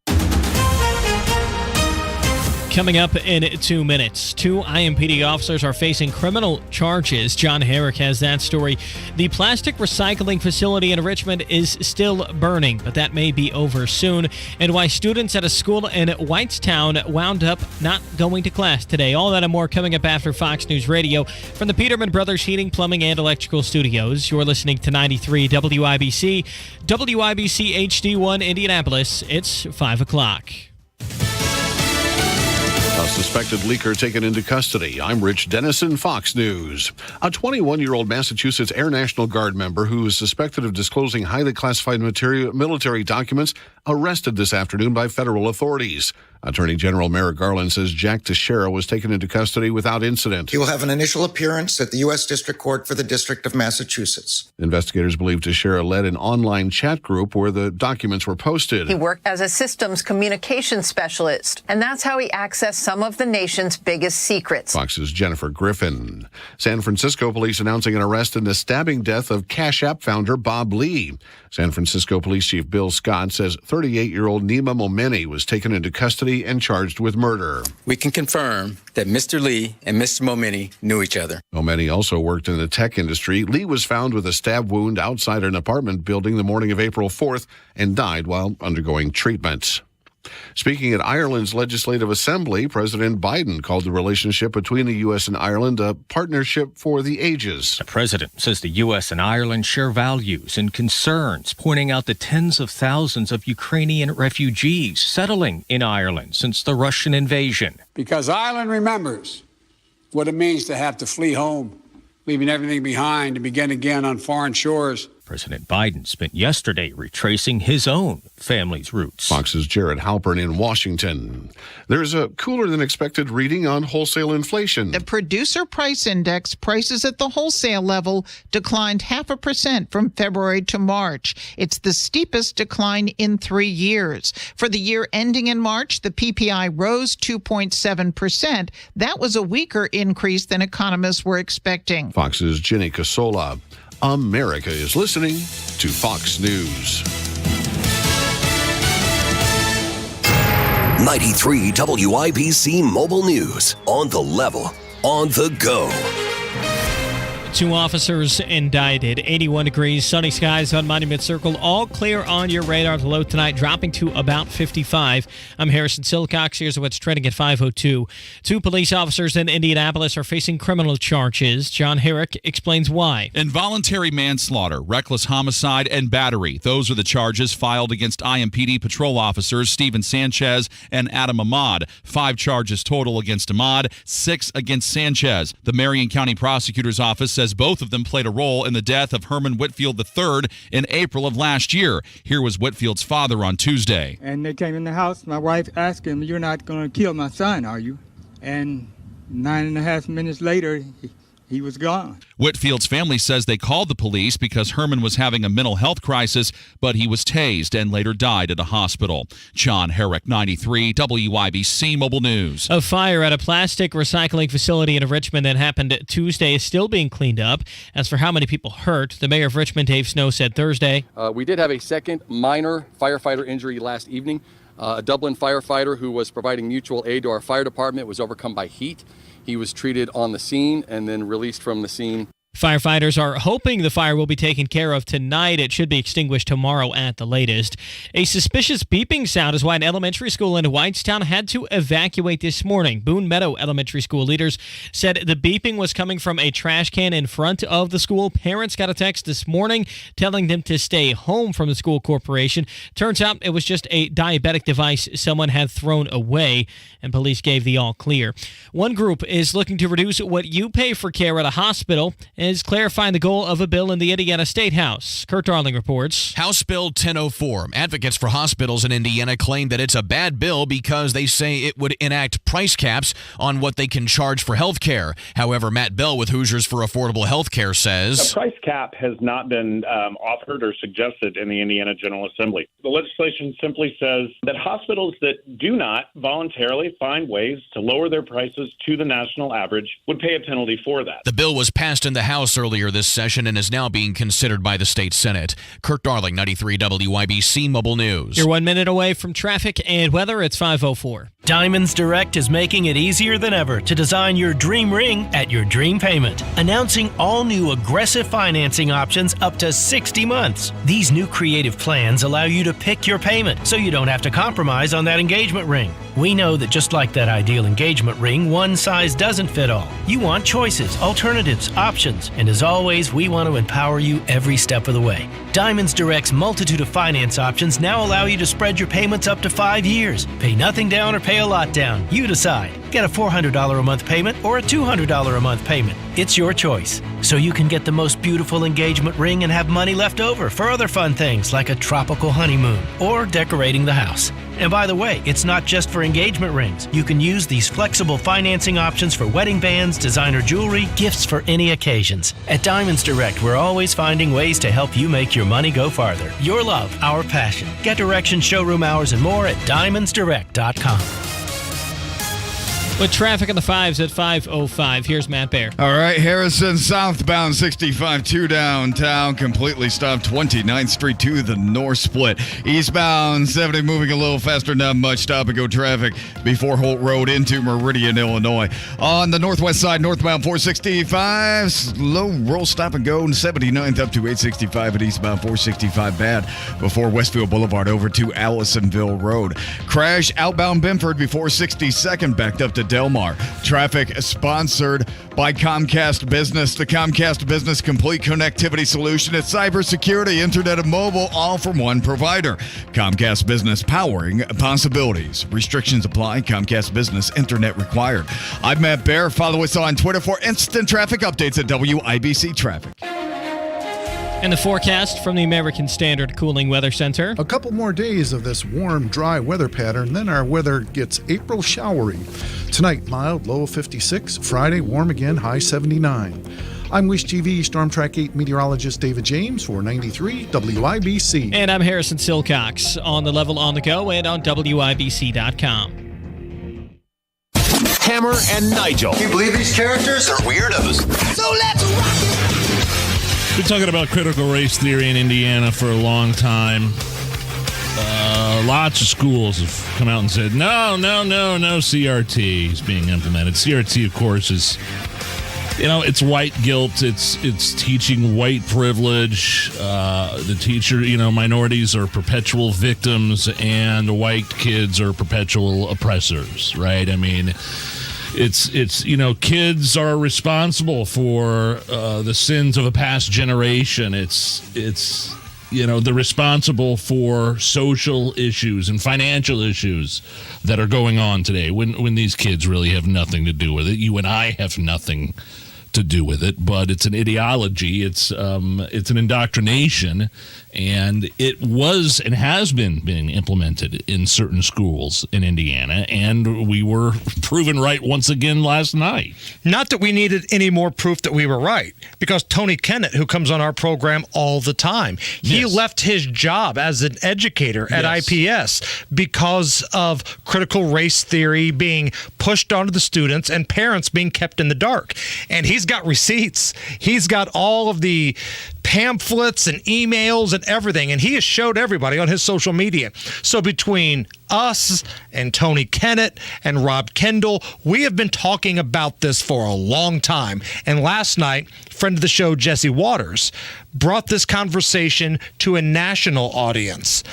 Coming up in 2 minutes, 2 IMPD officers are facing criminal charges. John Herrick has that story. The plastic recycling facility in Richmond is still burning, but that may be over soon. And why students at a school in Whitestown wound up not going to class today. All that and more coming up after Fox News Radio. From the Peterman Brothers Heating, Plumbing, and Electrical Studios, you're listening to 93 WIBC. WIBC HD1 Indianapolis. It's 5 o'clock. A suspected leaker taken into custody. I'm Rich Dennison, Fox News. A 21-year-old Massachusetts Air National Guard member who is suspected of disclosing highly classified military documents arrested this afternoon by federal authorities. Attorney General Merrick Garland says Jack Teixeira was taken into custody without incident. He will have an initial appearance at the U.S. District Court for the District of Massachusetts. Investigators believe Teixeira led an online chat group where the documents were posted. He worked as a systems communication specialist, and that's how he accessed some of the nation's biggest secrets. Fox's Jennifer Griffin. San Francisco police announcing an arrest in the stabbing death of Cash App founder Bob Lee. San Francisco Police Chief Bill Scott says 38-year-old Nima Momeni was taken into custody and charged with murder. We can confirm that Mr. Lee and Mr. Momeni knew each other. Momeni also worked in the tech industry. Lee was found with a stab wound outside an apartment building the morning of April 4th and died while undergoing treatment. Speaking at Ireland's Legislative Assembly, President Biden called the relationship between the U.S. and Ireland a partnership for the ages. The president says the U.S. and Ireland share values and concerns, pointing out the tens of thousands of Ukrainian refugees settling in Ireland since the Russian invasion. Because Ireland remembers what it means to have to flee home, leaving everything behind to begin again on foreign shores. President Biden spent yesterday retracing his own family's roots. Fox's Jared Halpern in Washington. There's a cooler than expected reading on wholesale inflation. The producer price index, prices at the wholesale level, declined 0.5% from February to March. It's the steepest decline in 3 years. For the year ending in March, the PPI rose 2.7%. That was a weaker increase than economists were expecting. Fox's Ginny Casola. America is listening to Fox News. 93 WIBC Mobile News. On the level, on the go. 2 officers indicted. 81 degrees, sunny skies on Monument Circle. All clear on your radar. The low tonight dropping to about 55. I'm Harrison Silcox. Here's what's trending at 5:02. 2 police officers in Indianapolis are facing criminal charges. John Herrick explains why. Involuntary manslaughter, reckless homicide, and battery. Those are the charges filed against IMPD patrol officers Steven Sanchez and Adam Ahmad. 5 charges total against Ahmad, 6 against Sanchez. The Marion County Prosecutor's Office says both of them played a role in the death of Herman Whitfield III in April of last year. Here was Whitfield's father on Tuesday. And they came in the house. My wife asked him, "You're not going to kill my son, are you?" And 9.5 minutes later, he was gone. Whitfield's family says they called the police because Herman was having a mental health crisis, but he was tased and later died at a hospital. John Herrick, 93, WIBC Mobile News. A fire at a plastic recycling facility in Richmond that happened Tuesday is still being cleaned up. As for how many people hurt, the mayor of Richmond, Dave Snow, said Thursday. We did have a second minor firefighter injury last evening. A Dublin firefighter who was providing mutual aid to our fire department was overcome by heat. He was treated on the scene and then released from the scene. Firefighters are hoping the fire will be taken care of tonight. It should be extinguished tomorrow at the latest. A suspicious beeping sound is why an elementary school in Whitestown had to evacuate this morning. Boone Meadow Elementary School leaders said the beeping was coming from a trash can in front of the school. Parents got a text this morning telling them to stay home from the school corporation. Turns out it was just a diabetic device someone had thrown away, and police gave the all clear. One group is looking to reduce what you pay for care at a hospital and is clarifying the goal of a bill in the Indiana State House. Kurt Darling reports. House Bill 1004. Advocates for hospitals in Indiana claim that it's a bad bill because they say it would enact price caps on what they can charge for health care. However, Matt Bell with Hoosiers for Affordable Health Care says a price cap has not been offered or suggested in the Indiana General Assembly. The legislation simply says that hospitals that do not voluntarily find ways to lower their prices to the national average would pay a penalty for that. The bill was passed in the House earlier this session and is now being considered by the state Senate. Kirk Darling, 93 WIBC Mobile News. You're 1 minute away from traffic and weather. It's 5:04. Diamonds Direct is making it easier than ever to design your dream ring at your dream payment. Announcing all new aggressive financing options up to 60 months. These new creative plans allow you to pick your payment so you don't have to compromise on that engagement ring. We know that just like that ideal engagement ring, one size doesn't fit all. You want choices, alternatives, options, and as always, we want to empower you every step of the way. Diamonds Direct's multitude of finance options now allow you to spread your payments up to 5 years. Pay nothing down or pay a lot down. You decide. Get a $400 a month payment or a $200 a month payment. It's your choice. So you can get the most beautiful engagement ring and have money left over for other fun things like a tropical honeymoon or decorating the house. And by the way, it's not just for engagement rings. You can use these flexible financing options for wedding bands, designer jewelry, gifts for any occasions. At Diamonds Direct, we're always finding ways to help you make your money go farther. Your love, our passion. Get directions, showroom hours, and more at diamondsdirect.com. With traffic on the 5s at 5:05, here's Matt Bear. All right, Harrison southbound 65-2 downtown, completely stopped 29th Street to the north split. Eastbound 70 moving a little faster, not much stop-and-go traffic before Holt Road into Meridian, Illinois. On the northwest side, northbound 465, slow roll stop-and-go, 79th up to 865 at eastbound 465 bad before Westfield Boulevard over to Allisonville Road. Crash outbound Benford before 62nd, backed up to Delmar. Traffic sponsored by Comcast Business. The Comcast Business complete connectivity solution. It's cybersecurity, internet, and mobile, all from one provider. Comcast Business, powering possibilities. Restrictions apply. Comcast Business, internet required. I'm Matt Bear. Follow us on Twitter for instant traffic updates at WIBC Traffic. And the forecast from the American Standard Cooling Weather Center. A couple more days of this warm, dry weather pattern, then our weather gets April showery. Tonight, mild, low of 56. Friday, warm again, high 79. I'm Wish TV Storm Track 8 meteorologist David James for 93 WIBC. And I'm Harrison Silcox on the level on the go and on WIBC.com. Hammer and Nigel. Can you believe these characters are weirdos? So let's rock it! Been talking about critical race theory in Indiana for a long time. Lots of schools have come out and said, no CRT is being implemented. CRT, of course, is, it's white guilt. It's teaching white privilege. The teacher, minorities are perpetual victims and white kids are perpetual oppressors, right? I mean, it's kids are responsible for the sins of a past generation. It's they're responsible for social issues and financial issues that are going on today when these kids really have nothing to do with it. You and I have nothing to do with it, but it's an ideology. It's an indoctrination, and it was and has been being implemented in certain schools in Indiana, and we were proven right once again last night. Not that we needed any more proof that we were right, because Tony Kennett, who comes on our program all the time, he left his job as an educator at IPS because of critical race theory being pushed onto the students and parents being kept in the dark. And he's got receipts. He's got all of the pamphlets and emails and everything, and he has showed everybody on his social media. So between us and Tony Kennett and Rob Kendall, we have been talking about this for a long time. And last night, friend of the show, Jesse Waters, brought this conversation to a national audience.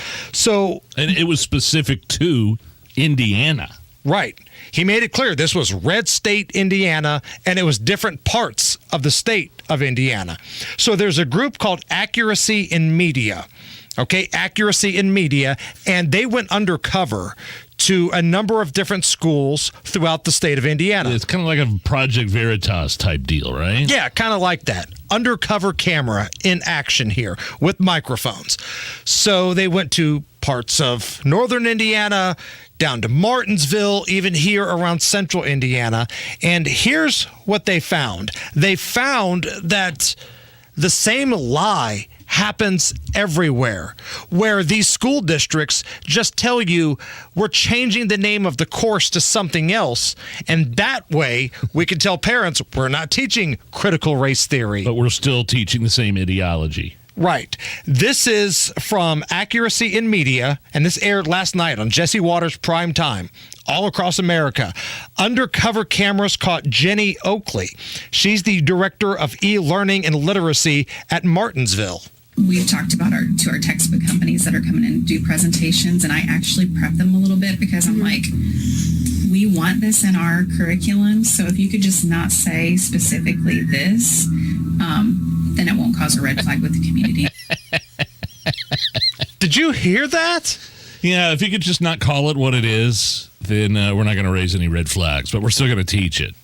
And it was specific to Indiana. Right. He made it clear this was red state Indiana, and it was different parts of the state of Indiana. So there's a group called Accuracy in Media. Okay, Accuracy in Media, and they went undercover to a number of different schools throughout the state of Indiana. It's kind of like a Project Veritas type deal, right? Yeah, kind of like that. Undercover camera in action here with microphones. So they went to parts of northern Indiana, down to Martinsville, even here around central Indiana. And here's what they found. They found that the same lie happens everywhere, where these school districts just tell you we're changing the name of the course to something else, and that way we can tell parents we're not teaching critical race theory. But we're still teaching the same ideology. Right. This is from Accuracy in Media, and this aired last night on Jesse Waters' Prime Time, all across America. Undercover cameras caught Jenny Oakley. She's the director of e-learning and literacy at Martinsville. We've talked about to our textbook companies that are coming in to do presentations, and I actually prep them a little bit because I'm like, we want this in our curriculum, so if you could just not say specifically this, then it won't cause a red flag with the community. Did you hear that? Yeah, if you could just not call it what it is, then we're not going to raise any red flags, but we're still going to teach it.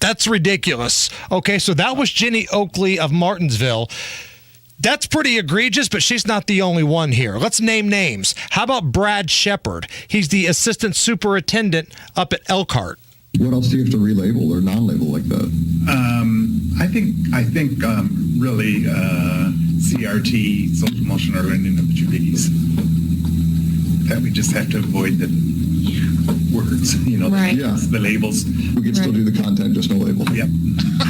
That's ridiculous. Okay, so that was Jenny Oakley of Martinsville. That's pretty egregious, but she's not the only one here. Let's name names. How about Brad Shepard? He's the assistant superintendent up at Elkhart. What else do you have to relabel or non-label like that? I think really CRT, social emotional learning opportunities. That we just have to avoid the words, Right. the labels. We can still do the content, just no label. Yep.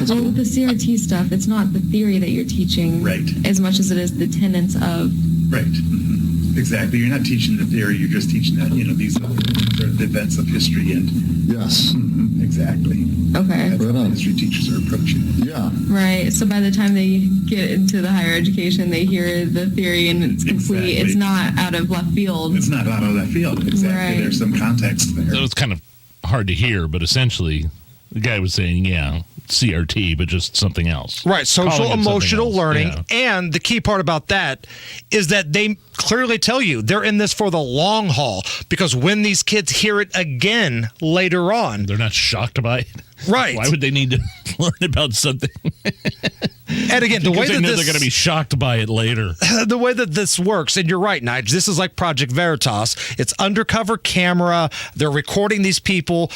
Well, with the CRT stuff, it's not the theory that you're teaching as much as it is the tenets of. Right. Mm-hmm. Exactly. You're not teaching the theory. You're just teaching that, these are the events of history. And yes. Mm-hmm, exactly. Okay. That's how history teachers are approaching it. Yeah. Right. So by the time they get into the higher education, they hear the theory and it's complete. It's not out of left field. It's not out of left field. Exactly. Right. There's some context there. So it's kind of hard to hear, but essentially the guy was saying, CRT, but just something else. Right, social emotional learning. Yeah. And the key part about that is that they clearly tell you they're in this for the long haul, because when these kids hear it again later on, they're not shocked by it. Right. Why would they need to learn about something? And again, the way that they're going to be shocked by it later. The way that this works, and you're right, Nigel, this is like Project Veritas. It's undercover camera. They're recording these people.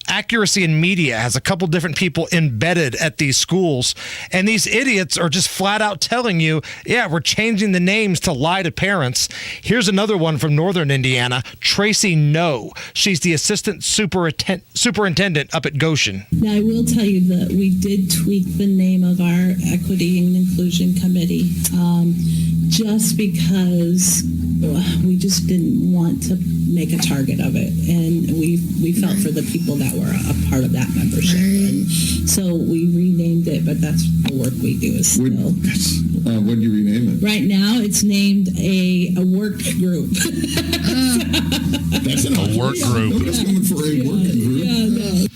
Accuracy in Media has a couple different people embedded at these schools. And these idiots are just flat out telling you, we're changing the names to lie to parents. Here's another one from Northern Indiana, Tracy No. She's the assistant superintendent up at Goshen. Now, I will tell you that we did tweak the name of our Equity and Inclusion Committee just because we just didn't want to make a target of it. And we felt for the people that were a part of that membership. And so we renamed it, but that's the work we do is still. What did you rename it? Right now, it's named a work group. That's a work group. Nobody's coming for a work group. No.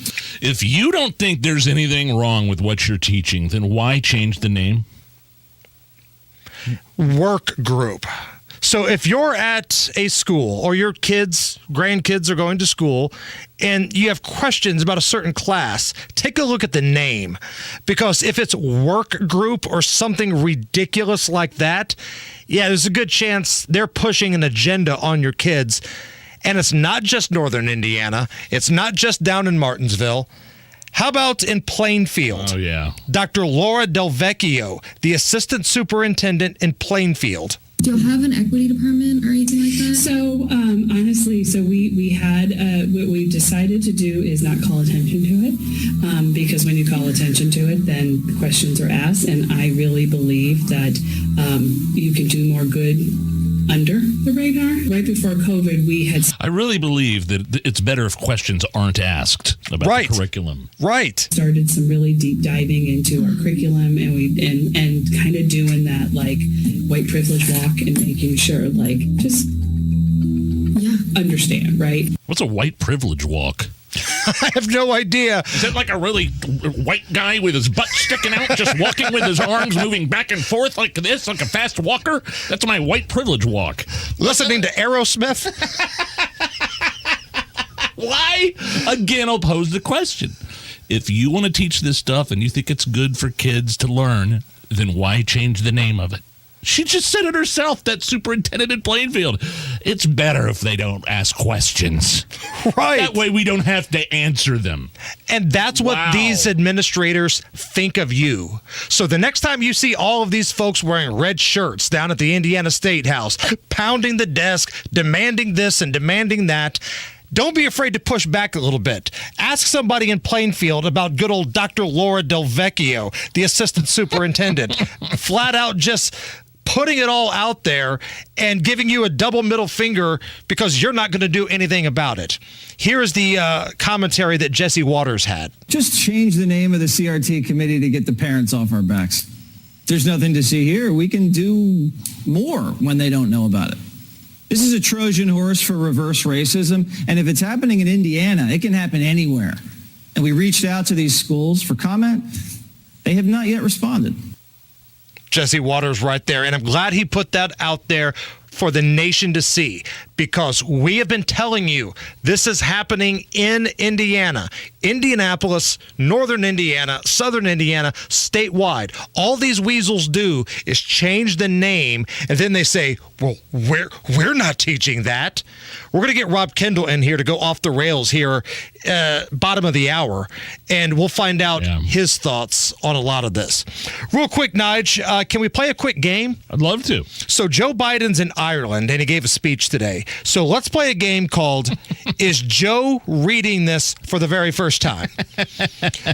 If you don't think there's anything wrong with what you're teaching, then why change the name? Work group. So if you're at a school or your kids, grandkids are going to school and you have questions about a certain class, take a look at the name. Because if it's work group or something ridiculous like that, yeah, there's a good chance they're pushing an agenda on your kids. And it's not just Northern Indiana. It's not just down in Martinsville. How about in Plainfield? Oh, yeah. Dr. Laura Del Vecchio, the assistant superintendent in Plainfield. Do you have an equity department or anything like that? So, honestly, we had, what we've decided to do is not call attention to it, because when you call attention to it, then the questions are asked, and I really believe that you can do more good under the radar. Right before COVID, we had... I really believe that it's better if questions aren't asked about the curriculum. Right. Started some really deep diving into our curriculum, and we and kind of doing that like white privilege walk and making sure just understand, right? What's a white privilege walk? I have no idea. Is that like a really white guy with his butt sticking out, just walking with his arms moving back and forth like this, like a fast walker? That's my white privilege walk. Listening to Aerosmith? Why? Again, I'll pose the question. If you want to teach this stuff and you think it's good for kids to learn, then why change the name of it? She just said it herself, that superintendent in Plainfield. It's better if they don't ask questions. Right. That way we don't have to answer them. And that's what these administrators think of you. So the next time you see all of these folks wearing red shirts down at the Indiana State House, pounding the desk, demanding this and demanding that, don't be afraid to push back a little bit. Ask somebody in Plainfield about good old Dr. Laura Del Vecchio, the assistant superintendent. Flat out just putting it all out there and giving you a double middle finger because you're not going to do anything about it. Here is the commentary that Jesse Waters had. Just change the name of the CRT committee to get the parents off our backs. There's nothing to see here. We can do more when they don't know about it. This is a Trojan horse for reverse racism, and if it's happening in Indiana, it can happen anywhere. And we reached out to these schools for comment. They have not yet responded. Jesse Waters right there, and I'm glad he put that out there for the nation to see, because we have been telling you this is happening in Indiana, Indianapolis, Northern Indiana, Southern Indiana, statewide. All these weasels do is change the name, and then they say, well, we're not teaching that. We're going to get Rob Kendall in here to go off the rails here, bottom of the hour, and we'll find out his thoughts on a lot of this. Real quick, Nige, can we play a quick game? I'd love to. So Joe Biden's in Ireland, and he gave a speech today. So let's play a game called Is Joe Reading This for the Very First Time?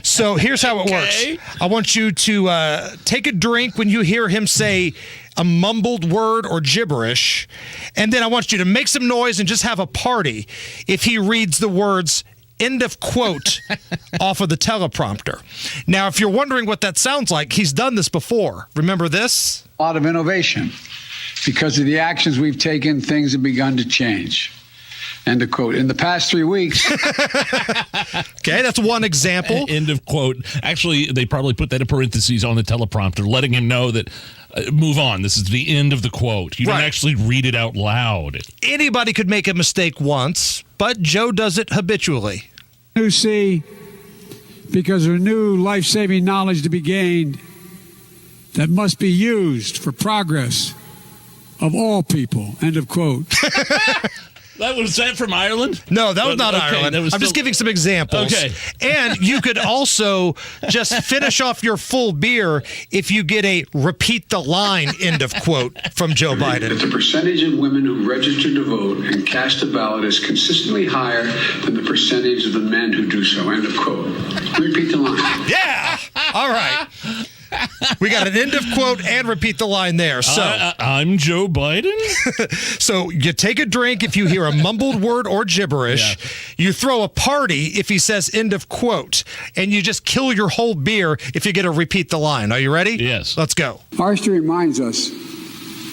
So here's how it works. I want you to take a drink when you hear him say a mumbled word or gibberish, and then I want you to make some noise and just have a party if he reads the words end of quote off of the teleprompter. Now, if you're wondering what that sounds like, he's done this before. Remember this? A lot of innovation. Because of the actions we've taken, things have begun to change. End of quote. In the past 3 weeks. Okay, that's one example. End of quote. Actually, they probably put that in parentheses on the teleprompter, letting him know that move on. This is the end of the quote. You don't actually read it out loud. Anybody could make a mistake once, but Joe does it habitually. New sea, because of new life-saving knowledge to be gained that must be used for progress of all people. End of quote. Was that from Ireland? No, that was not Ireland. I'm just giving some examples. Okay. And you could also just finish off your full beer if you get a repeat the line end of quote from Joe Biden. That the percentage of women who register to vote and cast a ballot is consistently higher than the percentage of the men who do so. End of quote. Repeat the line. Yeah. All right. We got an end of quote and repeat the line there. So I'm Joe Biden. So you take a drink if you hear a mumbled word or gibberish. Yeah. You throw a party if he says end of quote, and you just kill your whole beer if you get to repeat the line. Are you ready? Yes. Let's go. Our history reminds us,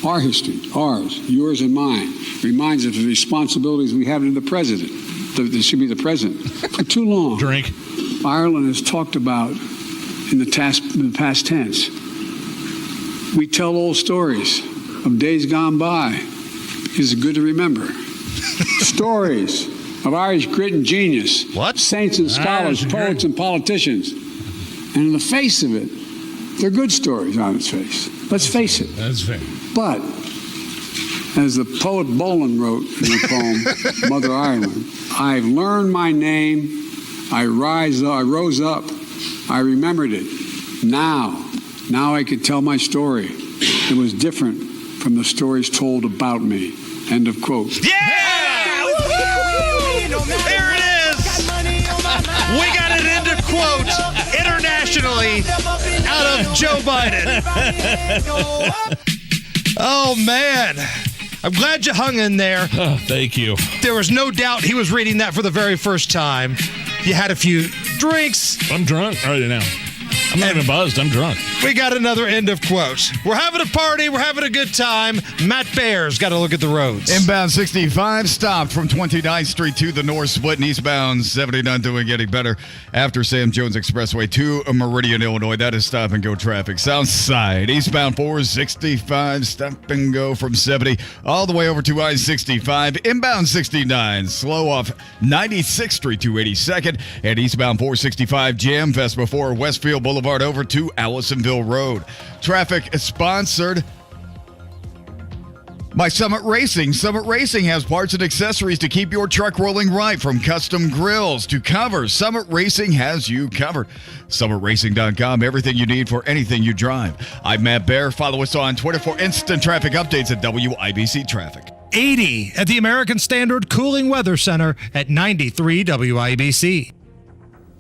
our history, ours, yours and mine, reminds us of the responsibilities we have to the president. There should be the president. For too long, drink. Ireland has talked about in the past tense. We tell old stories of days gone by is good to remember. Stories of Irish grit and genius. What? Saints and scholars, poets and politicians. And in the face of it, they're good stories on its face. Let's face it. That's fair. But, as the poet Boland wrote in the poem, Mother Ireland, I've learned my name, I rose up, I remembered it. Now I could tell my story. It was different from the stories told about me. End of quote. Yeah! There it is! We got it into quote internationally out of Joe Biden. Oh, man. I'm glad you hung in there. Oh, thank you. There was no doubt he was reading that for the very first time. You had a few drinks. I'm drunk right now. I'm not even buzzed. I'm drunk. We got another end of quote. We're having a party. We're having a good time. Matt Bear's got to look at the roads. Inbound 65 stopped from 29th Street to the North Split, and eastbound 79 doing getting better after Sam Jones Expressway to Meridian, Illinois. That is stop and go traffic. South side, eastbound 465, stop and go from 70 all the way over to I-65. Inbound 69, slow off 96th Street to 82nd, and eastbound 465 jam fest before Westfield Boulevard over to Allisonville Road. Traffic is sponsored by Summit Racing. Summit Racing has parts and accessories to keep your truck rolling right, from custom grills to covers. Summit Racing has you covered. SummitRacing.com, everything you need for anything you drive. I'm Matt Bear. Follow us on Twitter for instant traffic updates at WIBC Traffic. 80 at the American Standard Cooling Weather Center at 93 WIBC.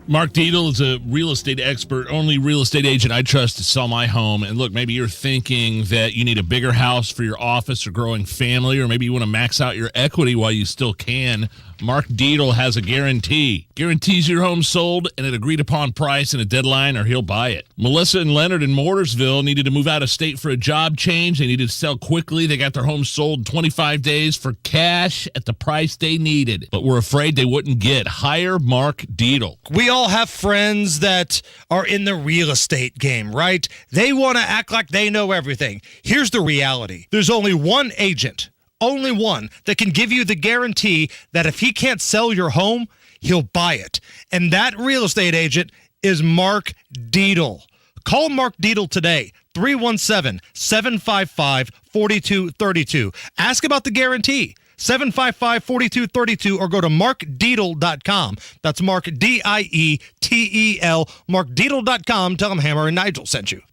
Mark Dietl is a real estate expert, only real estate agent I trust to sell my home. And look, maybe you're thinking that you need a bigger house for your office or growing family, or maybe you want to max out your equity while you still can. Mark Dietl has a guarantee. Guarantees your home sold and an agreed upon price and a deadline, or he'll buy it. Melissa and Leonard in Mortarsville needed to move out of state for a job change. They needed to sell quickly. They got their home sold in 25 days for cash at the price they needed, but were afraid they wouldn't get. Hire Mark Dietl. We all have friends that are in the real estate game, right? They want to act like they know everything. Here's the reality. There's only one agent, only one, that can give you the guarantee that if he can't sell your home, he'll buy it. And that real estate agent is Mark Dietl. Call Mark Dietl today, 317-755-4232. Ask about the guarantee. 755-4232, or go to markdietl.com. That's Mark, D-I-E-T-E-L, markdietl.com. Tell him Hammer and Nigel sent you.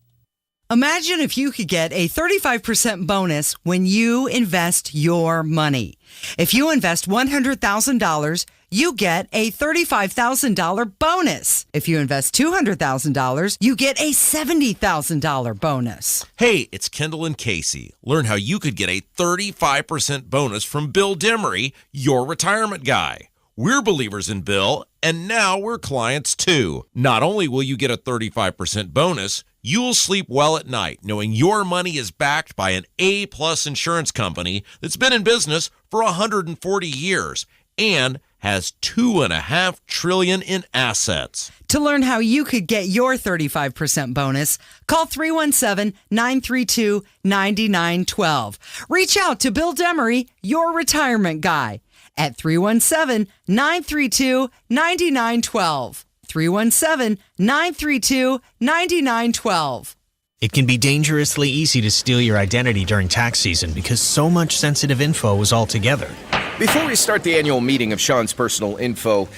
Imagine if you could get a 35% bonus when you invest your money. If you invest $100,000, you get a $35,000 bonus. If you invest $200,000, you get a $70,000 bonus. Hey, it's Kendall and Casey. Learn how you could get a 35% bonus from Bill Demery, your retirement guy. We're believers in Bill, and now we're clients too. Not only will you get a 35% bonus, you'll sleep well at night knowing your money is backed by an A-plus insurance company that's been in business for 140 years and has $2.5 trillion in assets. To learn how you could get your 35% bonus, call 317-932-9912. Reach out to Bill Demery, your retirement guy, at 317-932-9912. 317-932-9912. It can be dangerously easy to steal your identity during tax season because so much sensitive info is all together. Before we start the annual meeting of Sean's personal info,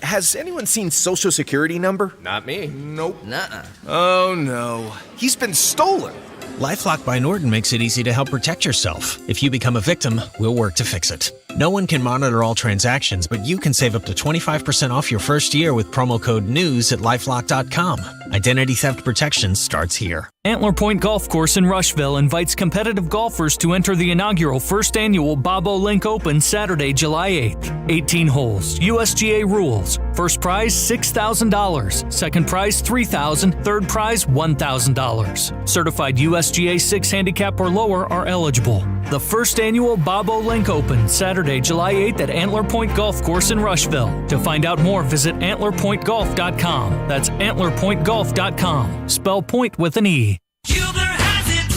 has anyone seen Social Security number? Not me. Nope. Nuh-uh. Oh, no. He's been stolen. LifeLock by Norton makes it easy to help protect yourself. If you become a victim, we'll work to fix it. No one can monitor all transactions, but you can save up to 25% off your first year with promo code NEWS at LifeLock.com. Identity theft protection starts here. Antler Point Golf Course in Rushville invites competitive golfers to enter the inaugural first annual Bobo Link Open Saturday, July 8th. 18 holes, USGA rules. First prize, $6,000. Second prize, $3,000. Third prize, $1,000. Certified USGA 6 handicap or lower are eligible. The first annual Bobo Link Open, Saturday, July 8th at Antler Point Golf Course in Rushville. To find out more, visit antlerpointgolf.com. That's antlerpointgolf.com. Spell point with an E.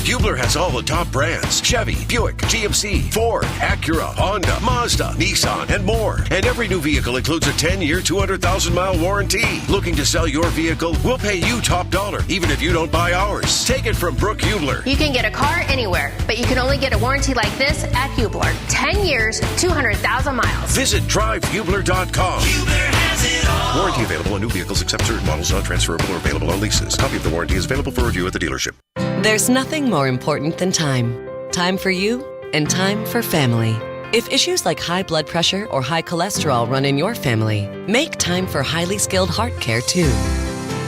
Hubler has all the top brands: Chevy, Buick, GMC, Ford, Acura, Honda, Mazda, Nissan, and more. And every new vehicle includes a 10-year, 200,000-mile warranty. Looking to sell your vehicle? We'll pay you top dollar, even if you don't buy ours. Take it from Brooke Hubler. You can get a car anywhere, but you can only get a warranty like this at Hubler. 10 years, 200,000 miles. Visit drivehubler.com. Hubler has it all. Warranty available on new vehicles except certain models, not transferable or available on leases. Copy of the warranty is available for review at the dealership. There's nothing more important than time. Time for you and time for family. If issues like high blood pressure or high cholesterol run in your family, make time for highly skilled heart care too.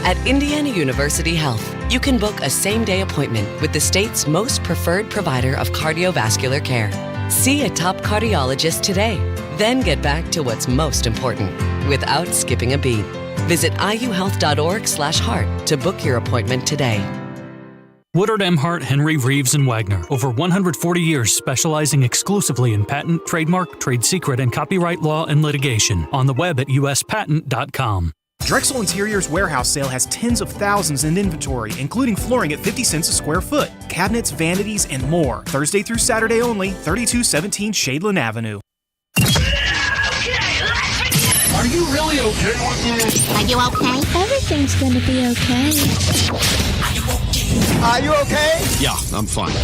At Indiana University Health, you can book a same-day appointment with the state's most preferred provider of cardiovascular care. See a top cardiologist today, then get back to what's most important without skipping a beat. Visit iuhealth.org/heart to book your appointment today. Woodard M. Hart, Henry, Reeves, and Wagner. Over 140 years specializing exclusively in patent, trademark, trade secret, and copyright law and litigation. On the web at uspatent.com. Drexel Interiors warehouse sale has tens of thousands in inventory, including flooring at 50 cents a square foot, cabinets, vanities, and more. Thursday through Saturday only, 3217 Shadeland Avenue. Are you really okay with this? Are you okay? Everything's gonna be okay. Are you okay? Yeah, I'm fine.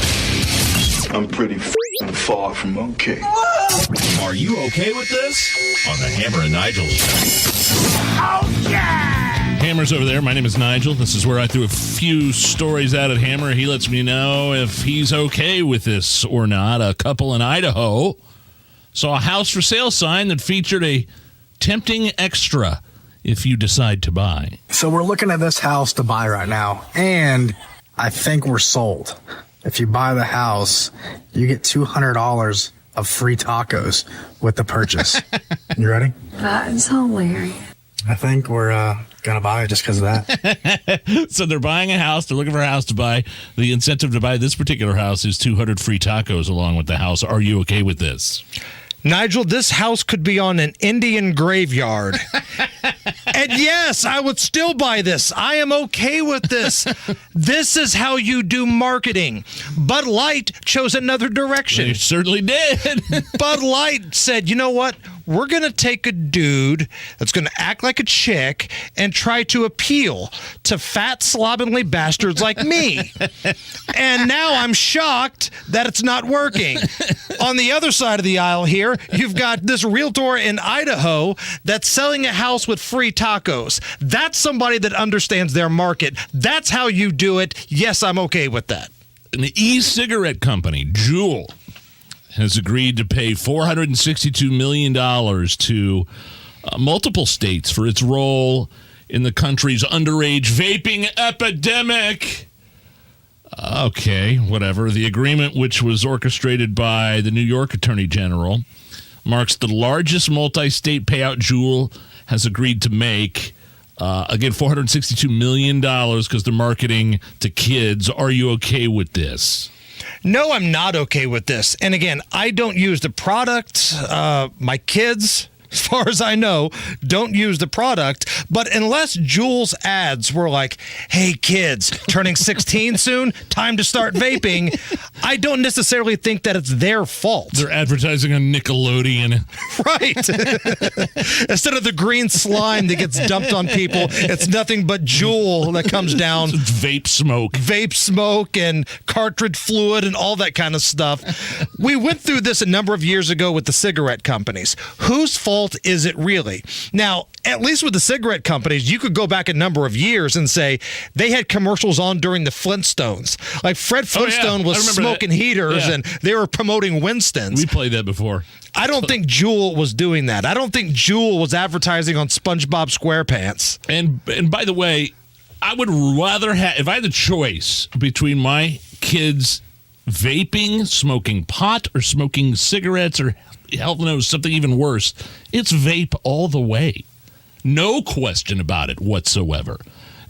I'm pretty far from okay. Are you okay with this? On the Hammer and Nigel show. Oh, yeah! Hammer's over there. My name is Nigel. This is where I threw a few stories out at Hammer. He lets me know if he's okay with this or not. A couple in Idaho saw a house for sale sign that featured a tempting extra if you decide to buy. So we're looking at this house to buy right now, and I think we're sold. If you buy the house, you get $200 of free tacos with the purchase. You ready? That is hilarious. I think we're going to buy it just because of that. So they're buying a house. They're looking for a house to buy. The incentive to buy this particular house is 200 free tacos along with the house. Are you okay with this? Nigel, this house could be on an Indian graveyard. And yes, I would still buy this. I am okay with this. This is how you do marketing. Bud Light chose another direction. They certainly did. Bud Light said, you know what? We're going to take a dude that's going to act like a chick and try to appeal to fat, slovenly bastards like me. And now I'm shocked that it's not working. On the other side of the aisle here, you've got this realtor in Idaho that's selling a house with free tacos. That's somebody that understands their market. That's how you do it. Yes, I'm okay with that. An e-cigarette company, Juul, has agreed to pay $462 million to multiple states for its role in the country's underage vaping epidemic. Okay, whatever. The agreement, which was orchestrated by the New York Attorney General, marks the largest multi-state payout Juul has agreed to make. Again, $462 million because they're marketing to kids. Are you okay with this? No, I'm not okay with this. And again, I don't use the product. My kids, as far as I know, don't use the product. But unless Juul's ads were like, hey, kids, turning 16 soon, time to start vaping, I don't necessarily think that it's their fault. They're advertising on Nickelodeon. Right. Instead of the green slime that gets dumped on people, it's nothing but Juul that comes down. It's vape smoke and cartridge fluid and all that kind of stuff. We went through this a number of years ago with the cigarette companies. Whose fault is it really? Now, at least with the cigarette companies, you could go back a number of years and say they had commercials on during the Flintstones. Like Fred Flintstone was smoking heaters and they were promoting Winstons. We played that before. I don't think Juul was doing that. I don't think Juul was advertising on SpongeBob SquarePants. And by the way, I would rather have, if I had the choice between my kids vaping, smoking pot, or smoking cigarettes, or hell knows, something even worse, it's vape all the way. No question about it whatsoever.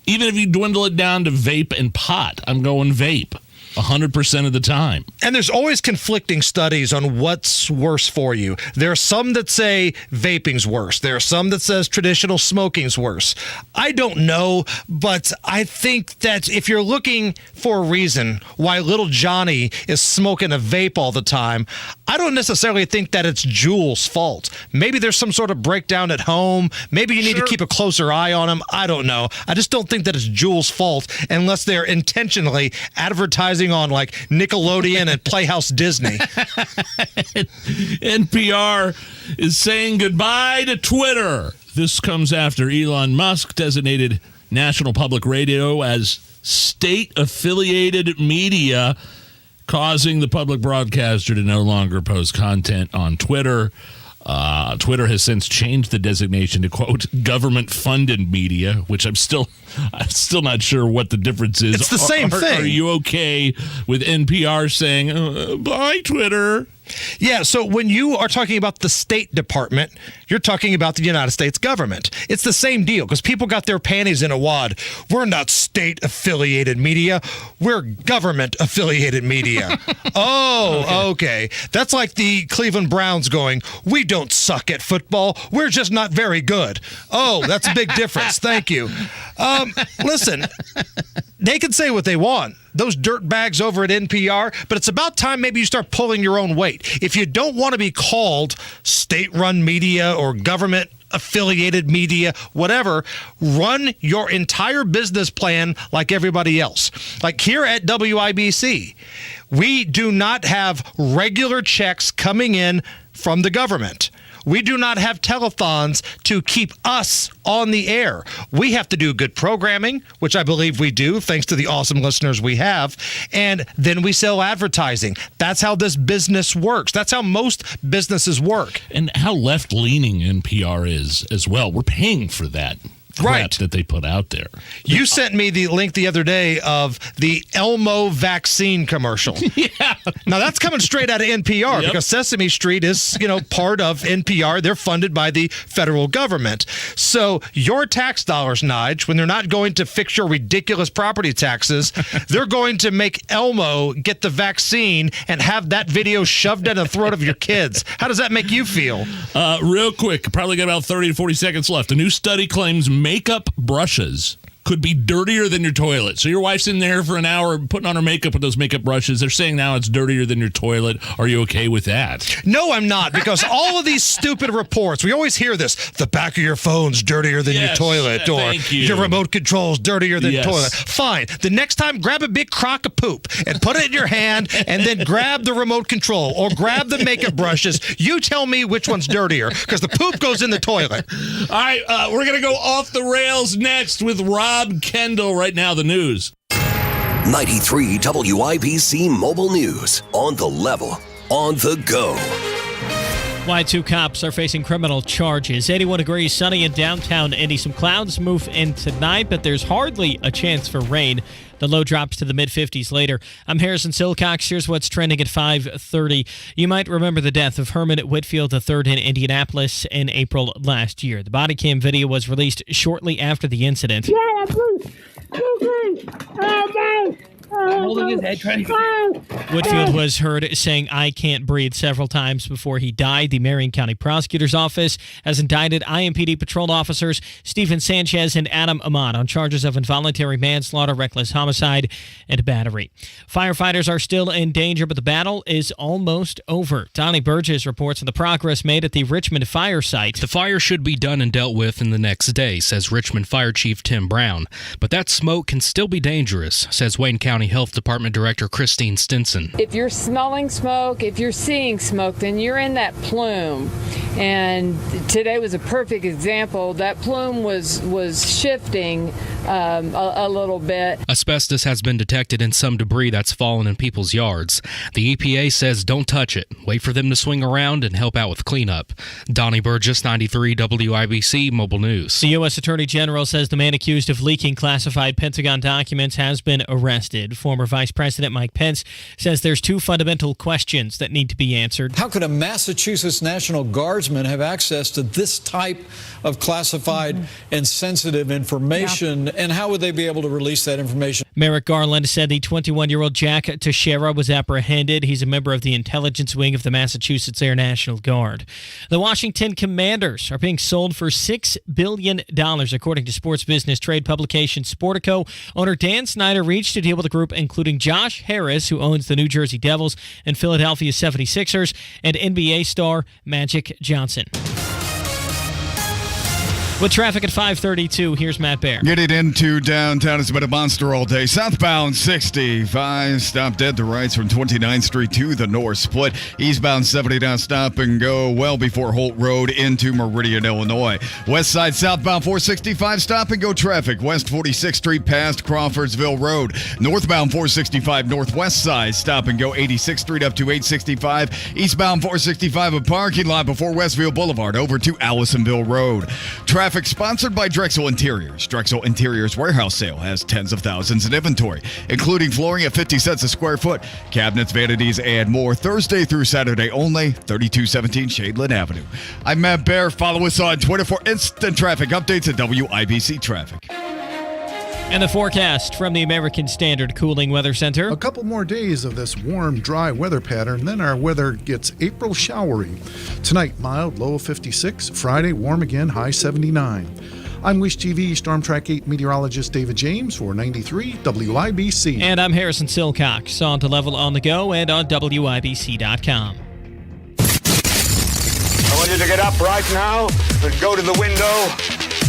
Even if you dwindle it down to vape and pot, I'm going vape. 100% of the time. And there's always conflicting studies on what's worse for you. There are some that say vaping's worse. There are some that says traditional smoking's worse. I don't know, but I think that if you're looking for a reason why little Johnny is smoking a vape all the time, I don't necessarily think that it's Jules' fault. Maybe there's some sort of breakdown at home. Maybe you need to keep a closer eye on him. I don't know. I just don't think that it's Jules' fault unless they're intentionally advertising on like Nickelodeon and Playhouse Disney. NPR is saying goodbye to Twitter. This comes after Elon Musk designated National Public Radio as state-affiliated media, causing the public broadcaster to no longer post content on Twitter. Twitter has since changed the designation to, quote, government-funded media, which I'm still not sure what the difference is. It's the same thing. Are you okay with NPR saying, bye, Twitter? Yeah, so when you are talking about the State Department, you're talking about the United States government. It's the same deal because people got their panties in a wad. We're not state-affiliated media. We're government-affiliated media. Okay. That's like the Cleveland Browns going, we don't suck at football. We're just not very good. Oh, that's a big difference. Thank you. Listen, they can say what they want, those dirt bags over at NPR, but it's about time maybe you start pulling your own weight. If you don't want to be called state-run media or government-affiliated media, whatever, run your entire business plan like everybody else. Like here at WIBC, we do not have regular checks coming in from the government. We do not have telethons to keep us on the air. We have to do good programming, which I believe we do, thanks to the awesome listeners we have. And then we sell advertising. That's how this business works. That's how most businesses work. And how left-leaning NPR is as well. We're paying for that. Crap that they put out there. You sent me the link the other day of the Elmo vaccine commercial. Yeah. Now that's coming straight out of NPR because Sesame Street is, part of NPR. They're funded by the federal government. So your tax dollars, Nige, when they're not going to fix your ridiculous property taxes, they're going to make Elmo get the vaccine and have that video shoved down the throat of your kids. How does that make you feel? Real quick, probably got about 30 to 40 seconds left. A new study claims makeup brushes could be dirtier than your toilet. So your wife's in there for an hour putting on her makeup with those makeup brushes. They're saying now it's dirtier than your toilet. Are you okay with that? No, I'm not, because all of these stupid reports, we always hear this, the back of your phone's dirtier than your toilet, or your remote control's dirtier than your toilet. Fine. The next time, grab a big crock of poop and put it in your hand and then grab the remote control or grab the makeup brushes. You tell me which one's dirtier, because the poop goes in the toilet. All right, we're going to go off the rails next with Rob Kendall. Right now, the news. 93 WIBC Mobile News. On the level. On the go. Why two cops are facing criminal charges. 81 degrees, sunny in downtown Indy. Some clouds move in tonight, but there's hardly a chance for rain. The low drops to the mid-50s later. I'm Harrison Silcox. Here's what's trending at 5:30. You might remember the death of Herman Whitfield III in Indianapolis in April last year. The body cam video was released shortly after the incident. Holding his head, trying to... Whitfield was heard saying, "I can't breathe," several times before he died. The Marion County Prosecutor's Office has indicted IMPD patrol officers Stephen Sanchez and Adam Ahmad on charges of involuntary manslaughter, reckless homicide, and battery. Firefighters are still in danger, but the battle is almost over. Donnie Burgess reports on the progress made at the Richmond fire site. The fire should be done and dealt with in the next day, says Richmond Fire Chief Tim Brown. But that smoke can still be dangerous, says Wayne County Health Department Director Christine Stinson. If you're smelling smoke, if you're seeing smoke, then you're in that plume. And today was a perfect example. That plume was shifting a little bit. Asbestos has been detected in some debris that's fallen in people's yards. The EPA says don't touch it. Wait for them to swing around and help out with cleanup. Donnie Burgess, 93 WIBC Mobile News. The U.S. Attorney General says the man accused of leaking classified Pentagon documents has been arrested. Former Vice President Mike Pence says there's two fundamental questions that need to be answered. How could a Massachusetts National Guardsman have access to this type of classified and sensitive information And how would they be able to release that information? Merrick Garland said the 21-year-old Jack Teixeira was apprehended. He's a member of the intelligence wing of the Massachusetts Air National Guard. The Washington Commanders are being sold for $6 billion, according to sports business trade publication Sportico. Owner Dan Snyder reached a deal with the group, including Josh Harris, who owns the New Jersey Devils and Philadelphia 76ers, and NBA star Magic Johnson. With traffic at 5:32, here's Matt Bear. Getting into downtown, it's been a monster all day. Southbound 65, stop dead to rights from 29th Street to the North Split. Eastbound 70 down, stop and go well before Holt Road into Meridian, Illinois. West side southbound 465, stop and go traffic. West 46th Street past Crawfordsville Road. Northbound 465, northwest side, stop and go 86th Street up to 865. Eastbound 465, a parking lot before Westview Boulevard over to Allisonville Road. Traffic sponsored by Drexel Interiors. Drexel Interiors warehouse sale has tens of thousands in inventory, including flooring at 50 cents a square foot, cabinets, vanities, and more. Thursday through Saturday only, 3217 Shadeland Avenue. I'm Matt Bear. Follow us on Twitter for instant traffic updates at WIBC Traffic. And the forecast from the American Standard Cooling Weather Center. A couple more days of this warm, dry weather pattern, then our weather gets April showery. Tonight, mild, low of 56. Friday, warm again, high 79. I'm Wish TV Storm Track 8 meteorologist David James for 93 WIBC. And I'm Harrison Silcox, on to Level on the Go and on WIBC.com. I want you to get up right now and go to the window,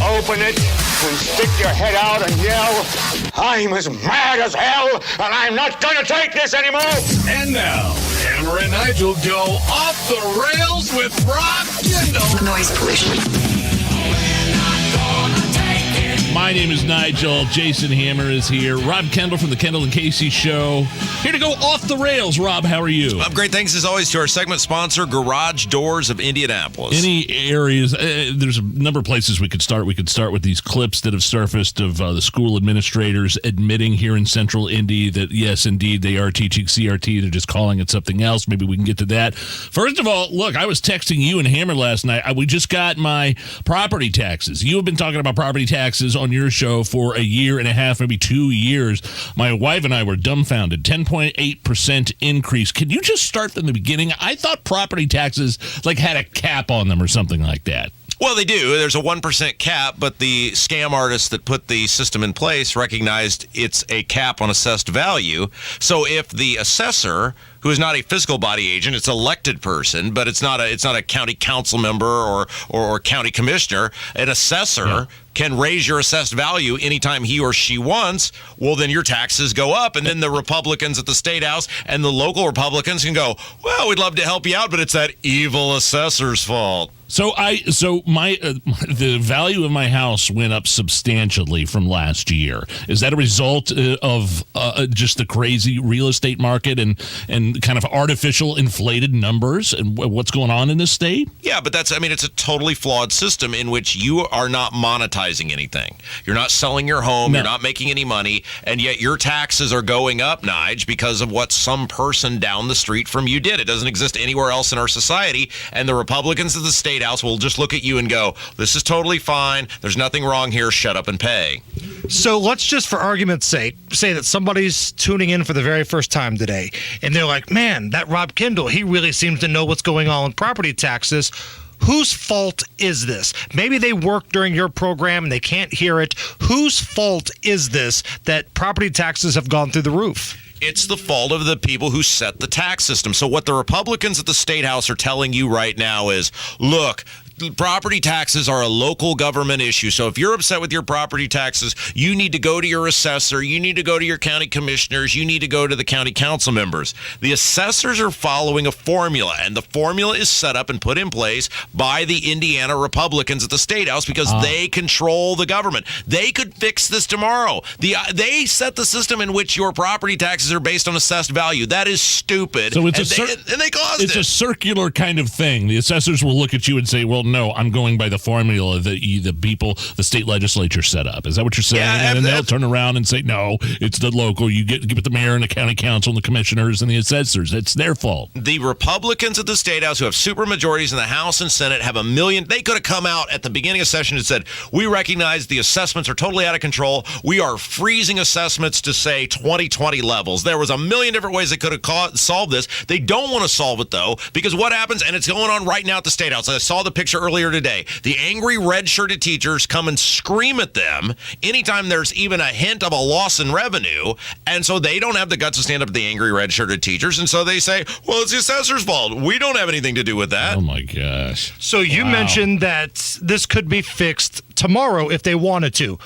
open it, and stick your head out and yell, "I'm as mad as hell, and I'm not going to take this anymore!" And now, Hammer and Nigel go off the rails with Rob Kendall. Noise pollution. My name is Nigel. Jason Hammer is here. Rob Kendall from the Kendall and Casey Show. Here to go off the rails. Rob, how are you? Great. Thanks as always to our segment sponsor, Garage Doors of Indianapolis. Any areas, there's a number of places we could start. We could start with these clips that have surfaced of the school administrators admitting here in Central Indy that, yes, indeed, they are teaching CRT. They're just calling it something else. Maybe we can get to that. First of all, look, I was texting you and Hammer last night. We just got my property taxes. You have been talking about property taxes on your show for a year and a half, maybe 2 years. My wife and I were dumbfounded. 10.8% increase. Can you just start from the beginning? I thought property taxes had a cap on them or something like that. Well, they do. There's a 1% cap, but the scam artists that put the system in place recognized it's a cap on assessed value. So if the assessor, who is not a fiscal body agent, it's an elected person, but it's not a county council member or county commissioner, an assessor can raise your assessed value anytime he or she wants, well, then your taxes go up. And then the Republicans at the State House and the local Republicans can go, well, we'd love to help you out, but it's that evil assessor's fault. So the value of my house went up substantially from last year. Is that a result of just the crazy real estate market and kind of artificial inflated numbers and what's going on in this state? Yeah, but it's a totally flawed system in which you are not monetizing anything. You're not selling your home. No. You're not making any money, and yet your taxes are going up, Nige, because of what some person down the street from you did. It doesn't exist anywhere else in our society, and the Republicans of the State House will just look at you and go, this is totally fine. There's nothing wrong here. Shut up and pay. So let's just, for argument's sake, say that somebody's tuning in for the very first time today, and they're like, man, that Rob Kendall, he really seems to know what's going on with property taxes. Whose fault is this? Maybe they work during your program and they can't hear it. Whose fault is this that property taxes have gone through the roof? It's the fault of the people who set the tax system. So what the Republicans at the State House are telling you right now is, look, property taxes are a local government issue. So if you're upset with your property taxes, you need to go to your assessor. You need to go to your county commissioners. You need to go to the county council members. The assessors are following a formula, and the formula is set up and put in place by the Indiana Republicans at the State House because they control the government. They could fix this tomorrow. They set the system in which your property taxes are based on assessed value. That is stupid. So it's and they caused it. It's a circular kind of thing. The assessors will look at you and say, well, no, I'm going by the formula that the state legislature set up. Is that what you're saying? And then they'll turn around and say, no, it's the local. You give it the mayor and the county council and the commissioners and the assessors. It's their fault. The Republicans at the State House who have supermajorities in the House and Senate have $1 million. They could have come out at the beginning of session and said, we recognize the assessments are totally out of control. We are freezing assessments to, say, 2020 levels. There was $1 million different ways they could have solved this. They don't want to solve it, though, because what happens, and it's going on right now at the State House. I saw the picture earlier today. The angry red-shirted teachers come and scream at them anytime there's even a hint of a loss in revenue, and so they don't have the guts to stand up to the angry red-shirted teachers, and so they say, well, it's the assessor's fault. We don't have anything to do with that. Oh, my gosh. So you mentioned that this could be fixed tomorrow if they wanted to.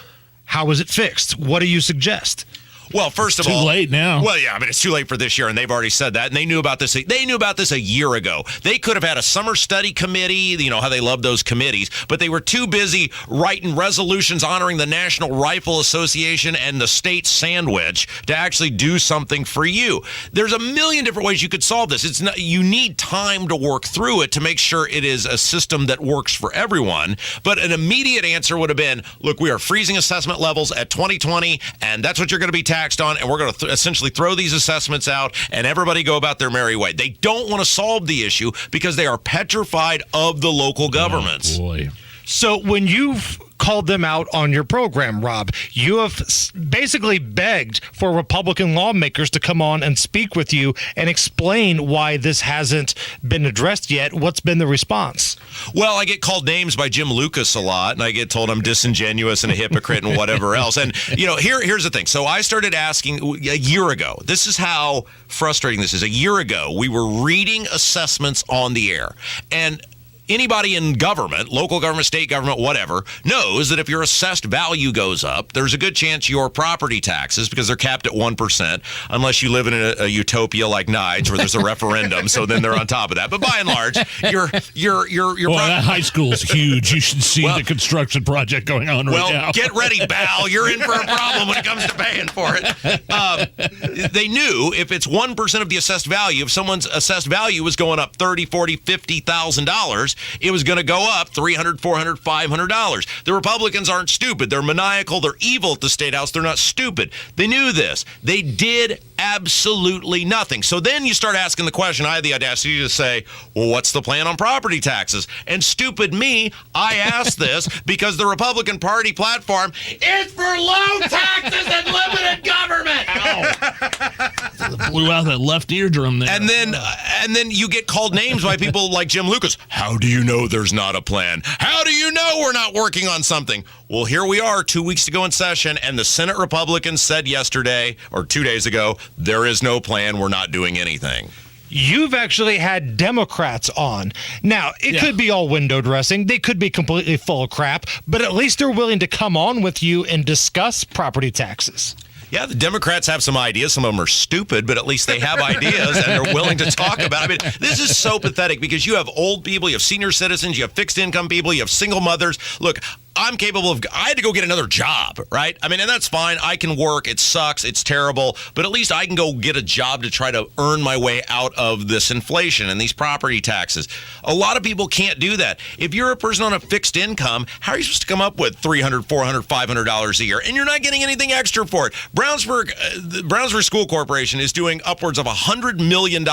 How is it fixed? What do you suggest? Well, first of all, too late now. Well, yeah, I mean, it's too late for this year, and they've already said that, and they knew about this. They knew about this a year ago. They could have had a summer study committee, you know how they love those committees, but they were too busy writing resolutions honoring the National Rifle Association and the state sandwich to actually do something for you. There's $1 million different ways you could solve this. It's not, you need time to work through it to make sure it is a system that works for everyone. But an immediate answer would have been, look, we are freezing assessment levels at 2020, and that's what you're going to be taxed on, and we're going to essentially throw these assessments out and everybody go about their merry way. They don't want to solve the issue because they are petrified of the local governments. Oh, boy. So when you've called them out on your program, Rob, you have basically begged for Republican lawmakers to come on and speak with you and explain why this hasn't been addressed yet. What's been the response? Well, I get called names by Jim Lucas a lot, and I get told I'm disingenuous and a hypocrite and whatever else. And, you know, here's the thing. So I started asking a year ago. This is how frustrating this is. A year ago, we were reading assessments on the air. And anybody in government, local government, state government, whatever, knows that if your assessed value goes up, there's a good chance your property taxes, because they're capped at 1%, unless you live in a utopia like Nigel, where there's a referendum, so then they're on top of that. But by and large, your that high school is huge. You should see the construction project going on right now. Well, get ready, Bal. You're in for a problem when it comes to paying for it. They knew if it's 1% of the assessed value, if someone's assessed value was going up $30,000, $40,000, $50,000, it was going to go up $300, $400, $500. The Republicans aren't stupid. They're maniacal. They're evil at the State House. They're not stupid. They knew this. They did absolutely nothing. So then you start asking the question. I had the audacity to say, well, what's the plan on property taxes? And stupid me, I asked this because the Republican Party platform is for low taxes and limited government. Ow. Blew out that left eardrum there. And then you get called names by people like Jim Lucas. How do you know there's not a plan? How do you know we're not working on something? Well, here we are 2 weeks to go in session, and the Senate Republicans said yesterday, or 2 days ago, there is no plan. We're not doing anything. You've actually had Democrats on. Now, it could be all window dressing. They could be completely full of crap, but at least they're willing to come on with you and discuss property taxes. Yeah, the Democrats have some ideas. Some of them are stupid, but at least they have ideas and they're willing to talk about it. I mean, this is so pathetic because you have old people, you have senior citizens, you have fixed income people, you have single mothers. Look, I'm capable of, I had to go get another job, right? I mean, and that's fine. I can work. It sucks. It's terrible. But at least I can go get a job to try to earn my way out of this inflation and these property taxes. A lot of people can't do that. If you're a person on a fixed income, how are you supposed to come up with $300, $400, $500 a year? And you're not getting anything extra for it. The Brownsburg School Corporation is doing upwards of $100 million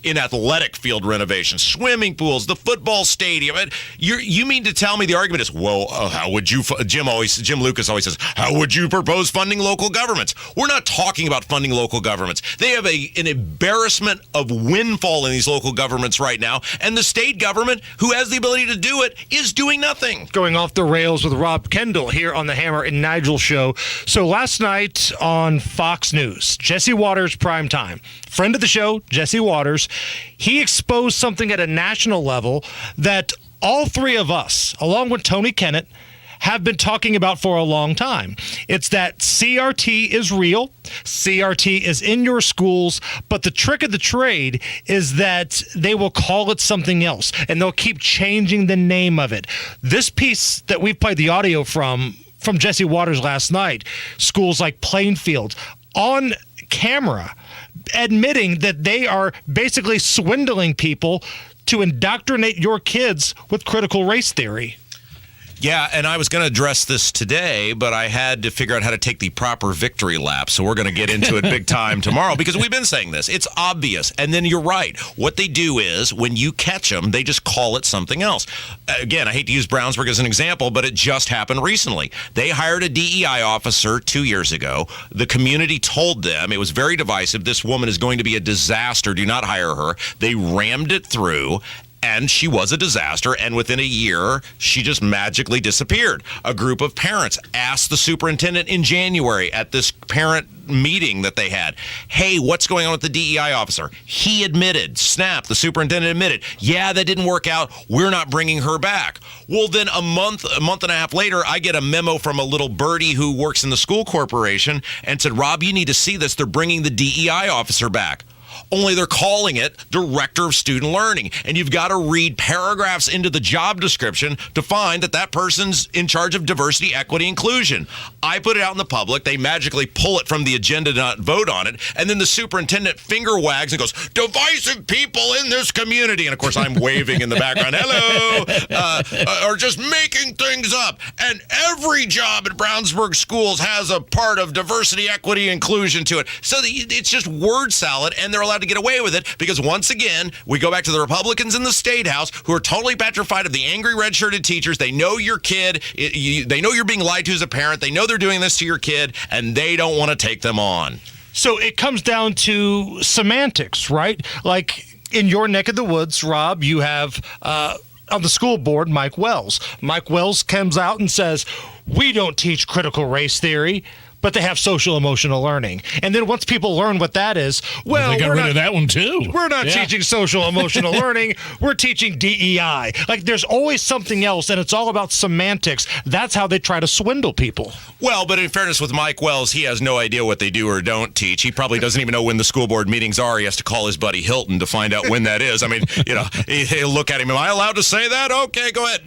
in athletic field renovations, swimming pools, the football stadium. You mean to tell me the argument is, well, how would you, Jim Lucas always says, how would you propose funding local governments? We're not talking about funding local governments. They have an embarrassment of windfall in these local governments right now, and the state government, who has the ability to do it, is doing nothing. Going off the rails with Rob Kendall here on the Hammer and Nigel show. So last night on Fox News, Jesse Waters primetime, friend of the show, Jesse Waters, he exposed something at a national level that all three of us, along with Tony Kennett, have been talking about for a long time. It's that CRT is real. CRT is in your schools, but the trick of the trade is that they will call it something else, and they'll keep changing the name of it. This piece that we've played the audio from Jesse Waters last night, schools like Plainfield, on camera, admitting that they are basically swindling people to indoctrinate your kids with critical race theory. Yeah, and I was going to address this today, but I had to figure out how to take the proper victory lap. So we're going to get into it big time tomorrow because we've been saying this. It's obvious. And then you're right. What they do is when you catch them, they just call it something else. Again, I hate to use Brownsburg as an example, but it just happened recently. They hired a DEI officer 2 years ago. The community told them, it was very divisive, this woman is going to be a disaster. Do not hire her. They rammed it through. And she was a disaster, and within a year, she just magically disappeared. A group of parents asked the superintendent in January at this parent meeting that they had, hey, what's going on with the DEI officer? He admitted, the superintendent admitted, yeah, that didn't work out. We're not bringing her back. Well, then a month and a half later, I get a memo from a little birdie who works in the school corporation and said, Rob, you need to see this. They're bringing the DEI officer back. Only they're calling it Director of Student Learning. And you've got to read paragraphs into the job description to find that that person's in charge of diversity, equity, inclusion. I put it out in the public. They magically pull it from the agenda to not vote on it. And then the superintendent finger wags and goes, divisive people in this community. And, of course, I'm waving in the background, hello, or just making things up. And every job at Brownsburg schools has a part of diversity, equity, inclusion to it. So it's just word salad, and they're allowed to get away with it because once again we go back to the Republicans in the State House who are totally petrified of the angry red-shirted teachers. They know your kid, they know you're being lied to as a parent, they know they're doing this to your kid, and they don't want to take them on. So it comes down to semantics, right? Like in your neck of the woods, Rob, you have on the school board Mike Wells. Mike Wells comes out and says, we don't teach critical race theory, but they have social emotional learning. And then once people learn what that is, well, they got rid of that one too. We're not teaching social emotional learning. We're teaching DEI. Like there's always something else, and it's all about semantics. That's how they try to swindle people. Well, but in fairness with Mike Wells, he has no idea what they do or don't teach. He probably doesn't even know when the school board meetings are. He has to call his buddy Hilton to find out when that is. I mean, he'll look at him. Am I allowed to say that? Okay, go ahead.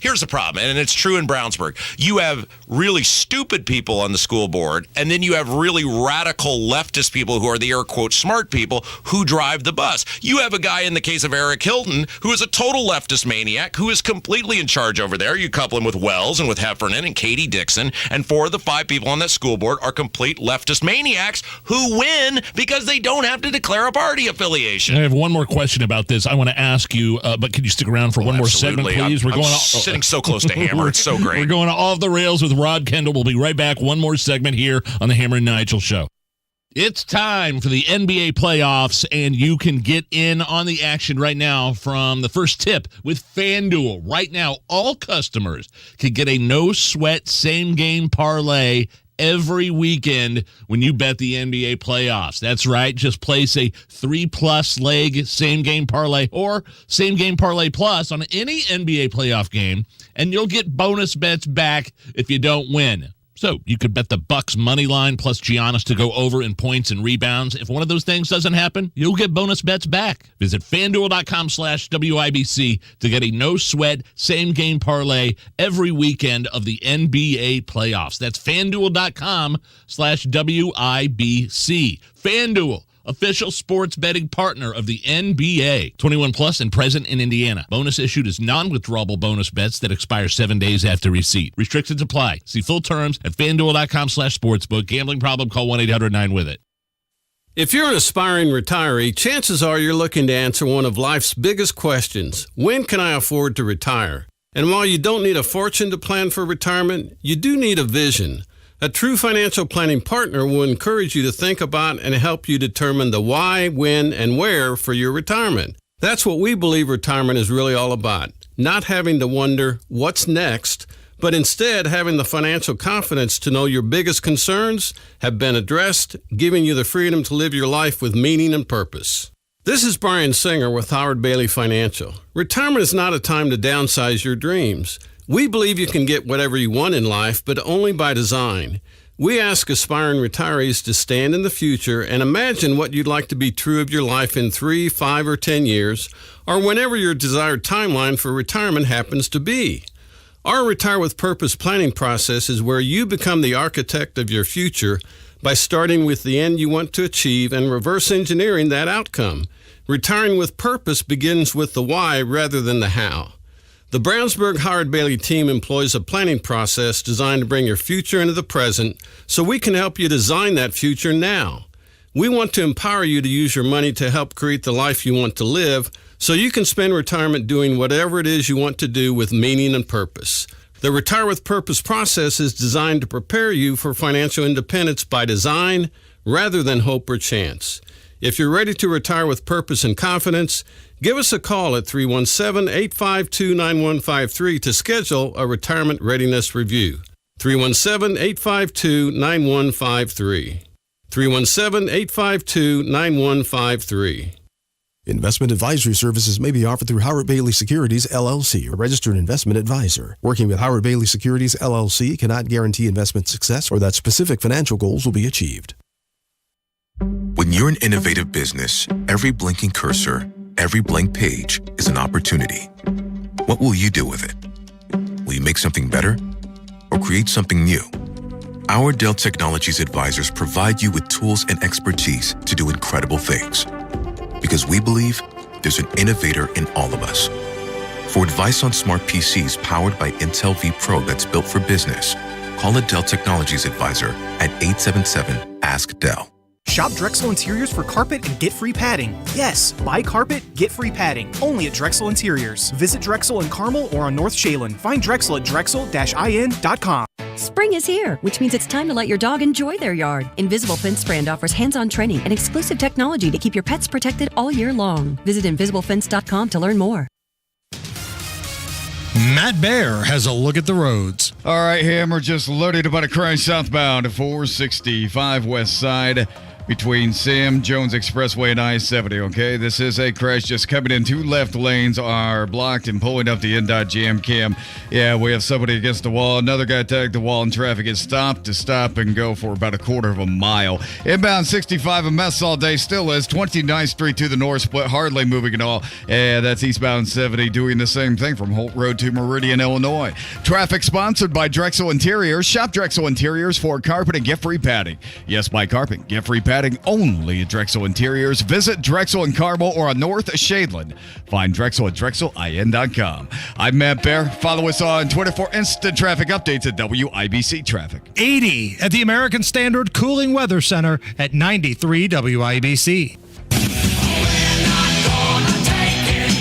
Here's the problem, and it's true in Brownsburg. You have really stupid people on the school board, and then you have really radical leftist people who are the air quote smart people who drive the bus. You have a guy in the case of Eric Hilton who is a total leftist maniac who is completely in charge over there. You couple him with Wells and with Heffernan and Katie Dixon, and 4 of the 5 people on that school board are complete leftist maniacs who win because they don't have to declare a party affiliation. I have one more question about this. I want to ask you, but can you stick around for one more segment, please? I'm sitting so close to Hammer. It's so great. We're going off the rails with Rob Kendall. We'll be right back. One more segment here on the Hammer and Nigel Show. It's time for the NBA playoffs, and you can get in on the action right now from the first tip with FanDuel. Right now, all customers can get a no-sweat same-game parlay every weekend when you bet the NBA playoffs. That's right. Just place a 3+ leg same-game parlay or same-game parlay plus on any NBA playoff game, and you'll get bonus bets back if you don't win. So you could bet the Bucks money line plus Giannis to go over in points and rebounds. If one of those things doesn't happen, you'll get bonus bets back. Visit FanDuel.com/WIBC to get a no-sweat same-game parlay every weekend of the NBA playoffs. That's FanDuel.com/WIBC. FanDuel, official sports betting partner of the NBA. 21 plus and present in Indiana. Bonus issued as non-withdrawable bonus bets that expire 7 days after receipt. Restrictions apply. See full terms at FanDuel.com/sportsbook. Gambling problem? Call 1-800-9-WITH-IT. If you're an aspiring retiree, chances are you're looking to answer one of life's biggest questions. When can I afford to retire? And while you don't need a fortune to plan for retirement, you do need a vision. A true financial planning partner will encourage you to think about and help you determine the why, when, and where for your retirement. That's what we believe retirement is really all about. Not having to wonder what's next, but instead having the financial confidence to know your biggest concerns have been addressed, giving you the freedom to live your life with meaning and purpose. This is Brian Singer with Howard Bailey Financial. Retirement is not a time to downsize your dreams. We believe you can get whatever you want in life, but only by design. We ask aspiring retirees to stand in the future and imagine what you'd like to be true of your life in 3, 5, or 10 years, or whenever your desired timeline for retirement happens to be. Our Retire with Purpose planning process is where you become the architect of your future by starting with the end you want to achieve and reverse engineering that outcome. Retiring with purpose begins with the why rather than the how. The Brownsburg Howard Bailey team employs a planning process designed to bring your future into the present so we can help you design that future now. We want to empower you to use your money to help create the life you want to live so you can spend retirement doing whatever it is you want to do with meaning and purpose. The Retire with Purpose process is designed to prepare you for financial independence by design rather than hope or chance. If you're ready to retire with purpose and confidence, give us a call at 317-852-9153 to schedule a retirement readiness review. 317-852-9153. 317-852-9153. Investment advisory services may be offered through Howard Bailey Securities, LLC, a registered investment advisor. Working with Howard Bailey Securities, LLC cannot guarantee investment success or that specific financial goals will be achieved. When you're an innovative business, every blinking cursor, every blank page is an opportunity. What will you do with it? Will you make something better or create something new? Our Dell Technologies advisors provide you with tools and expertise to do incredible things. Because we believe there's an innovator in all of us. For advice on smart PCs powered by Intel vPro that's built for business, call a Dell Technologies advisor at 877-ASK-DELL. Shop Drexel Interiors for carpet and get free padding. Yes, buy carpet, get free padding. Only at Drexel Interiors. Visit Drexel in Carmel or on North Shaylin. Find Drexel at drexel-in.com. Spring is here, which means it's time to let your dog enjoy their yard. Invisible Fence brand offers hands-on training and exclusive technology to keep your pets protected all year long. Visit InvisibleFence.com to learn more. Matt Bear has a look at the roads. All right, Hammer just loaded about a crash southbound at 465 west side between Sam Jones Expressway and I-70, okay? This is a crash just coming in. Two left lanes are blocked and pulling up the NDOT jam cam. Yeah, we have somebody against the wall. Another guy tagged the wall and traffic is stopped to stop and go for about a quarter of a mile. Inbound 65, a mess all day, still is. 29th Street to the north split, hardly moving at all. And that's eastbound 70 doing the same thing from Holt Road to Meridian, Illinois. Traffic sponsored by Drexel Interiors. Shop Drexel Interiors for carpet and get free padding. Yes, buy carpet, get free padding only at Drexel Interiors. Visit Drexel in Carmel or on North Shaylin. Find Drexel at drexelin.com. I'm Matt Bear. Follow us on Twitter for instant traffic updates at WIBC Traffic. 80 at the American Standard Cooling Weather Center at 93 WIBC.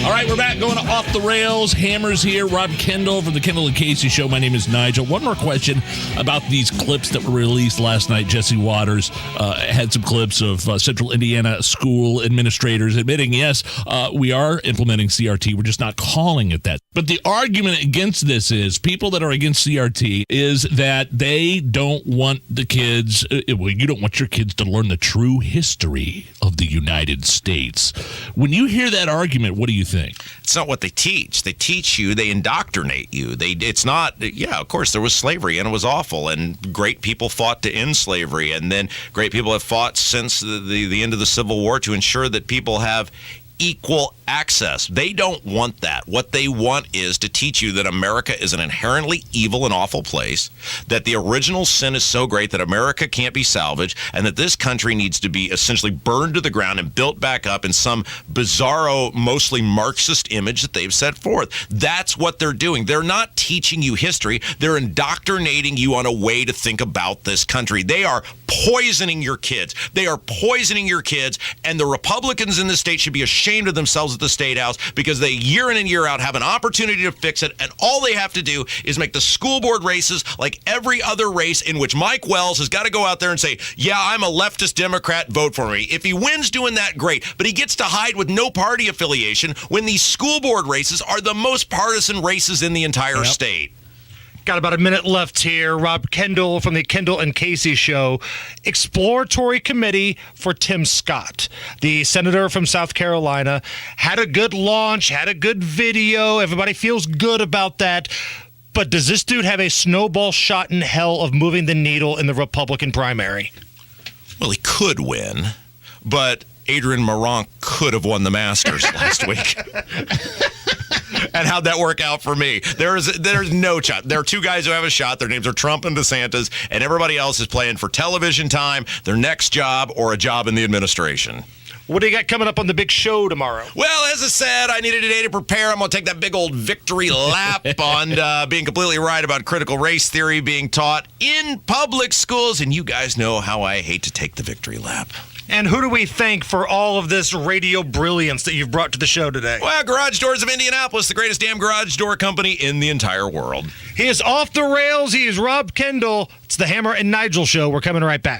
All right, we're back going off the rails. Hammer's here. Rob Kendall from the Kendall and Casey Show. My name is Nigel. One more question about these clips that were released last night. Jesse Waters had some clips of Central Indiana school administrators admitting, yes, we are implementing CRT. We're just not calling it that. But the argument against this is people that are against CRT is that they don't want the kids, you don't want your kids to learn the true history of the United States. When you hear that argument, what do you think? It's not what they teach. They teach you, they indoctrinate you. It's not, yeah, of course, there was slavery and it was awful, and great people fought to end slavery, and then great people have fought since the end of the Civil War to ensure that people have equal access. They don't want that. What they want is to teach you that America is an inherently evil and awful place, that the original sin is so great that America can't be salvaged, and that this country needs to be essentially burned to the ground and built back up in some bizarro, mostly Marxist image that they've set forth. That's what they're doing. They're not teaching you history. They're indoctrinating you on a way to think about this country. They are poisoning your kids. They are poisoning your kids, and the Republicans in this state should be ashamed of themselves at the State House because they year in and year out have an opportunity to fix it, and all they have to do is make the school board races like every other race in which Mike Wells has got to go out there and say, yeah, I'm a leftist Democrat, vote for me. If he wins doing that, great, but he gets to hide with no party affiliation when these school board races are the most partisan races in the entire state. Got about a minute left here. Rob Kendall from the Kendall and Casey Show. Exploratory committee for Tim Scott, the senator from South Carolina. Had a good launch, had a good video. Everybody feels good about that. But does this dude have a snowball shot in hell of moving the needle in the Republican primary? Well, he could win, but Adrian Moronk could have won the Masters last week. And how'd that work out for me? There's no shot. There are two guys who have a shot. Their names are Trump and DeSantis, and everybody else is playing for television time, their next job, or a job in the administration. What do you got coming up on the big show tomorrow? Well, as I said, I needed a day to prepare. I'm going to take that big old victory lap on being completely right about critical race theory being taught in public schools. And you guys know how I hate to take the victory lap. And who do we thank for all of this radio brilliance that you've brought to the show today? Well, Garage Doors of Indianapolis, the greatest damn garage door company in the entire world. He is off the rails. He is Rob Kendall. It's the Hammer and Nigel show. We're coming right back.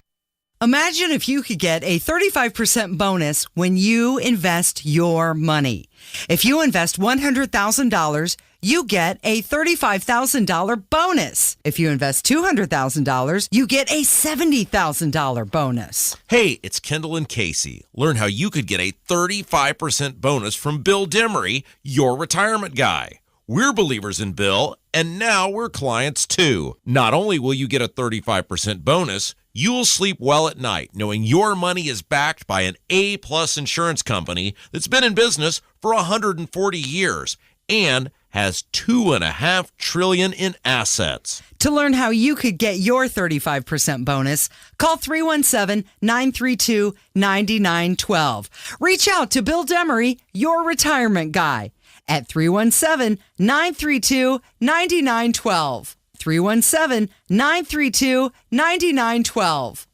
Imagine if you could get a 35% bonus when you invest your money. If you invest $100,000, you get a $35,000 bonus. If you invest $200,000, you get a $70,000 bonus. Hey, it's Kendall and Casey. Learn how you could get a 35% bonus from Bill Demery, your retirement guy. We're believers in Bill, and now we're clients too. Not only will you get a 35% bonus, you'll sleep well at night knowing your money is backed by an A-plus insurance company that's been in business for 140 years and has $2.5 trillion in assets. To learn how you could get your 35% bonus, call 317-932-9912. Reach out to Bill Demery, your retirement guy, at 317-932-9912. 317-932-9912.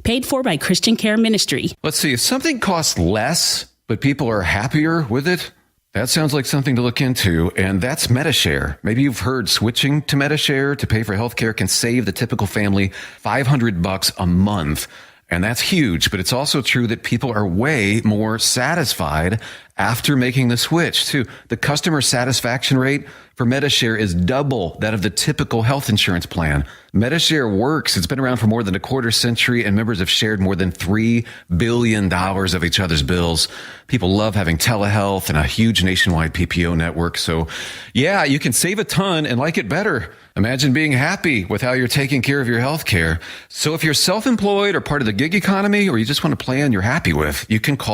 Paid for by Christian Care Ministry. Let's see, if something costs less, but people are happier with it, that sounds like something to look into, and that's MediShare. Maybe you've heard switching to MediShare to pay for healthcare can save the typical family $500 a month. And that's huge, but it's also true that people are way more satisfied after making the switch, too. The customer satisfaction rate for MediShare is double that of the typical health insurance plan. MediShare works. It's been around for more than a quarter century, and members have shared more than $3 billion of each other's bills. People love having telehealth and a huge nationwide PPO network. So, yeah, you can save a ton and like it better. Imagine being happy with how you're taking care of your health care. So if you're self-employed or part of the gig economy, or you just want a plan you're happy with, you can call